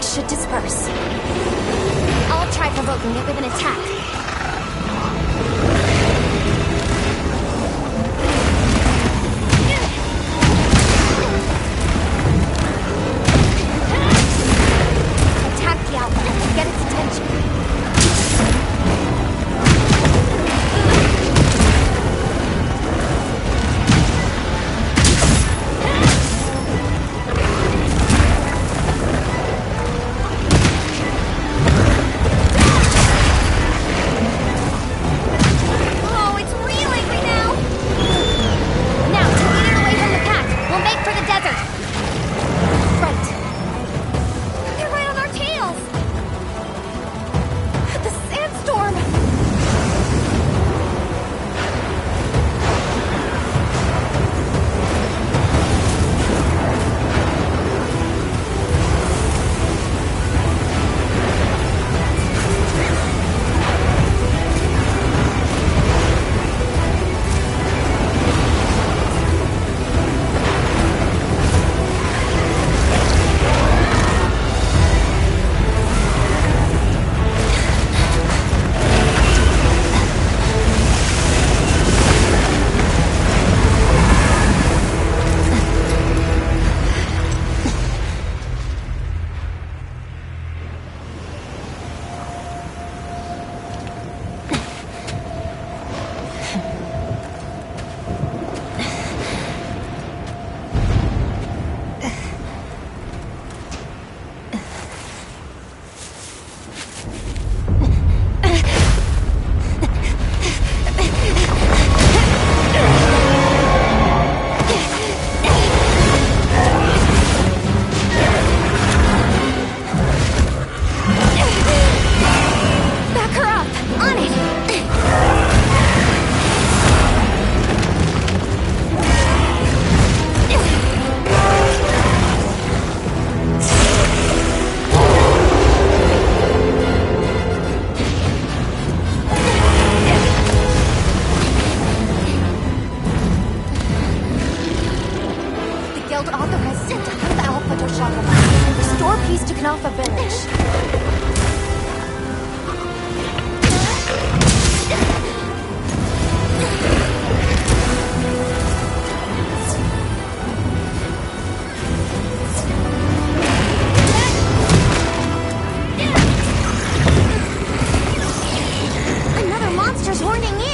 Should disperse. I'll try provoking it with an attack. Attack the alpha. Get its attention. Hunter Shakaman and restore peace to Knafa village. Another monster's horning in!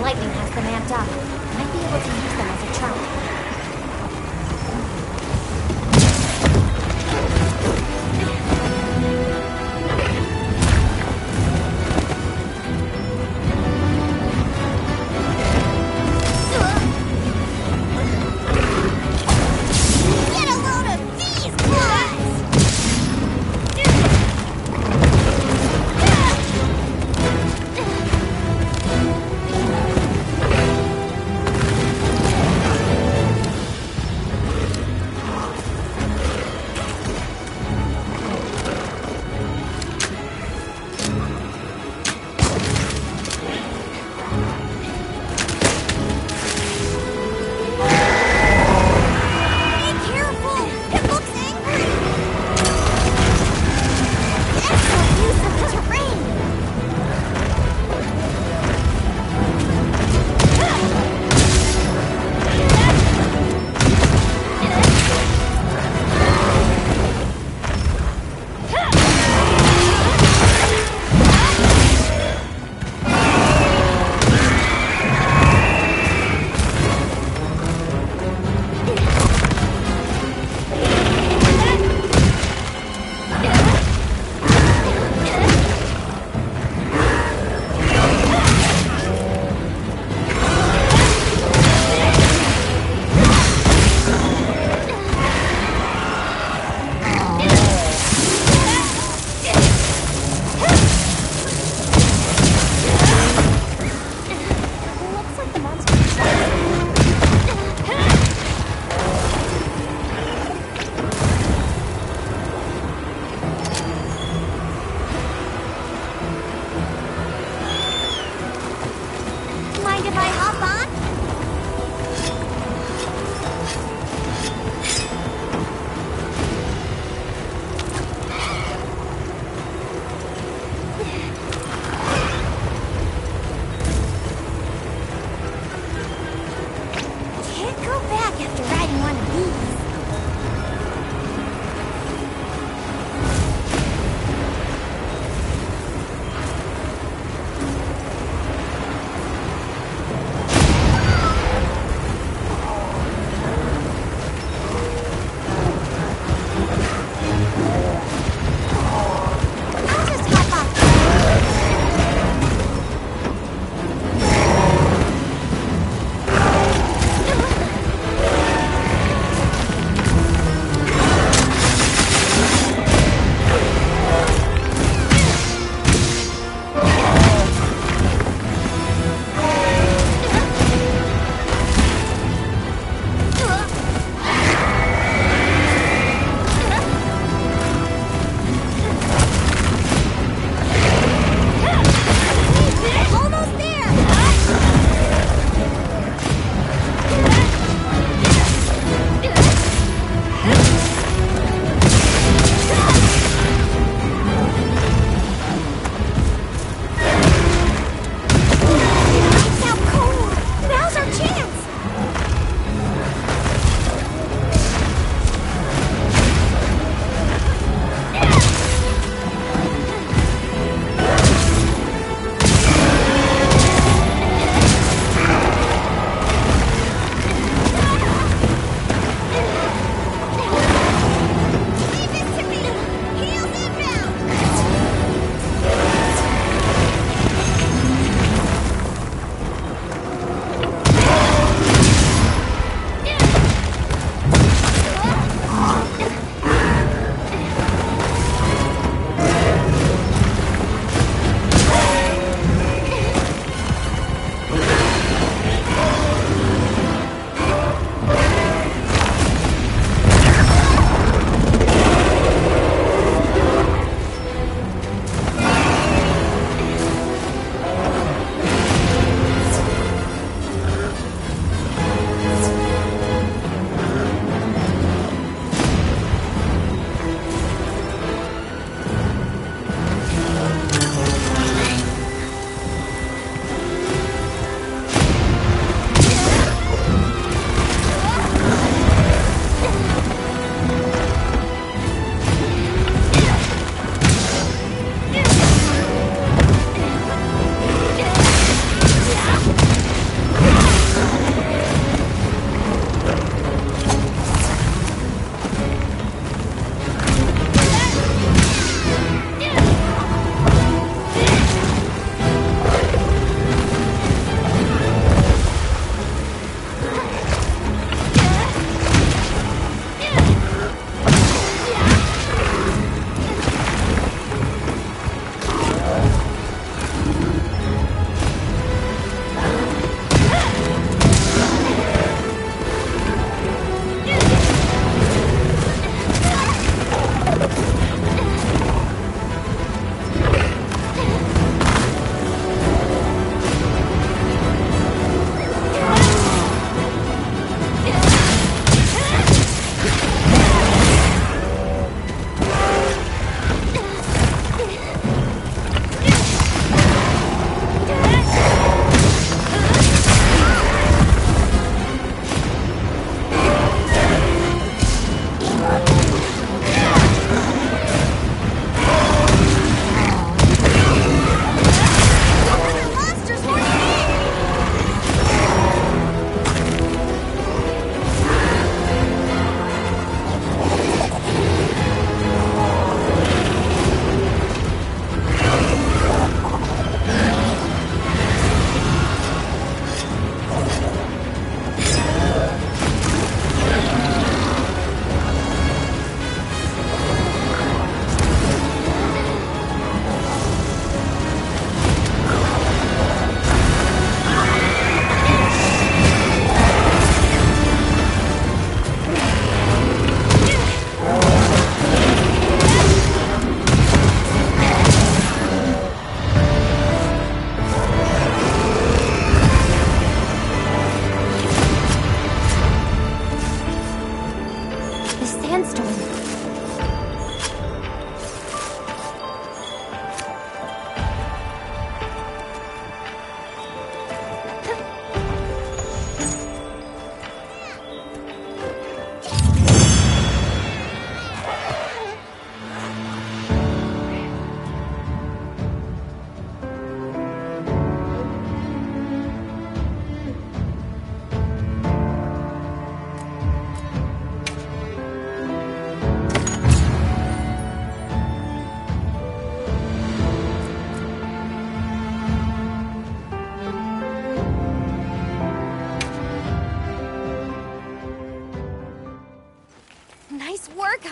lightning has them amped up. Might be able to use them as a trap.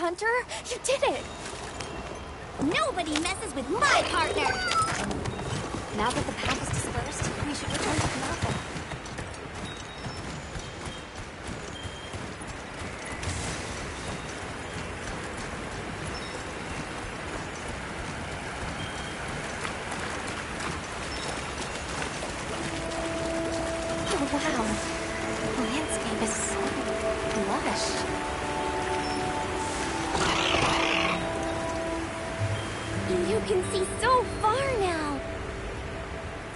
Hunter! You did it! Nobody messes with my partner! Now that the pack is dispersed, we should return to Kunafa. Oh, wow. The landscape is so lush. You can see so far now!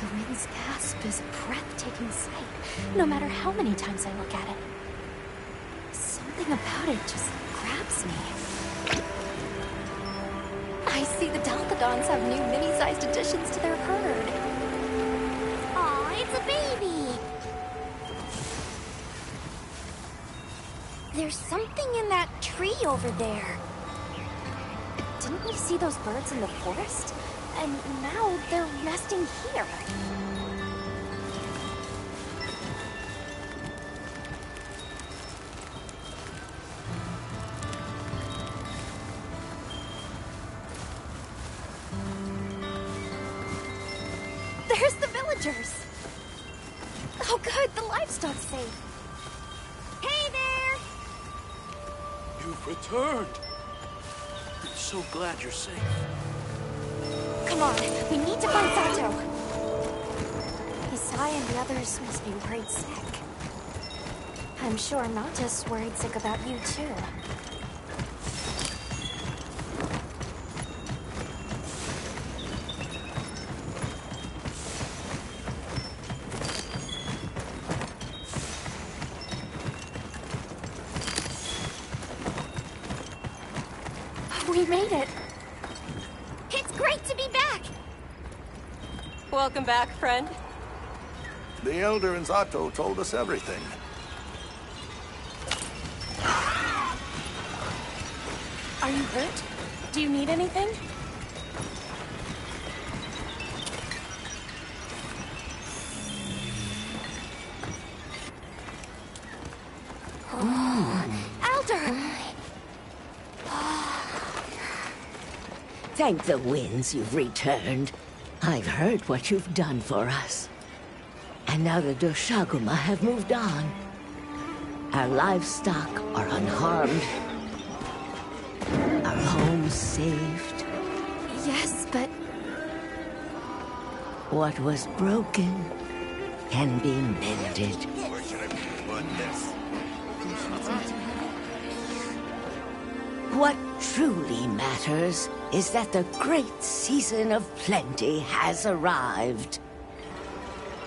The wind's gasp is a breathtaking sight, no matter how many times I look at it. Something about it just grabs me. I see the Dalthodons have new mini-sized additions to their herd. Aw, it's a baby! There's something in that tree over there. Didn't we see those birds in the forest? And now they're nesting here. There's the villagers! Oh good, the livestock's safe. Hey there! You've returned. I'm so glad you're safe. Come on, we need to find Sato. Isai and the others must be worried sick. I'm sure Nata's worried sick about you too. We made it. It's great to be back! Welcome back, friend. The Elder and Zato told us everything. Are you hurt? Do you need anything? Elder! Thank the winds you've returned. I've heard what you've done for us. And now the Doshaguma have moved on. Our livestock are unharmed. Our homes saved. Yes, but... What was broken can be mended. What truly matters is that the great season of plenty has arrived.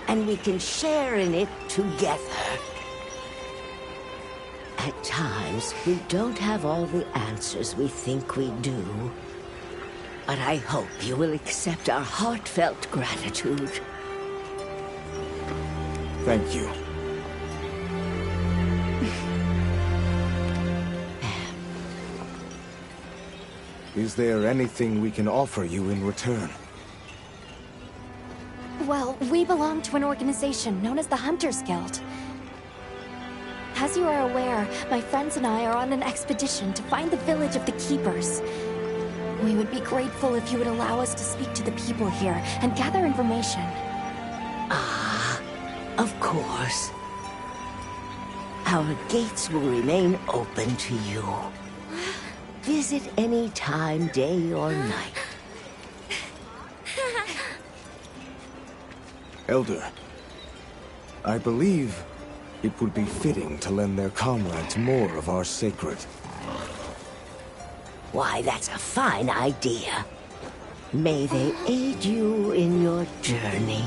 And we can share in it together. At times, we don't have all the answers we think we do. But I hope you will accept our heartfelt gratitude. Thank you. Is there anything we can offer you in return? Well, we belong to an organization known as the Hunters Guild. As you are aware, my friends and I are on an expedition to find the village of the Keepers. We would be grateful if you would allow us to speak to the people here and gather information. Ah, of course. Our gates will remain open to you. Visit any time, day or night. Elder, I believe it would be fitting to lend their comrades more of our sacred. Why, that's a fine idea. May they aid you in your journey.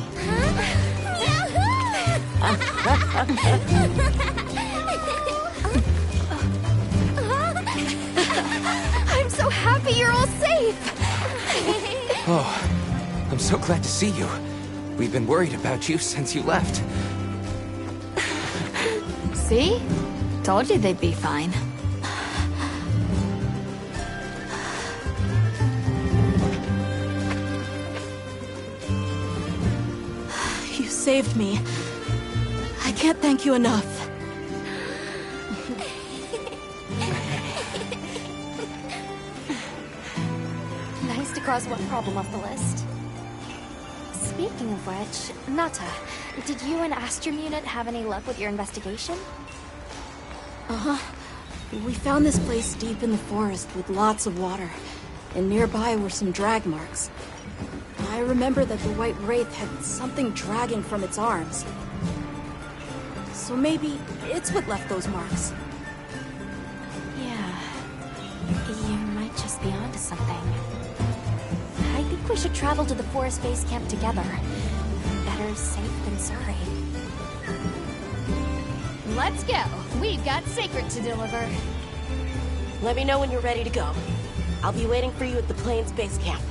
I'm so happy you're all safe! Oh, I'm so glad to see you. We've been worried about you since you left. See? Told you they'd be fine. You saved me. I can't thank you enough. cross one problem off the list. Speaking of which, Nata, did you and Astrum Unit have any luck with your investigation? Uh-huh. We found this place deep in the forest with lots of water, and nearby were some drag marks. I remember that the White Wraith had something dragging from its arms. So maybe it's what left those marks. Yeah. You might just be onto something. I think we should travel to the forest base camp together. Better safe than sorry. Let's go. We've got Sacred to deliver. Let me know when you're ready to go. I'll be waiting for you at the Plains base camp.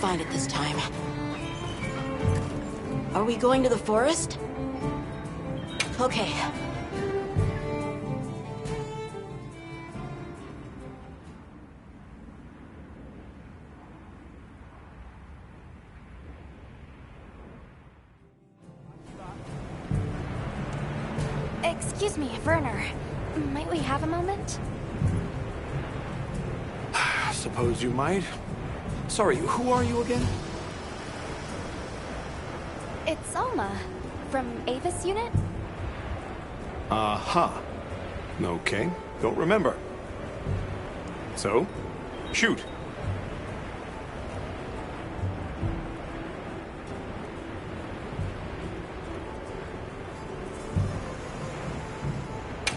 find it this time. Are we going to the forest? Okay. Excuse me, Werner. Might we have a moment? Suppose you might. Sorry, who are you again? It's Alma, from Avis Unit. Uh-huh. Okay, don't remember. So, shoot.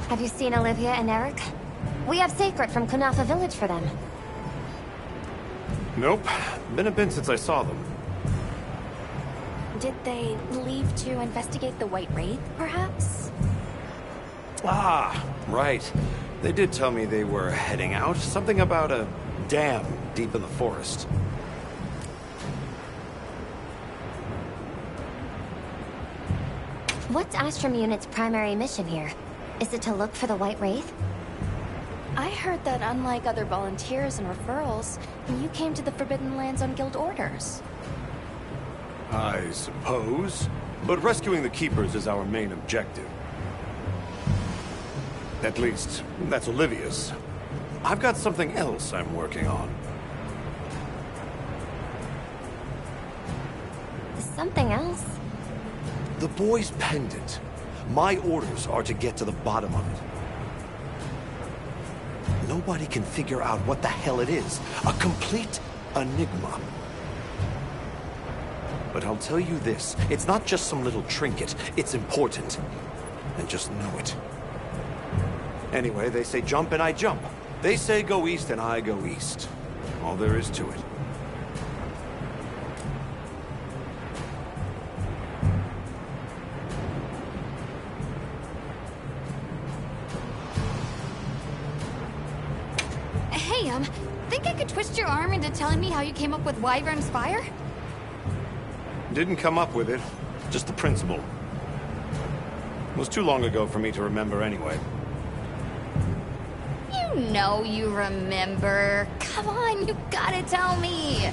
Have you seen Olivia and Eric? We have Sacred from Kunafa Village for them. Nope. Been a bit since I saw them. Did they leave to investigate the White Wraith, perhaps? Ah, right. They did tell me they were heading out. Something about a dam deep in the forest. What's Astrum Unit's primary mission here? Is it to look for the White Wraith? I heard that unlike other volunteers and referrals, you came to the Forbidden Lands on guild orders. I suppose. But rescuing the Keepers is our main objective. At least, that's Olivia's. I've got something else I'm working on. Something else? The boy's pendant. My orders are to get to the bottom of it. Nobody can figure out what the hell it is. A complete enigma. But I'll tell you this, it's not just some little trinket. It's important. And just know it. Anyway, they say jump and I jump. They say go east and I go east. All there is to it. Hey, think I could twist your arm into telling me how you came up with Wyvern's Fire? Didn't come up with it, just the principle. It was too long ago for me to remember anyway. You know you remember. Come on, you gotta tell me.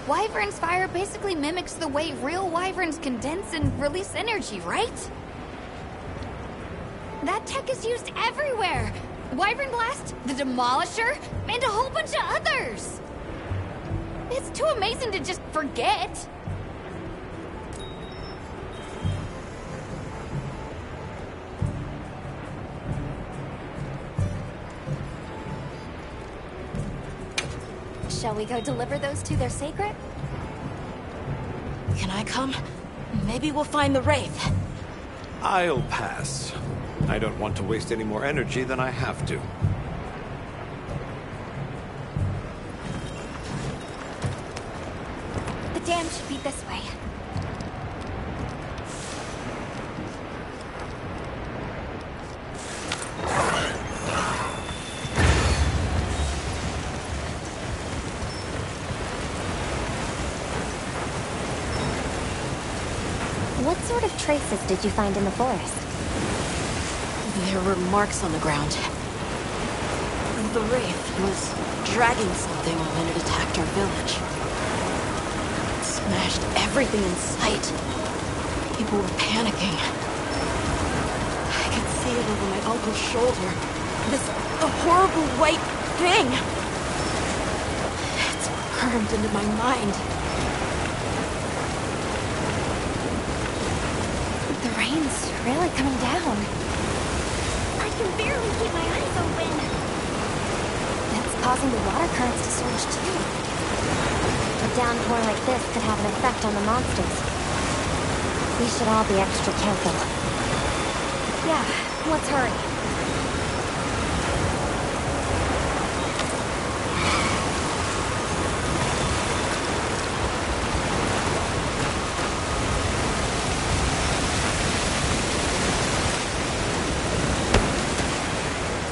Wyvern's Fire basically mimics the way real wyverns condense and release energy, right? That tech is used everywhere. Wyvern Blast, the Demolisher, and a whole bunch of others. It's too amazing to just forget. Shall we go deliver those to their Sacred? Can I come? Maybe we'll find the Wraith. I'll pass. I don't want to waste any more energy than I have to. The dam should be this way. What sort of traces did you find in the forest? There were marks on the ground. The Wraith was dragging something when it attacked our village. It smashed everything in sight. People were panicking. I could see it over my uncle's shoulder. This horrible white thing. It's burned into my mind. The rain's really coming down. I can barely keep my eyes open. It's causing the water currents to surge too. A downpour like this could have an effect on the monsters. We should all be extra careful. Yeah, let's hurry.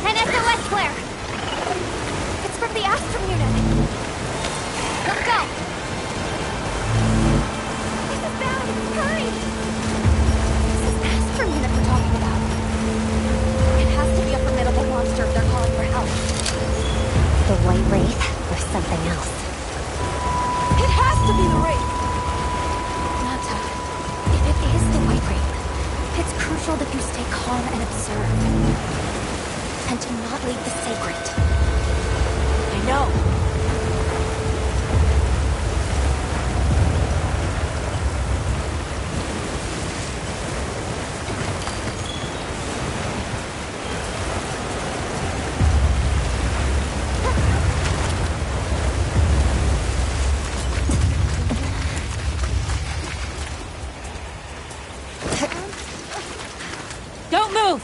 An SOS flare! It's from the Astrum Unit. Let's go! that you stay calm and observe. And to not leave the sacred. I know. Don't move!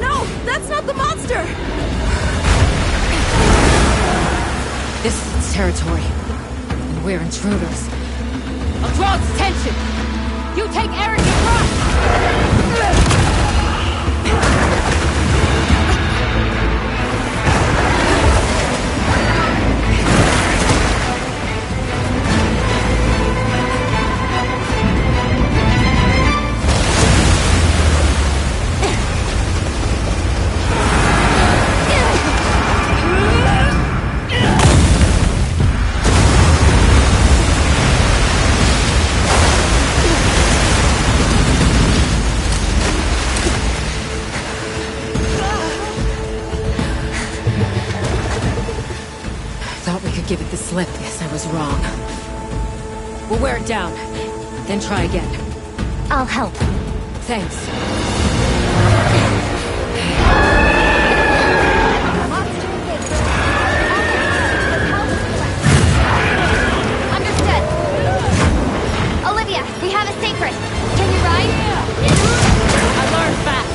No, that's not the monster! This is its territory, and we're intruders. I'll draw its attention! You take Eric and run! Thought we could give it the slip. Guess I was wrong. We'll wear it down, then try again. I'll help. Thanks. Understood. Olivia, we have a sacred. Can you ride? I learned fast.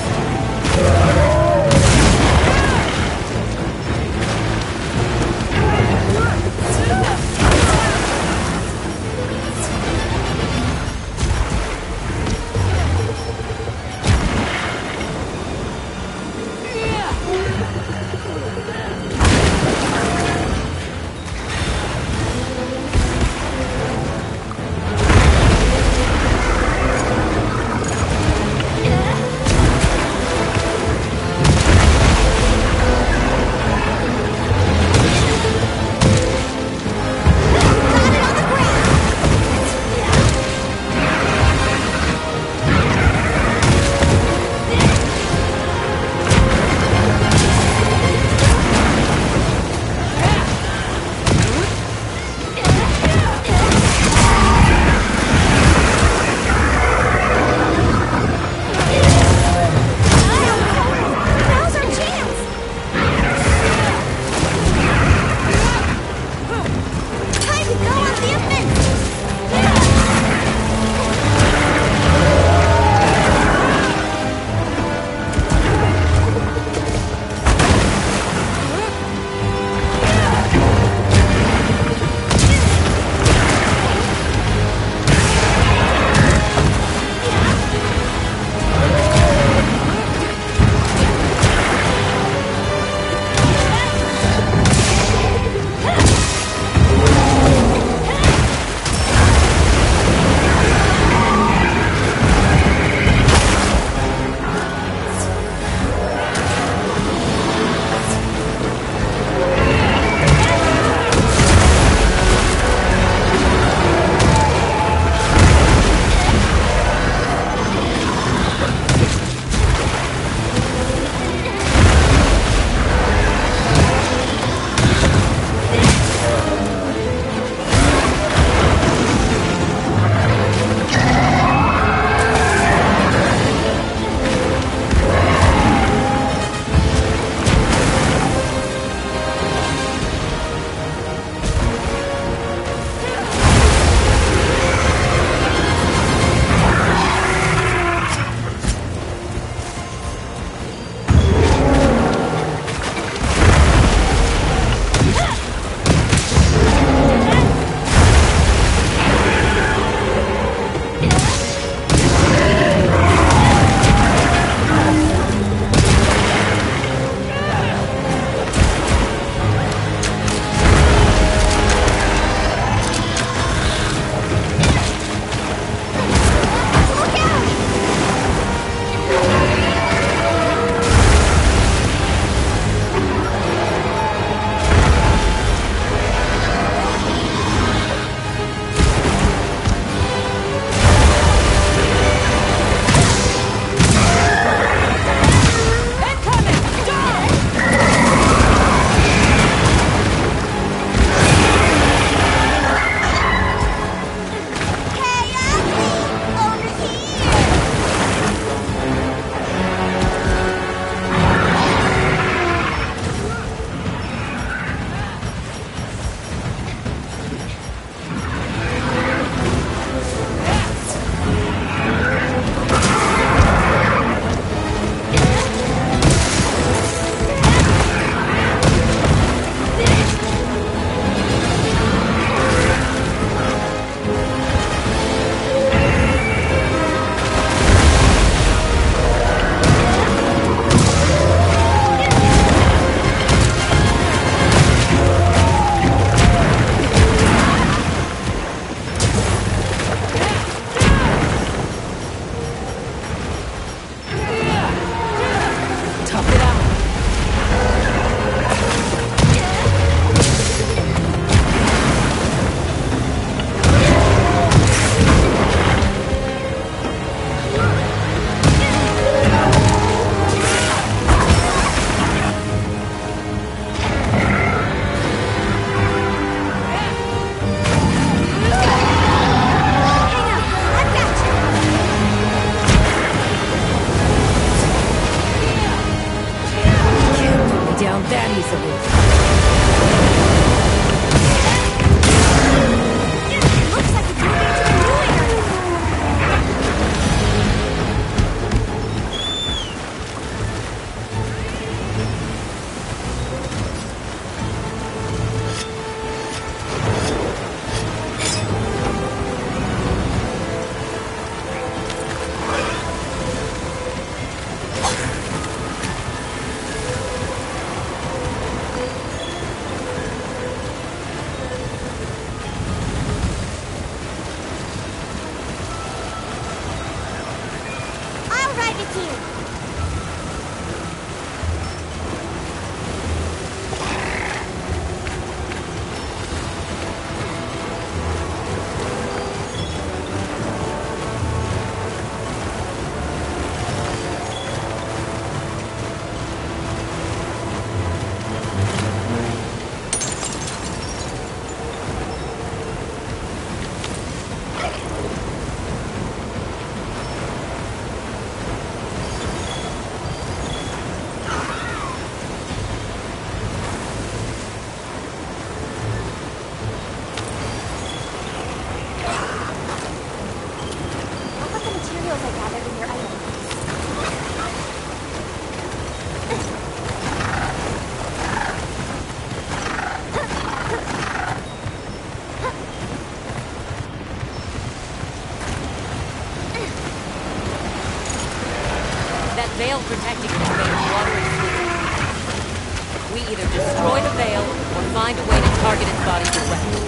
find a way to target its body directly.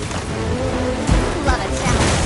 Love it, Sal.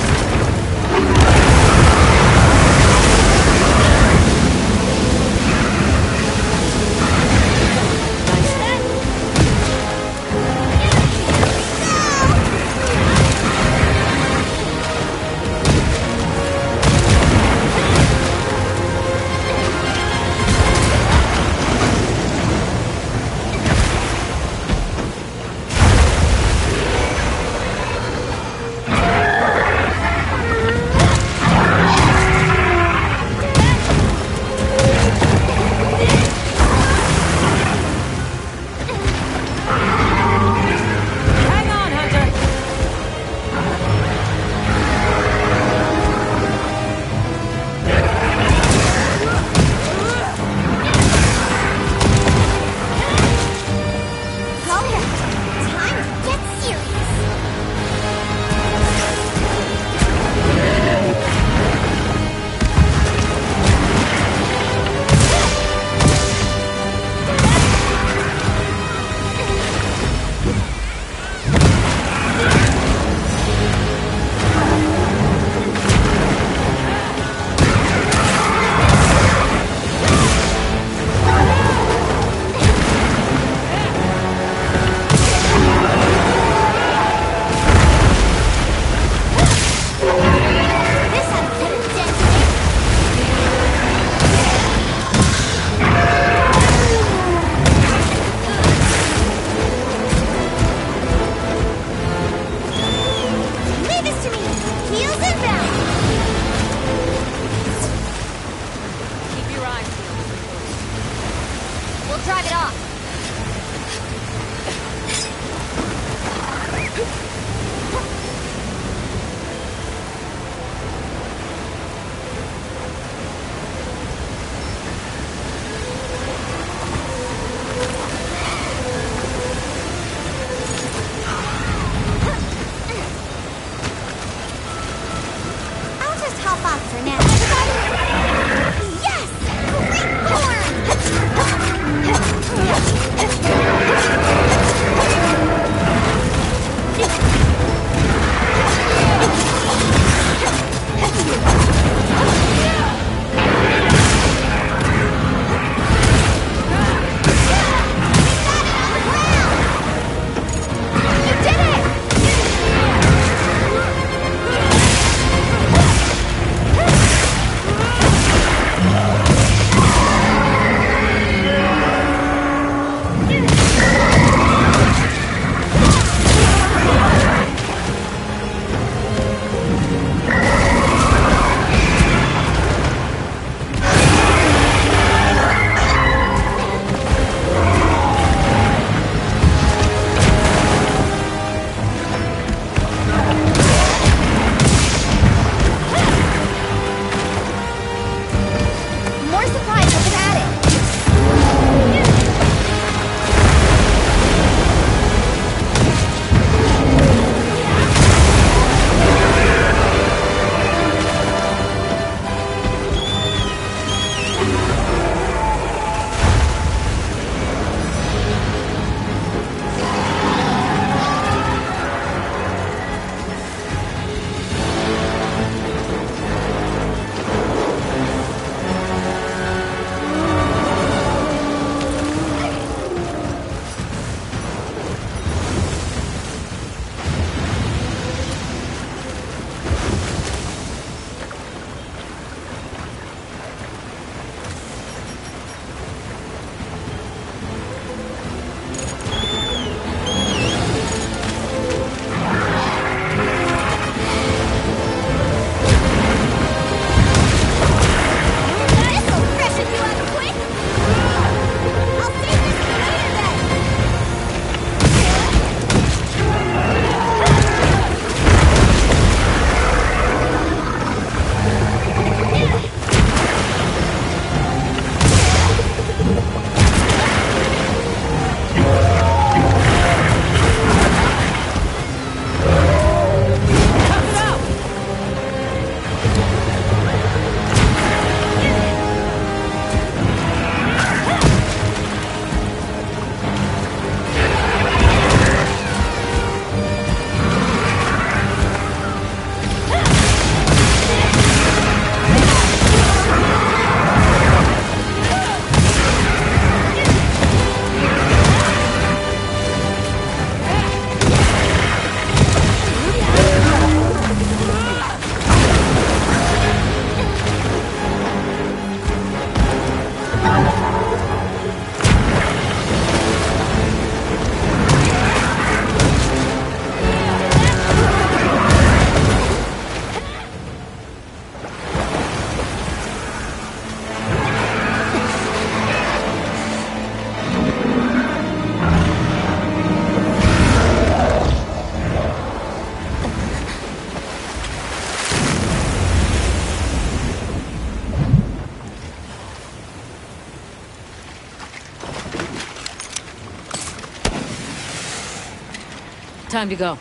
Time to go.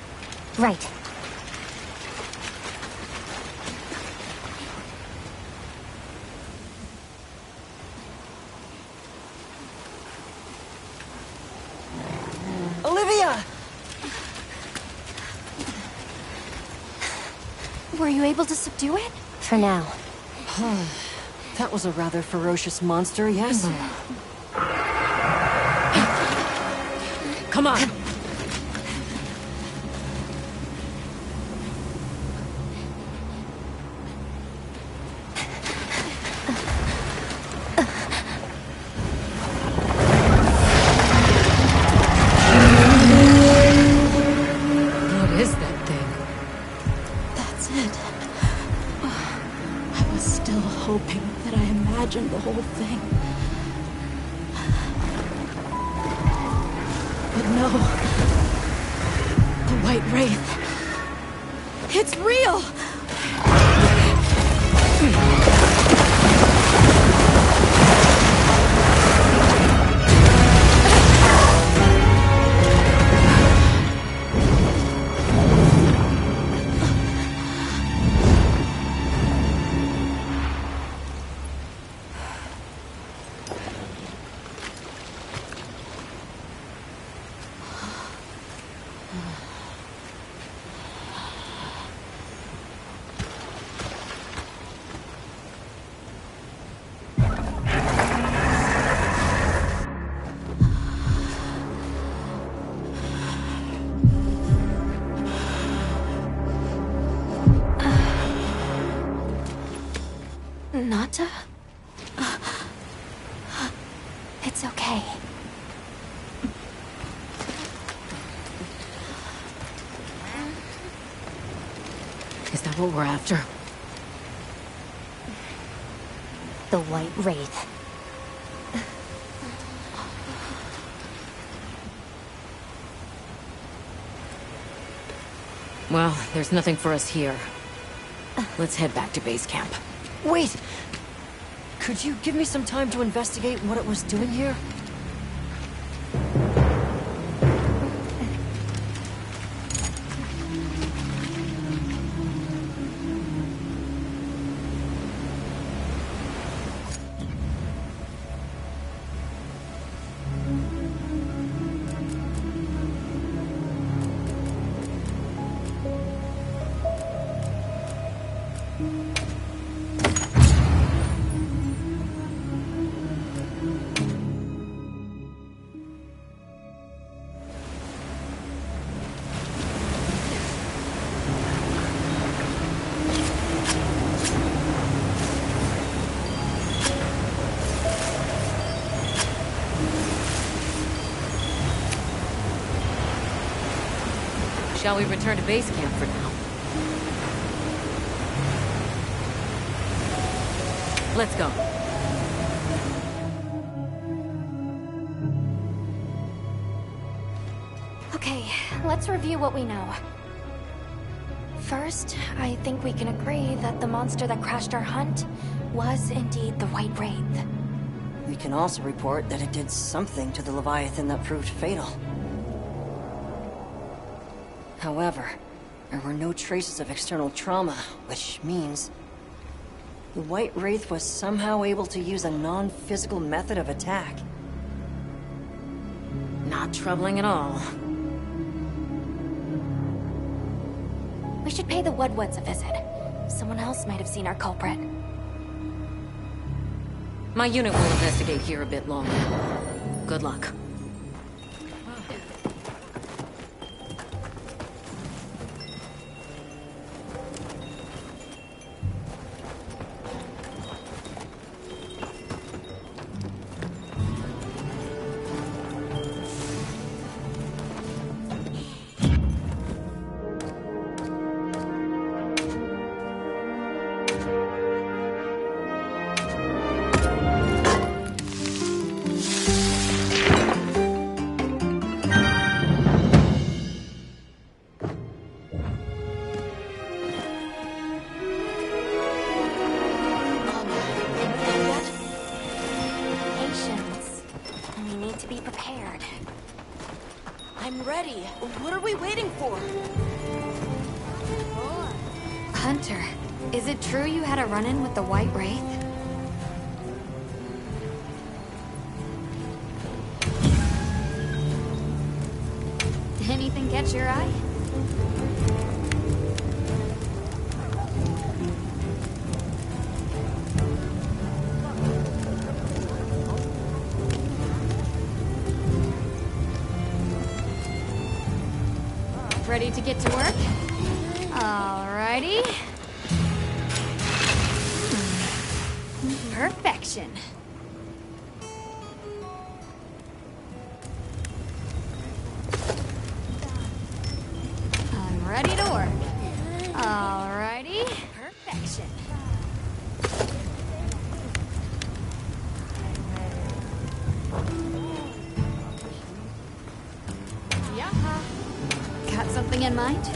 Right. Olivia! Were you able to subdue it? For now. That was a rather ferocious monster, yes? Come on! What is that thing? That's it. I was still hoping that I imagined the whole thing. But no. The White Wraith. It's real! Nata? It's okay. Is that what we're after? The White Wraith. Well, there's nothing for us here. Let's head back to base camp. Wait! Could you give me some time to investigate what it was doing here? Shall we return to base camp for now? Let's go. Okay, let's review what we know. First, I think we can agree that the monster that crashed our hunt was indeed the White Wraith. We can also report that it did something to the Leviathan that proved fatal. However, there were no traces of external trauma, which means the White Wraith was somehow able to use a non-physical method of attack. Not troubling at all. We should pay the Woodwoods a visit. Someone else might have seen our culprit. My unit will investigate here a bit longer. Good luck. What are we waiting for? Hunter, is it true you had a run-in with the White Wraith? Anything catch your eye? Ready to get to work? Alrighty. Perfection. I'm ready to work. Alrighty. Perfection. Yaha. Got something in mind?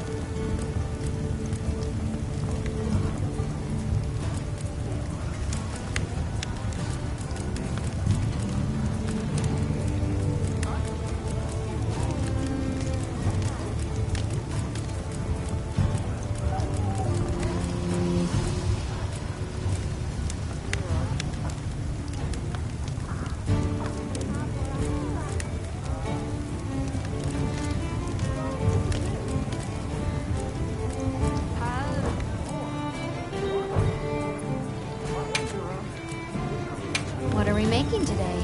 What are we making today?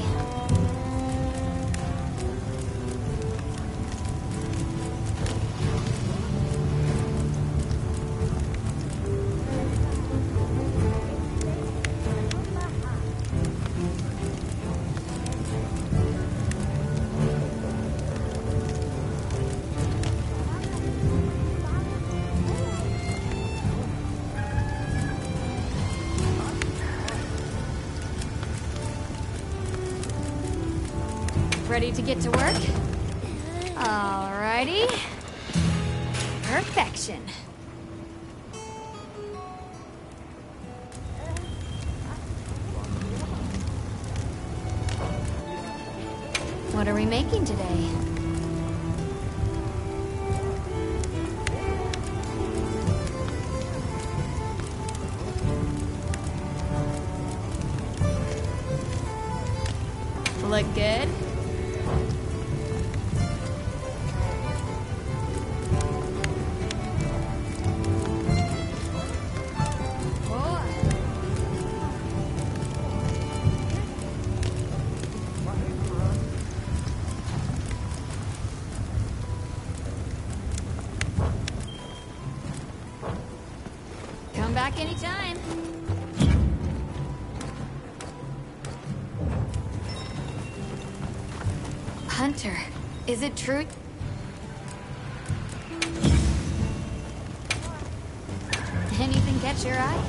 Ready to get to work? Alrighty. Perfection. What are we making today? Look good? Come back anytime. Hunter, is it true? Anything catch your eye?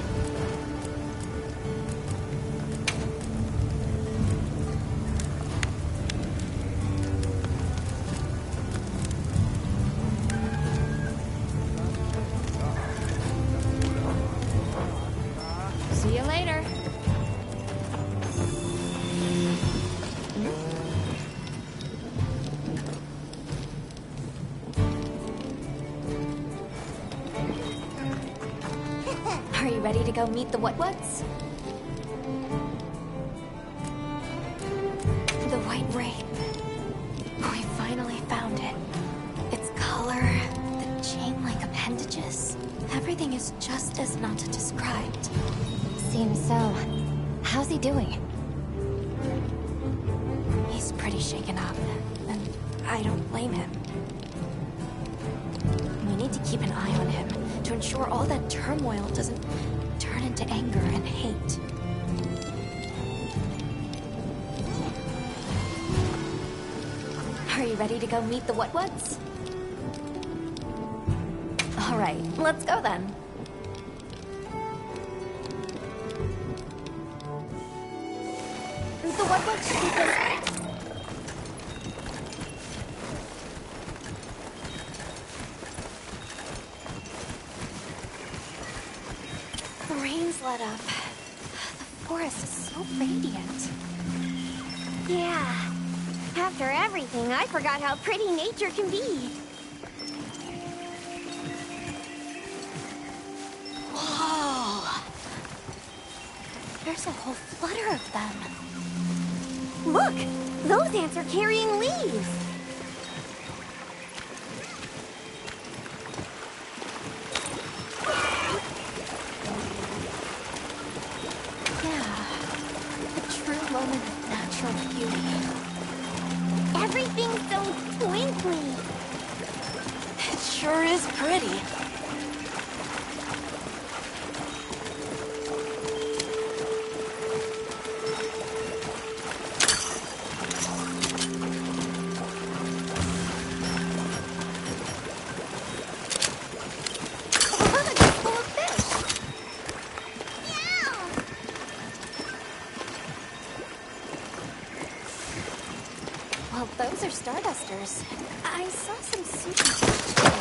See you later. Are you ready to go meet the What's? The White Wraith. We finally found it. Its color, the chain-like appendages. Everything is just as Nata described. Seems so. How's he doing? He's pretty shaken up, and I don't blame him. We need to keep an eye on him to ensure all that turmoil doesn't turn into anger and hate. Are you ready to go meet the What's? All right, let's go then. The What's should be this way. The rain's let up. The forest is so radiant. Yeah. After everything, I forgot how pretty nature can be. There's a whole flutter of them. Look! Those ants are carrying leaves! Yeah, a true moment of natural beauty. Everything's so twinkly. It sure is pretty. Well, those are Stardusters. I saw some sushi fish too.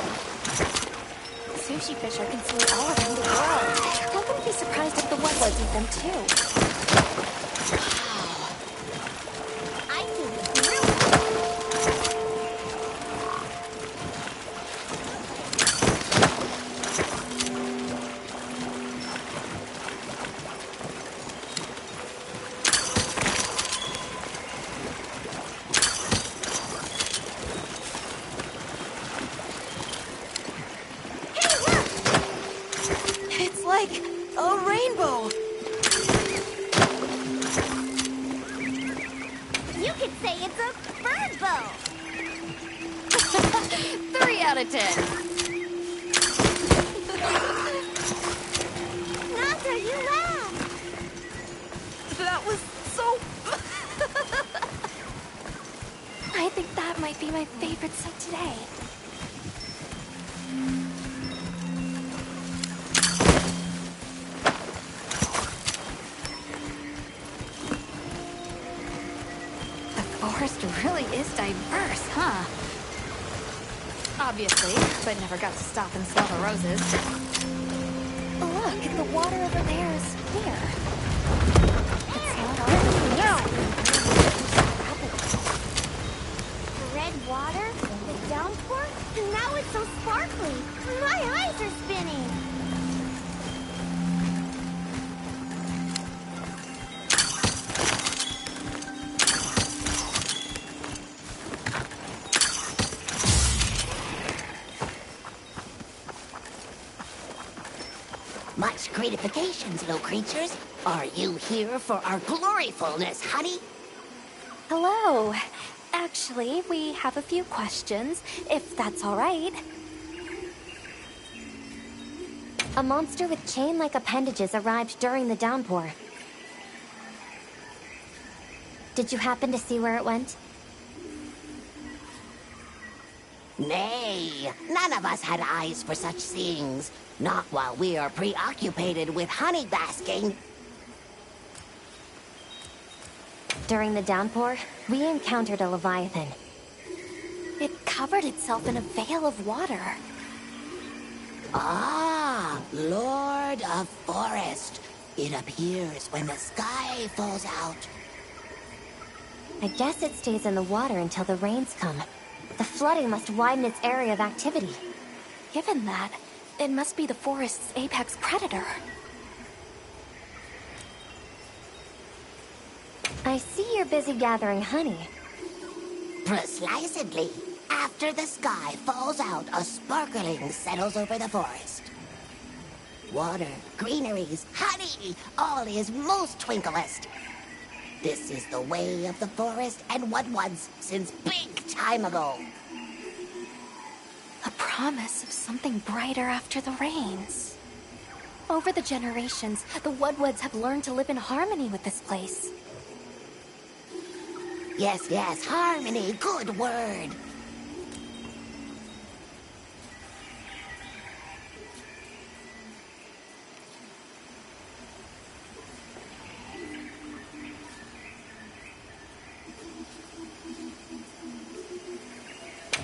Sushi fish are consumed all around the world. I wouldn't be surprised if the Wetwoods eat them too. I think it's really... It's like a rainbow. You could say it's a bird bow. 3 out of 10. Nata, you laughed. That was so... I think that might be my favorite sight today. The forest really is diverse, huh? Obviously, but never got to stop and smell the roses. Look, the water over there is clear. It's not all Red water, the downpour, now it's so sparkly. My eyes are spinning. Much gratifications, little creatures. Are you here for our gloryfulness, honey? Hello. Actually, we have a few questions, if that's all right. A monster with chain-like appendages arrived during the downpour. Did you happen to see where it went? Nay, none of us had eyes for such things. Not while we are preoccupied with honey basking. During the downpour, we encountered a leviathan. It covered itself in a veil of water. Ah, Lord of Forest. It appears when the sky falls out. I guess it stays in the water until the rains come. The flooding must widen its area of activity. Given that, it must be the forest's apex predator. I see you're busy gathering honey. Precisely. After the sky falls out, a sparkling settles over the forest. Water, greeneries, honey, all is most twinklest. This is the way of the forest and Wetwoods since big time ago. A promise of something brighter after the rains. Over the generations, the Wetwoods have learned to live in harmony with this place. Yes, yes, harmony, good word.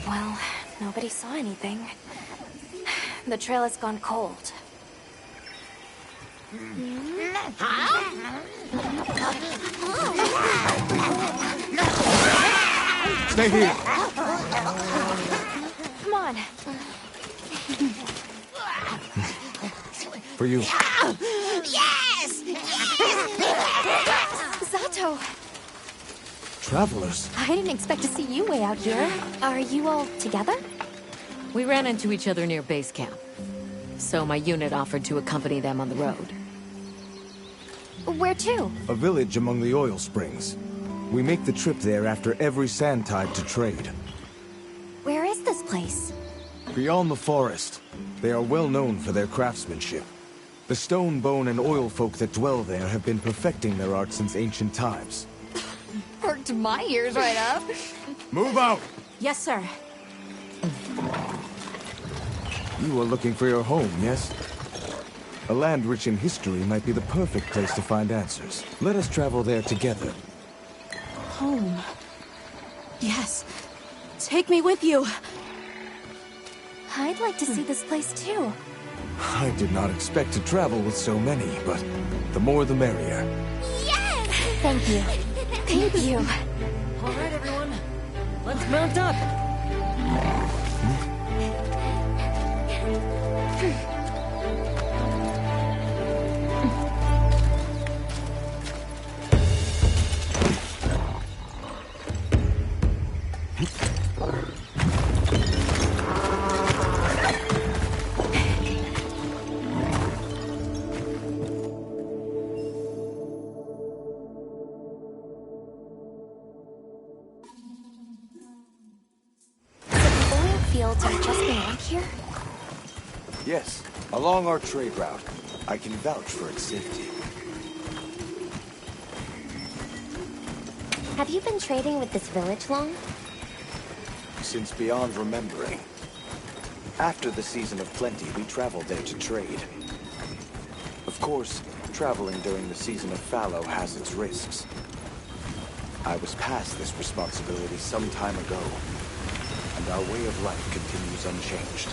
Well, nobody saw anything. The trail has gone cold. Stay here. Come on. For you. Yes! Yes! Zato! Travelers? I didn't expect to see you way out here. Are you all together? We ran into each other near base camp. So my unit offered to accompany them on the road. Where to? A village among the oil springs. We make the trip there after every sand tide to trade. Where is this place? Beyond the forest, they are well known for their craftsmanship. The stone, bone, and oil folk that dwell there have been perfecting their art since ancient times. Worked my ears right up. Move out! Yes, sir. You are looking for your home, yes? A land rich in history might be the perfect place to find answers. Let us travel there together. Home. Yes. Take me with you. I'd like to see this place too. I did not expect to travel with so many, but the more the merrier. Yes! Thank you. Thank you. All right, everyone. Let's mount up. Fields are just beyond here? Yes, along our trade route. I can vouch for its safety. Have you been trading with this village long? Since beyond remembering. After the season of plenty, we traveled there to trade. Of course, traveling during the season of fallow has its risks. I was past this responsibility some time ago, and our way of life continues unchanged.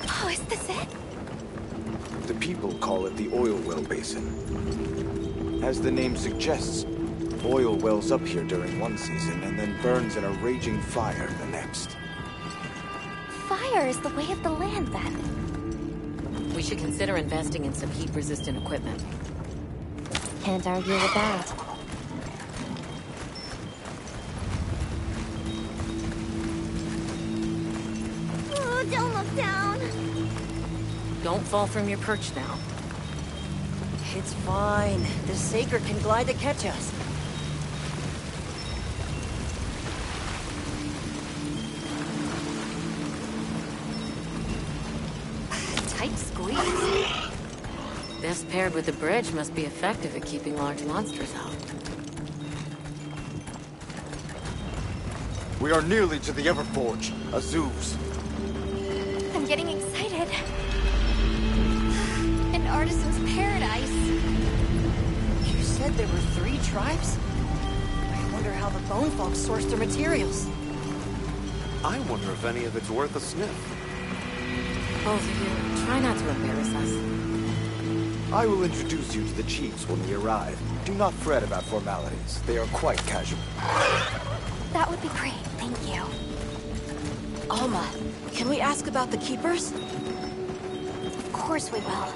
Oh, is this it? The people call it the oil well basin. As the name suggests, oil wells up here during one season and then burns in a raging fire the next. Fire is the way of the land, then. We should consider investing in some heat-resistant equipment. Can't argue with that. Oh, don't look down. Don't fall from your perch now. It's fine. The Saker can glide to catch us. Tight squeeze. This paired with the bridge must be effective at keeping large monsters out. We are nearly to the Everforge, Azuv's. I'm getting excited. An artisan's paradise. You said there were 3 tribes? I wonder how the Bone Folk source their materials. I wonder if any of it's worth a sniff. Both of you, try not to embarrass us. I will introduce you to the chiefs when we arrive. Do not fret about formalities. They are quite casual. That would be great, thank you. Alma, can we ask about the Keepers? Of course we will.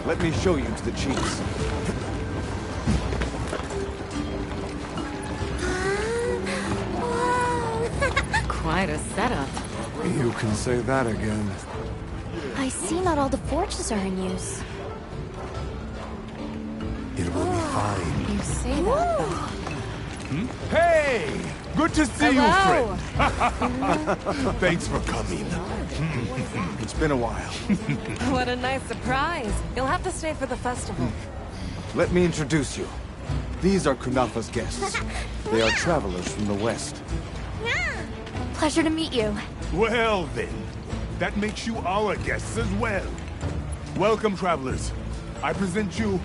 Let me show you to the chiefs. Quite a setup. You can say that again. I see not all the forges are in use. It will be fine. You say that, though. Hey! Good to see Hello. you, friend. Thanks for coming. It's been a while. What a nice surprise. You'll have to stay for the festival. Let me introduce you. These are Kunafa's guests. They are travelers from the west. Pleasure to meet you. Well then, that makes you our guests as well. Welcome, travelers. I present you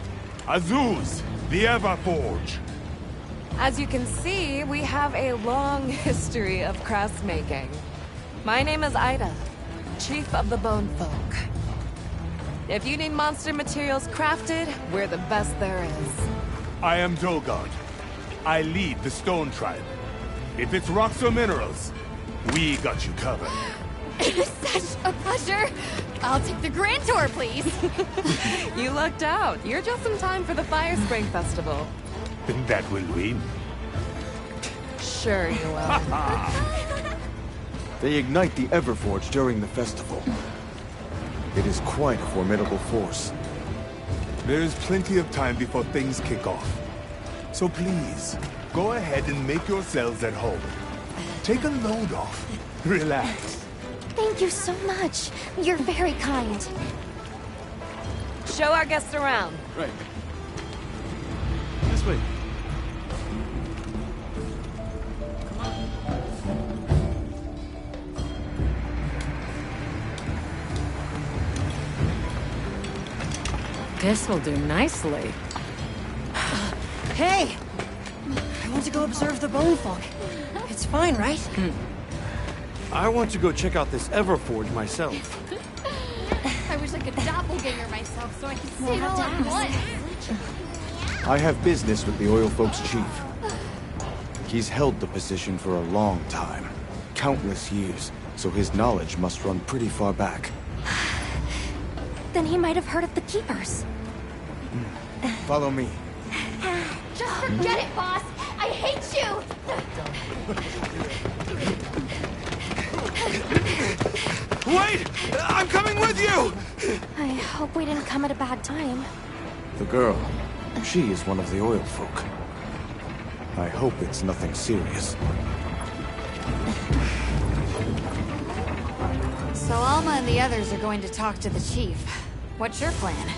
Azuz, the Everforge. As you can see, we have a long history of crafts making. My name is Ida, Chief of the Bone Folk. If you need monster materials crafted, we're the best there is. I am Dolgard. I lead the Stone Tribe. If it's rocks or minerals, we got you covered. Such a pleasure. I'll take the grand tour, please. You lucked out. You're just in time for the Fire Spring Festival. That will win. Sure you will. They ignite the Everforge during the festival. It is quite a formidable force. There is plenty of time before things kick off. So please, go ahead and make yourselves at home. Take a load off. Relax. Thank you so much. You're very kind. Show our guests around. Right. This way. This will do nicely. Hey! I want to go observe the bone folk. It's fine, right? I want to go check out this Everforge myself. I wish I could doppelganger myself so I could see it all at once. I have business with the Oil Folks' chief. He's held the position for a long time. Countless years, so his knowledge must run pretty far back. Then he might have heard of the Keepers. Follow me. Just forget it, boss. I hate you. Wait! I'm coming with you! I hope we didn't come at a bad time. The girl, she is one of the Oil Folk. I hope it's nothing serious. So Alma and the others are going to talk to the chief. What's your plan?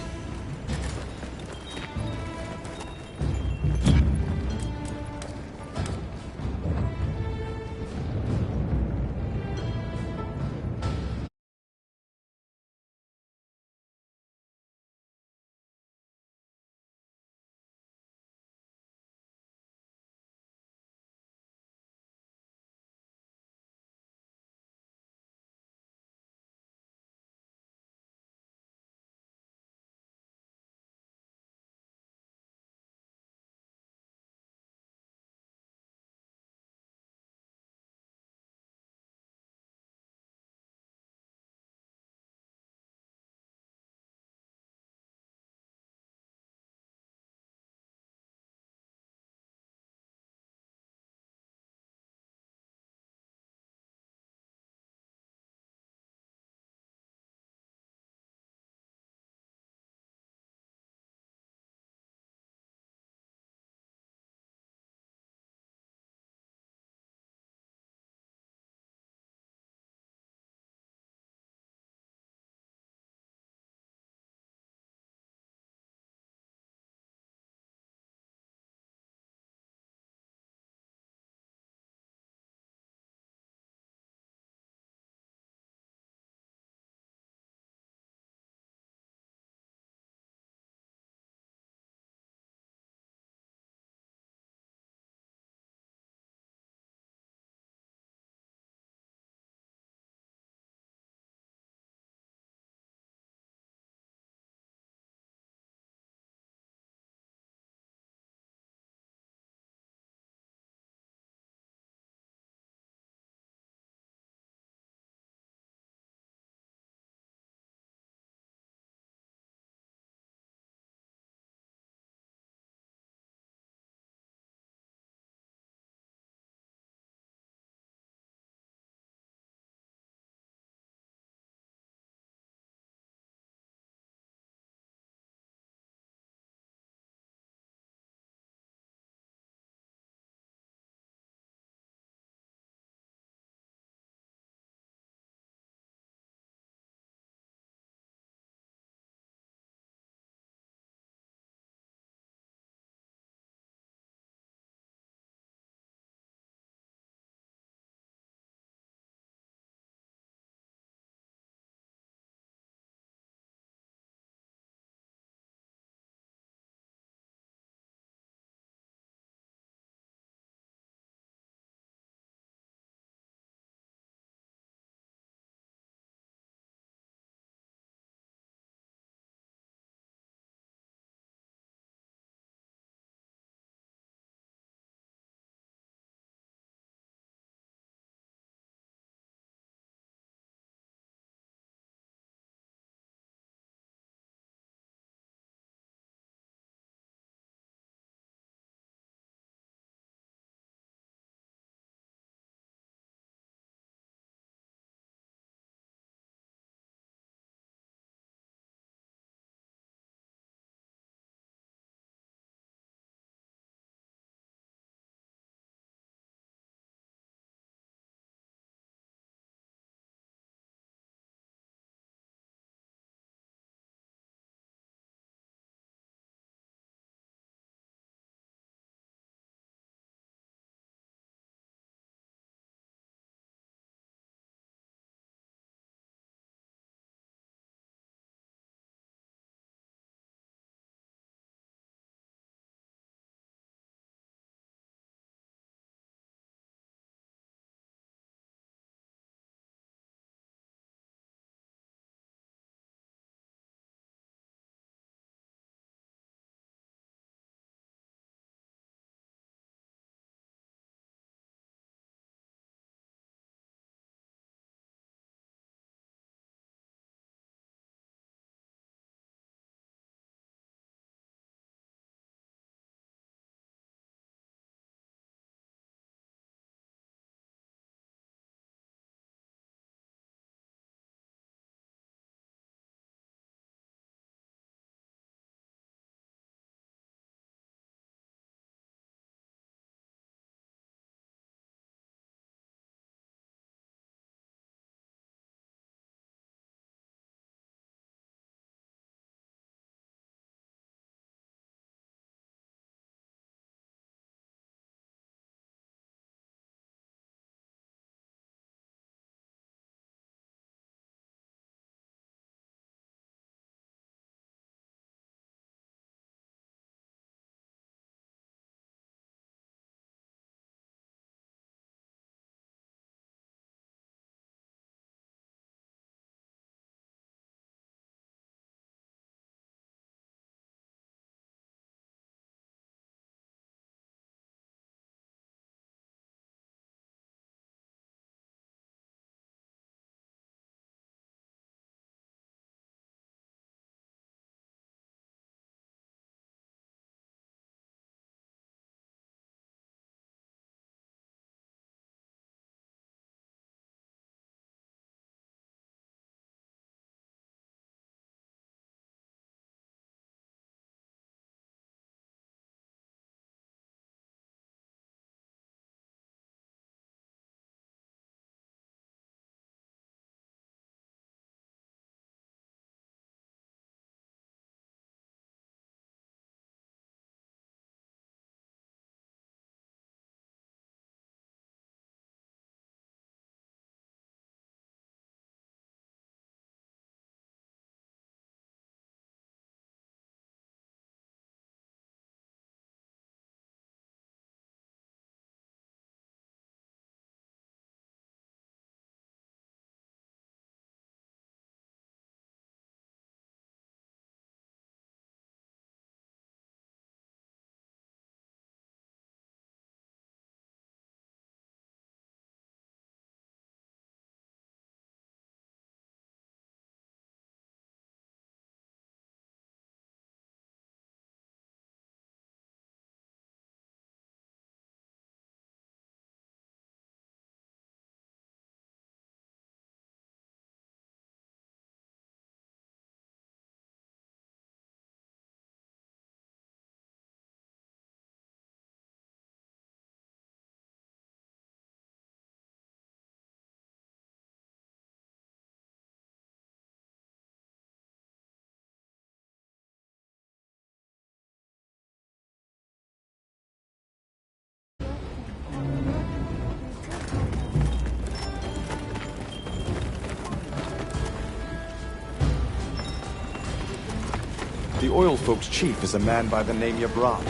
The oil folks' chief is a man by the name Yabran.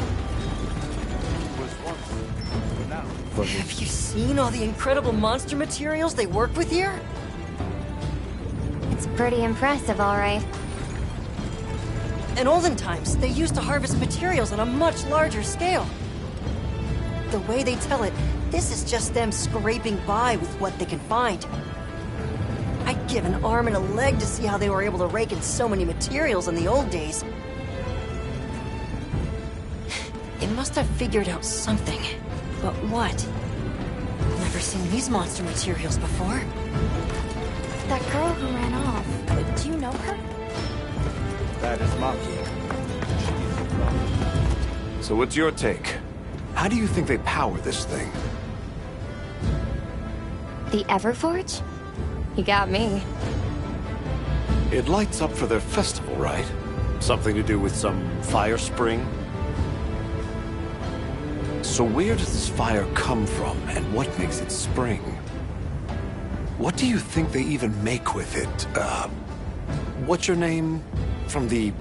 Have you seen all the incredible monster materials they work with here? It's pretty impressive, all right. In olden times, they used to harvest materials on a much larger scale. The way they tell it, this is just them scraping by with what they can find. I'd give an arm and a leg to see how they were able to rake in so many materials in the old days. They must have figured out something. But what? Never seen these monster materials before. That girl who ran off, do you know her? That is Maki. So what's your take? How do you think they power this thing? The Everforge? You got me. It lights up for their festival, right? Something to do with some fire spring? So where does this fire come from, and what makes it spring? What do you think they even make with it? What's your name? From the...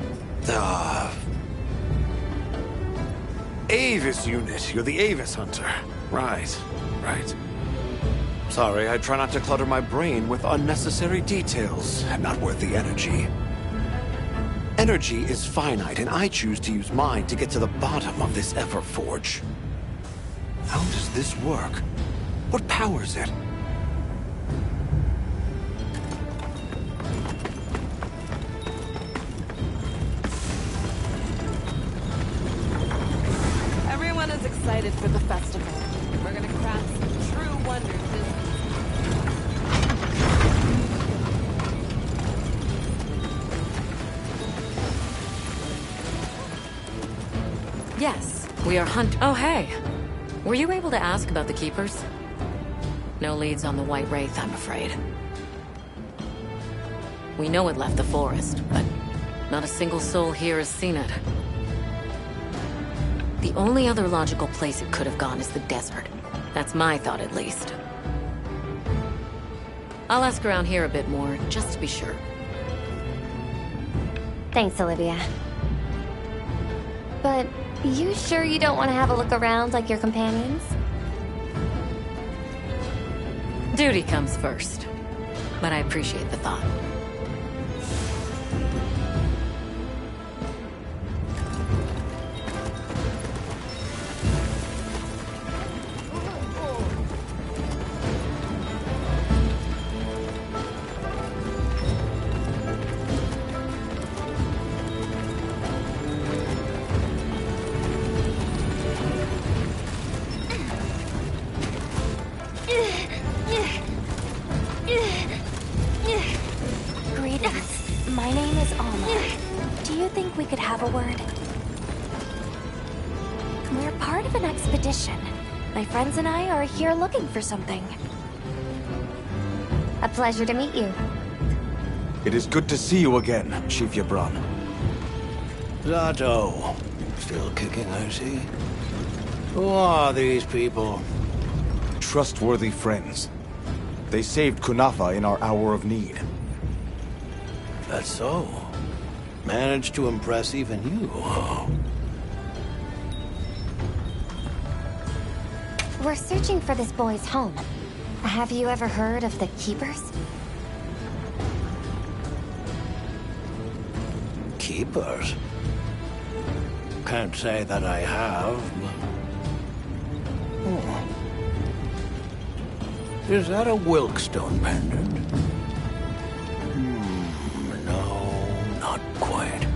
Avis unit. You're the Avis hunter. Right. Sorry, I try not to clutter my brain with unnecessary details. Not worth the energy. Energy is finite, and I choose to use mine to get to the bottom of this Everforge. How does this work? What powers it? Everyone is excited for the festival. We're gonna craft some true wonders. Yes, we are Oh, hey. Were you able to ask about the Keepers? No leads on the White Wraith, I'm afraid. We know it left the forest, but not a single soul here has seen it. The only other logical place it could have gone is the desert. That's my thought, at least. I'll ask around here a bit more, just to be sure. Thanks, Olivia. But you sure you don't want to have a look around like your companions? Duty comes first, but I appreciate the thought. Greetings. My name is Alma. Do you think we could have a word? We're part of an expedition. My friends and I are here looking for something. A pleasure to meet you. It is good to see you again, Chief Yabran. Zato. Still kicking, I see. Who are these people? Trustworthy friends. They saved Kunafa in our hour of need. That's so. Managed to impress even you, huh? We're searching for this boy's home. Have you ever heard of the Keepers? Keepers? Can't say that I have, but... Oh. Is that a Wilkstone pendant? No, not quite.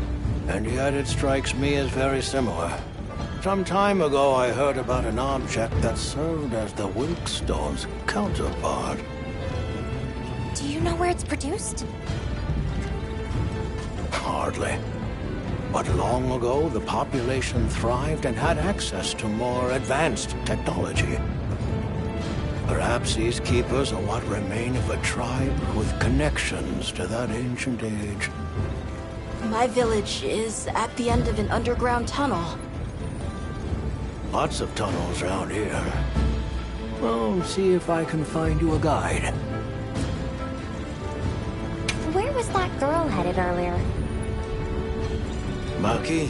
And yet it strikes me as very similar. Some time ago I heard about an object that served as the Wilkstone's counterpart. Do you know where it's produced? Hardly. But long ago, the population thrived and had access to more advanced technology. Perhaps these keepers are what remain of a tribe with connections to that ancient age. My village is at the end of an underground tunnel. Lots of tunnels around here. Well, see if I can find you a guide. Where was that girl headed earlier? Maki,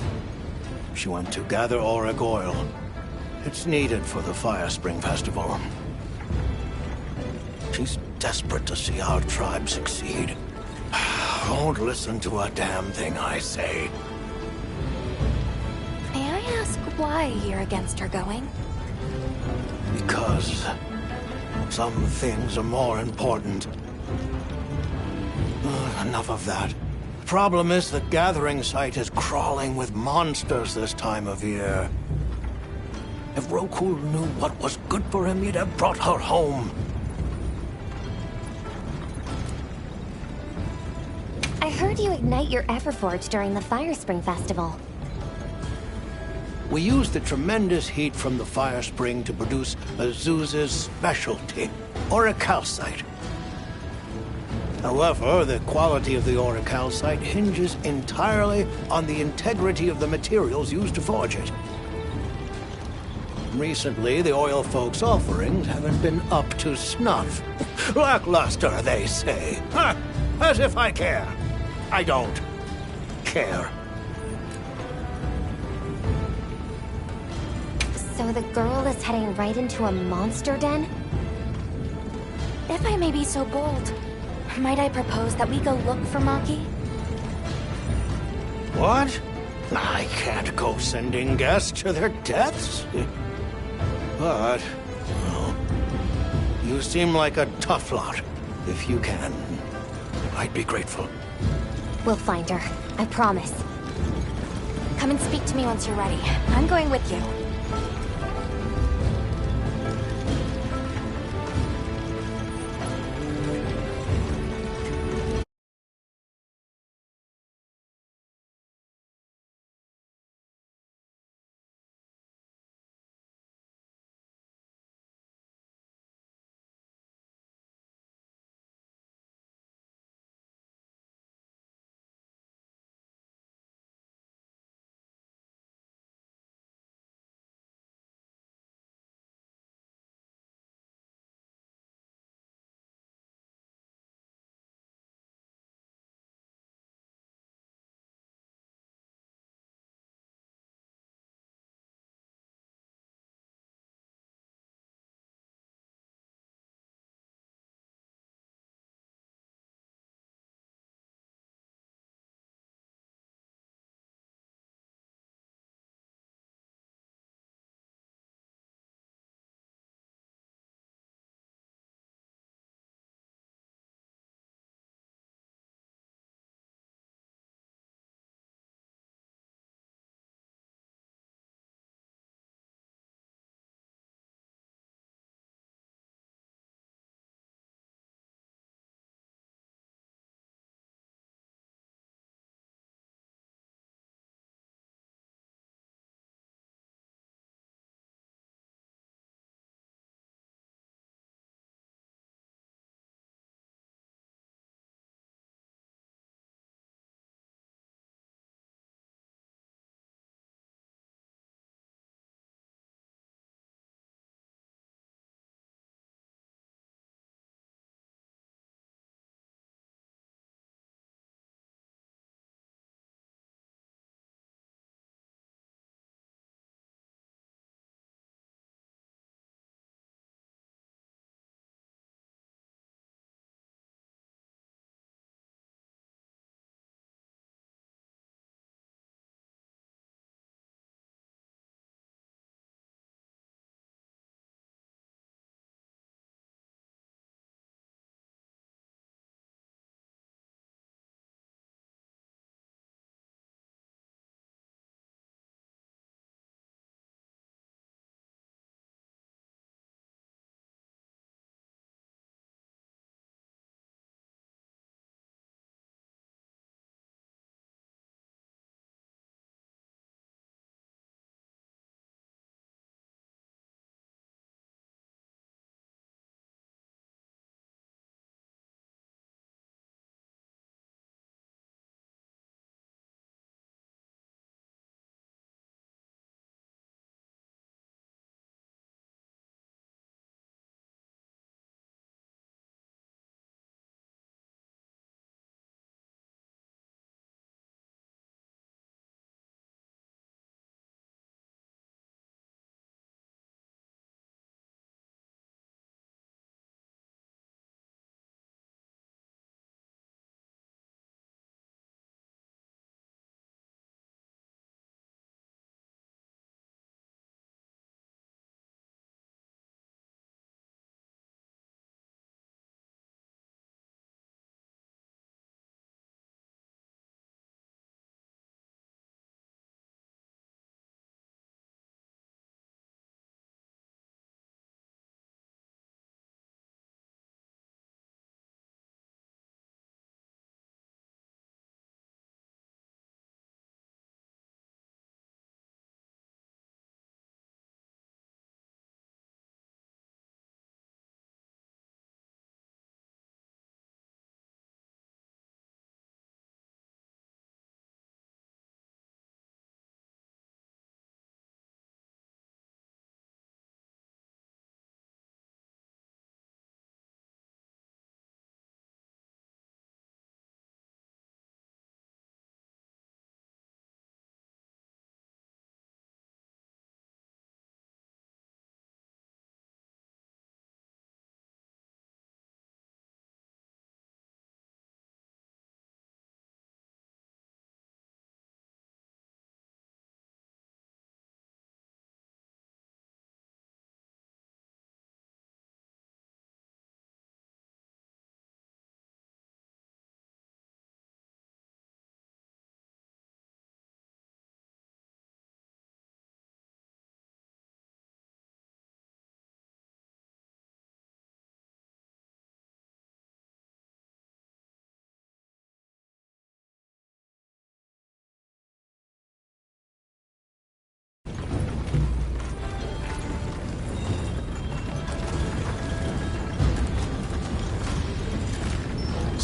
she went to gather auric oil. It's needed for the Fire Spring Festival. She's desperate to see our tribe succeed. Don't listen to a damn thing I say. May I ask why you're against her going? Because some things are more important. Enough of that. The problem is the gathering site is crawling with monsters this time of year. If Roku knew what was good for him, he'd have brought her home. I heard you ignite your Everforge during the Fire Spring Festival. We used the tremendous heat from the fire spring to produce Azuz's specialty, auricalcite. However, the quality of the auricalcite hinges entirely on the integrity of the materials used to forge it. Recently, the oil folks' offerings haven't been up to snuff. Lackluster, they say. Huh, as if I care. I don't care. So the girl is heading right into a monster den? If I may be so bold, might I propose that we go look for Maki? What? I can't go sending guests to their deaths. But, well, you seem like a tough lot. If you can, I'd be grateful. We'll find her, I promise. Come and speak to me once you're ready. I'm going with you.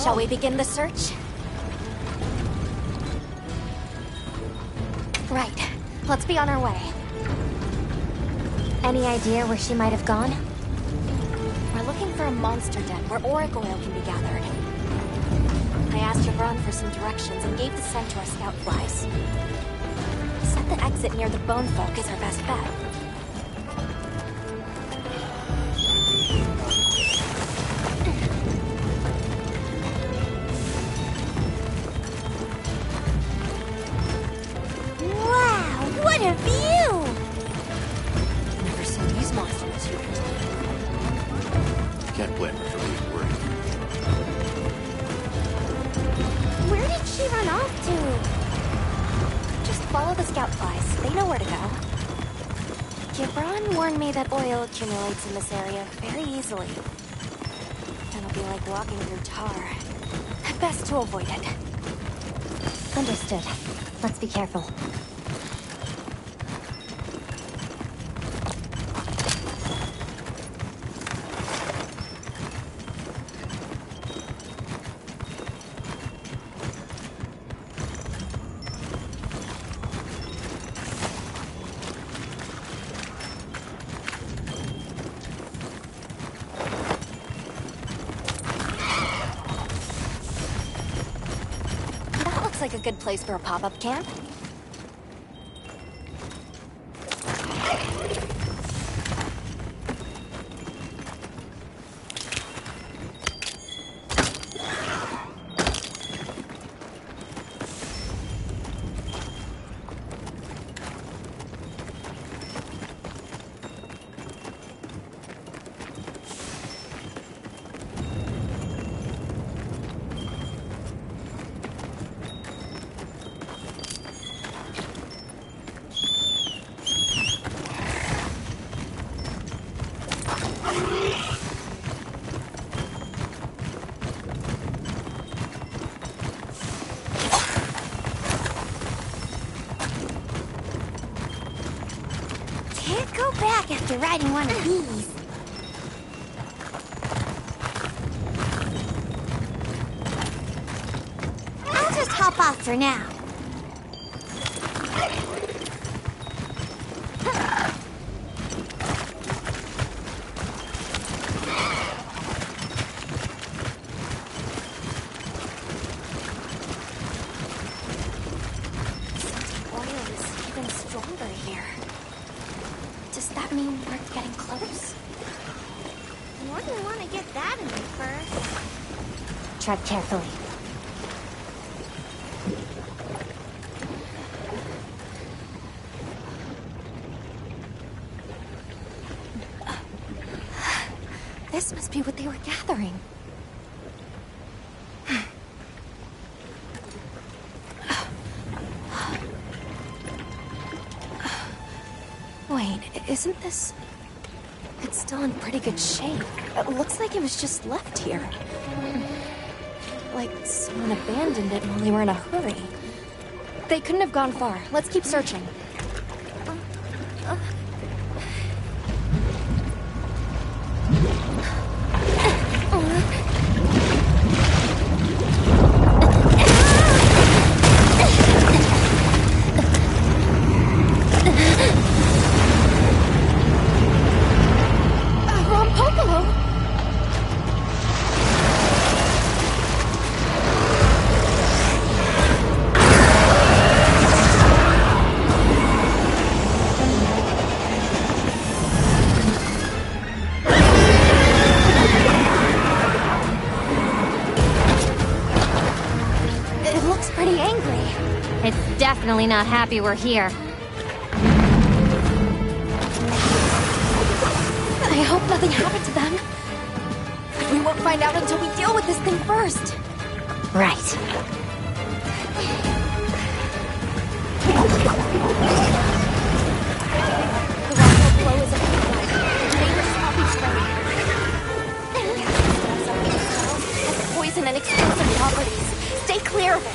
Shall we begin the search? Right. Let's be on our way. Any idea where she might have gone? We're looking for a monster den where auric oil can be gathered. I asked Yvonne for some directions and gave the scent to our scout flies. He said the exit near the bone folk is our best bet. Wow, what a view! Never seen these monsters here. Can't blame her for being worried. Where did she run off to? Just follow the scout flies. They know where to go. Gibran warned me that oil accumulates in this area very easily. It'll be like walking through tar. Best to avoid it. Understood. Let's be careful. Like a good place for a pop-up camp. After riding one of these. I'll just hop off for now. Oil is even stronger here. Does that mean we're getting close? Wouldn't want to get that in me first. Tread carefully. This must be what they were gathering. Wait, isn't this... It's still in pretty good shape. It looks like it was just left here. Like someone abandoned it while they were in a hurry. They couldn't have gone far. Let's keep searching. Definitely not happy we're here. I hope nothing happened to them. But we won't find out until we deal with this thing first. Right. The rock flow is a dangerous poppy spray. Has poison and explosive properties. Stay clear of it.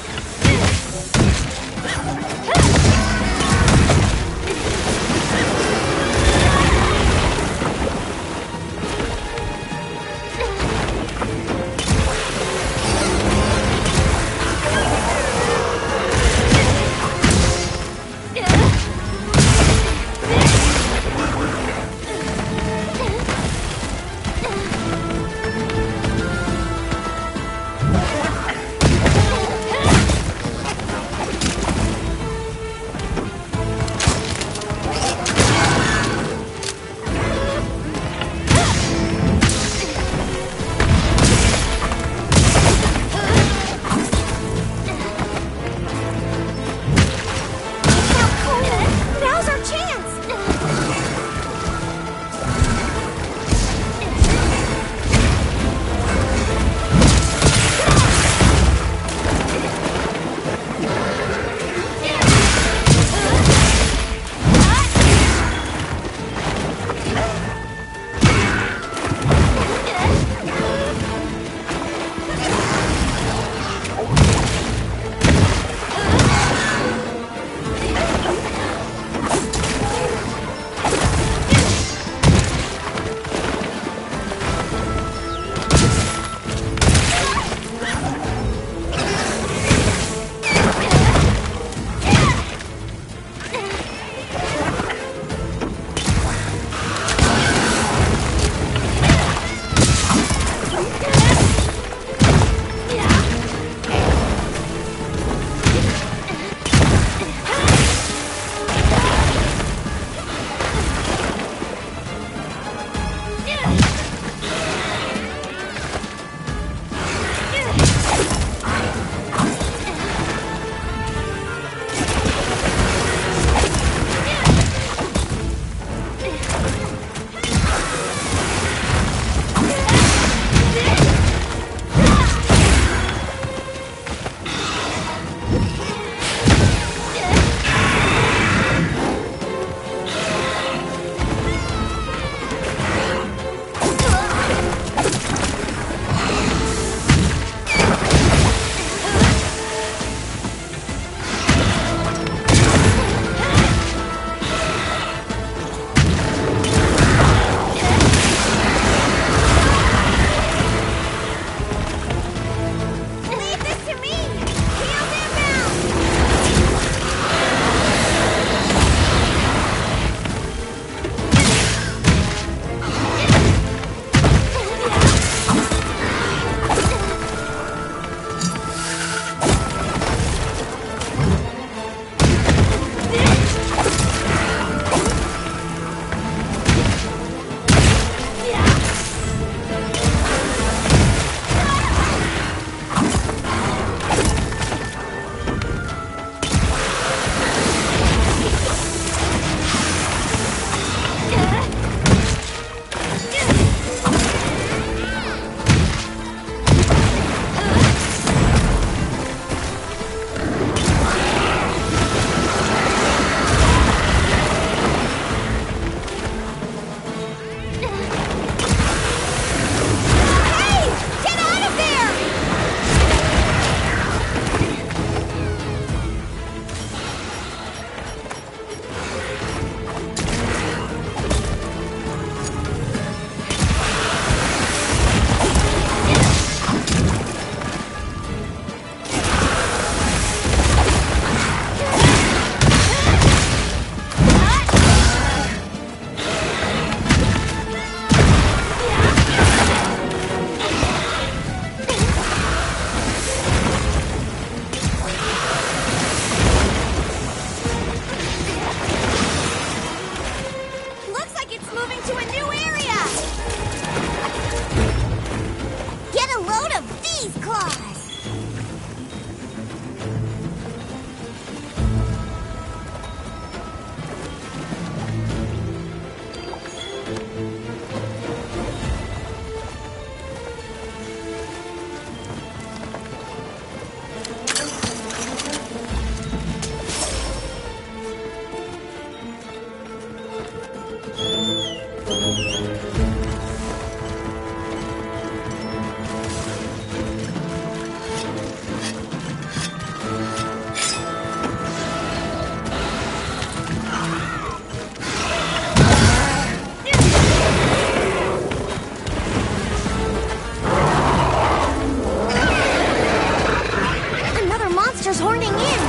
monster's horning in!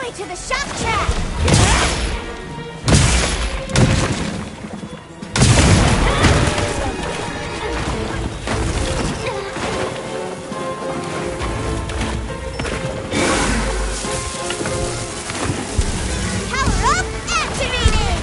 To the shock track! Power up, activated!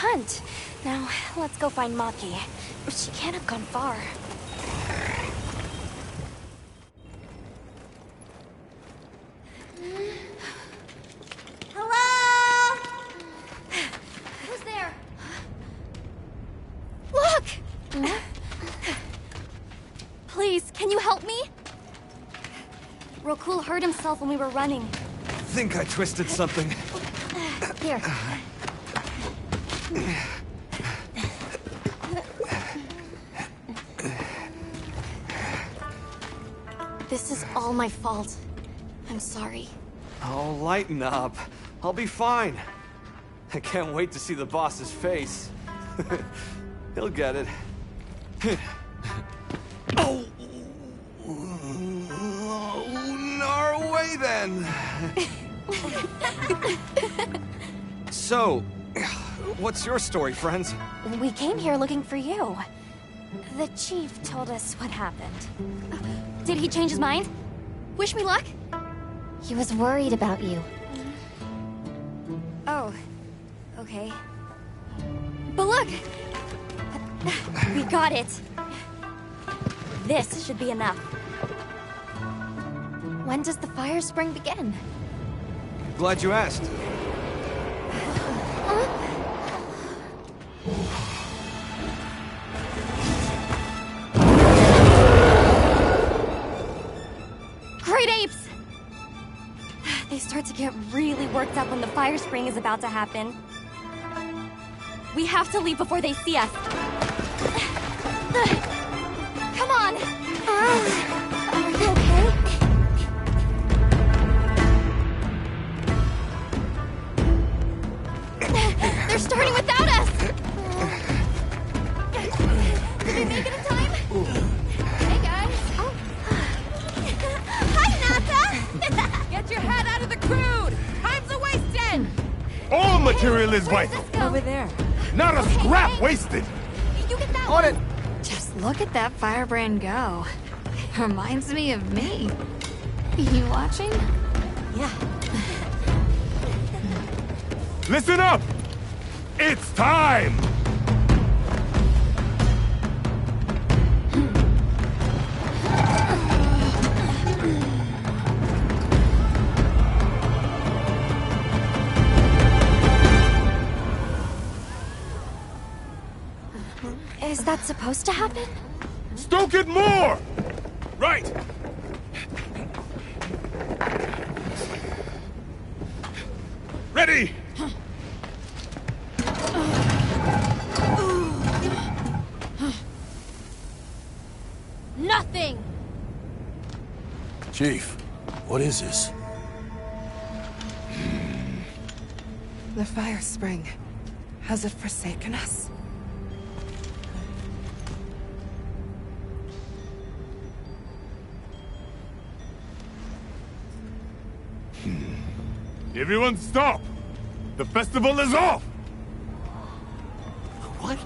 hunt. Now, let's go find Maki. She can't have gone far. Hello? Who's there? Look! Please, can you help me? Rokul hurt himself when we were running. Think I twisted something. Here. This is all my fault. I'm sorry. Oh, lighten up. I'll be fine. I can't wait to see the boss's face. He'll get it. Oh! Our way then! So, what's your story, friends? We came here looking for you. The chief told us what happened. Did he change his mind? Wish me luck? He was worried about you. Oh, okay. But look! We got it! This should be enough. When does the fire spring begin? Glad you asked. Great apes! They start to get really worked up when the fire spring is about to happen. We have to leave before they see us. Come on! Are you okay? They're starting without us! Did we make it in time? Hey, guys! Oh. Hi, Nata! Get your head out of the crude! Time's a-wasting! All material is vital. Over there. Not a scrap wasted. You get that On one. it! Just look at that firebrand go. Reminds me of me. You watching? Yeah. Listen up! It's time! Is that supposed to happen? Stoke it more! Right! Ready! Nothing! Chief, what is this? The fire spring. Has it forsaken us? Everyone stop! The festival is off! What?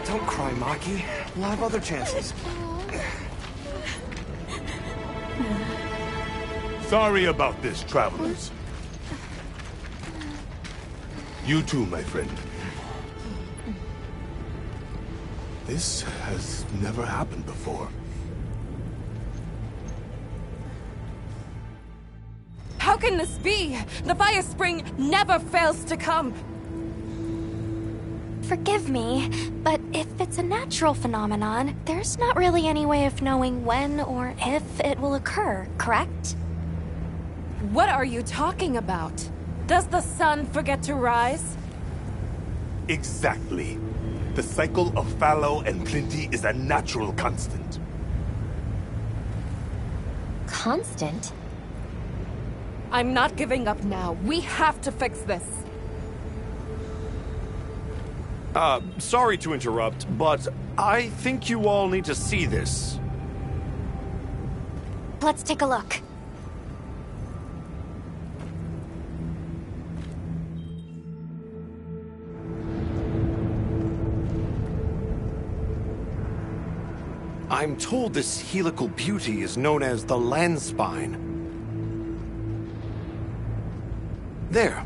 Don't cry, Maki. We'll have other chances. Sorry about this, travelers. You too, my friend. This has never happened before. How can this be? The fire spring never fails to come. Forgive me, but if it's a natural phenomenon, there's not really any way of knowing when or if it will occur, correct? What are you talking about? Does the sun forget to rise? Exactly. The cycle of fallow and plenty is a natural constant. Constant? I'm not giving up now. We have to fix this. Sorry to interrupt, but I think you all need to see this. Let's take a look. I'm told this helical beauty is known as the Landspine. There.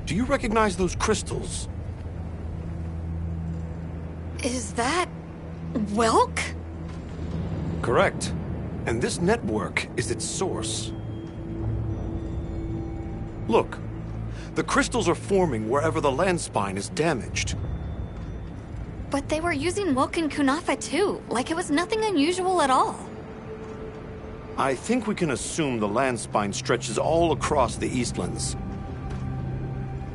Do you recognize those crystals? Is that... Welk? Correct. And this network is its source. Look. The crystals are forming wherever the Landspine is damaged. But they were using Welk and Kunafa too, like it was nothing unusual at all. I think we can assume the Landspine stretches all across the Eastlands.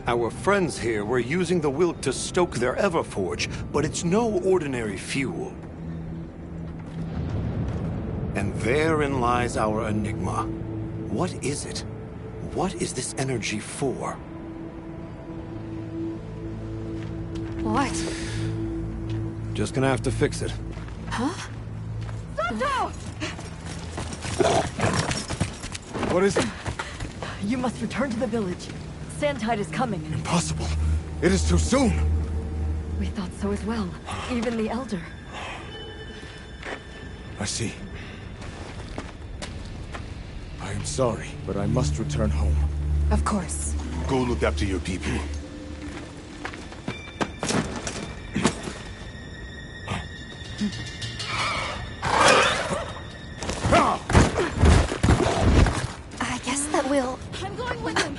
Our friends here were using the Wilk to stoke their Everforge, but it's no ordinary fuel. And therein lies our enigma. What is it? What is this energy for? What? Just gonna have to fix it. Huh? Santo! What is it? You must return to the village. Sandtide is coming. Impossible. It is too soon. We thought so as well. Even the Elder. I see. I am sorry, but I must return home. Of course. Go look after your people. I guess that we'll... I'm going with him.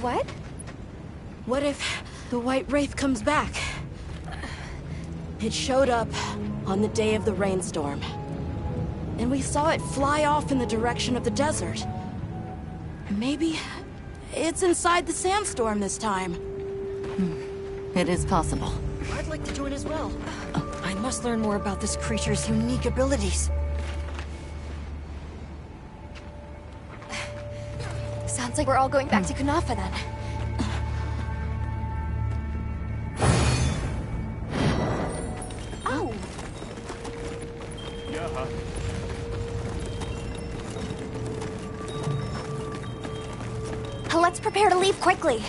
What? What if the White Wraith comes back? It showed up on the day of the rainstorm. And we saw it fly off in the direction of the desert. Maybe it's inside the sandstorm this time. It is possible. I'd like to join as well. I must learn more about this creature's unique abilities. Sounds like we're all going back to Kunafa then. Oh! Yeah. Let's prepare to leave quickly.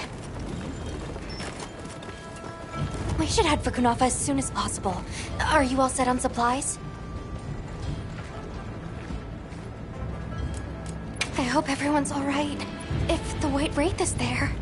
We should head for Kunafa as soon as possible. Are you all set on supplies? I hope everyone's all right. If the White Wraith is there...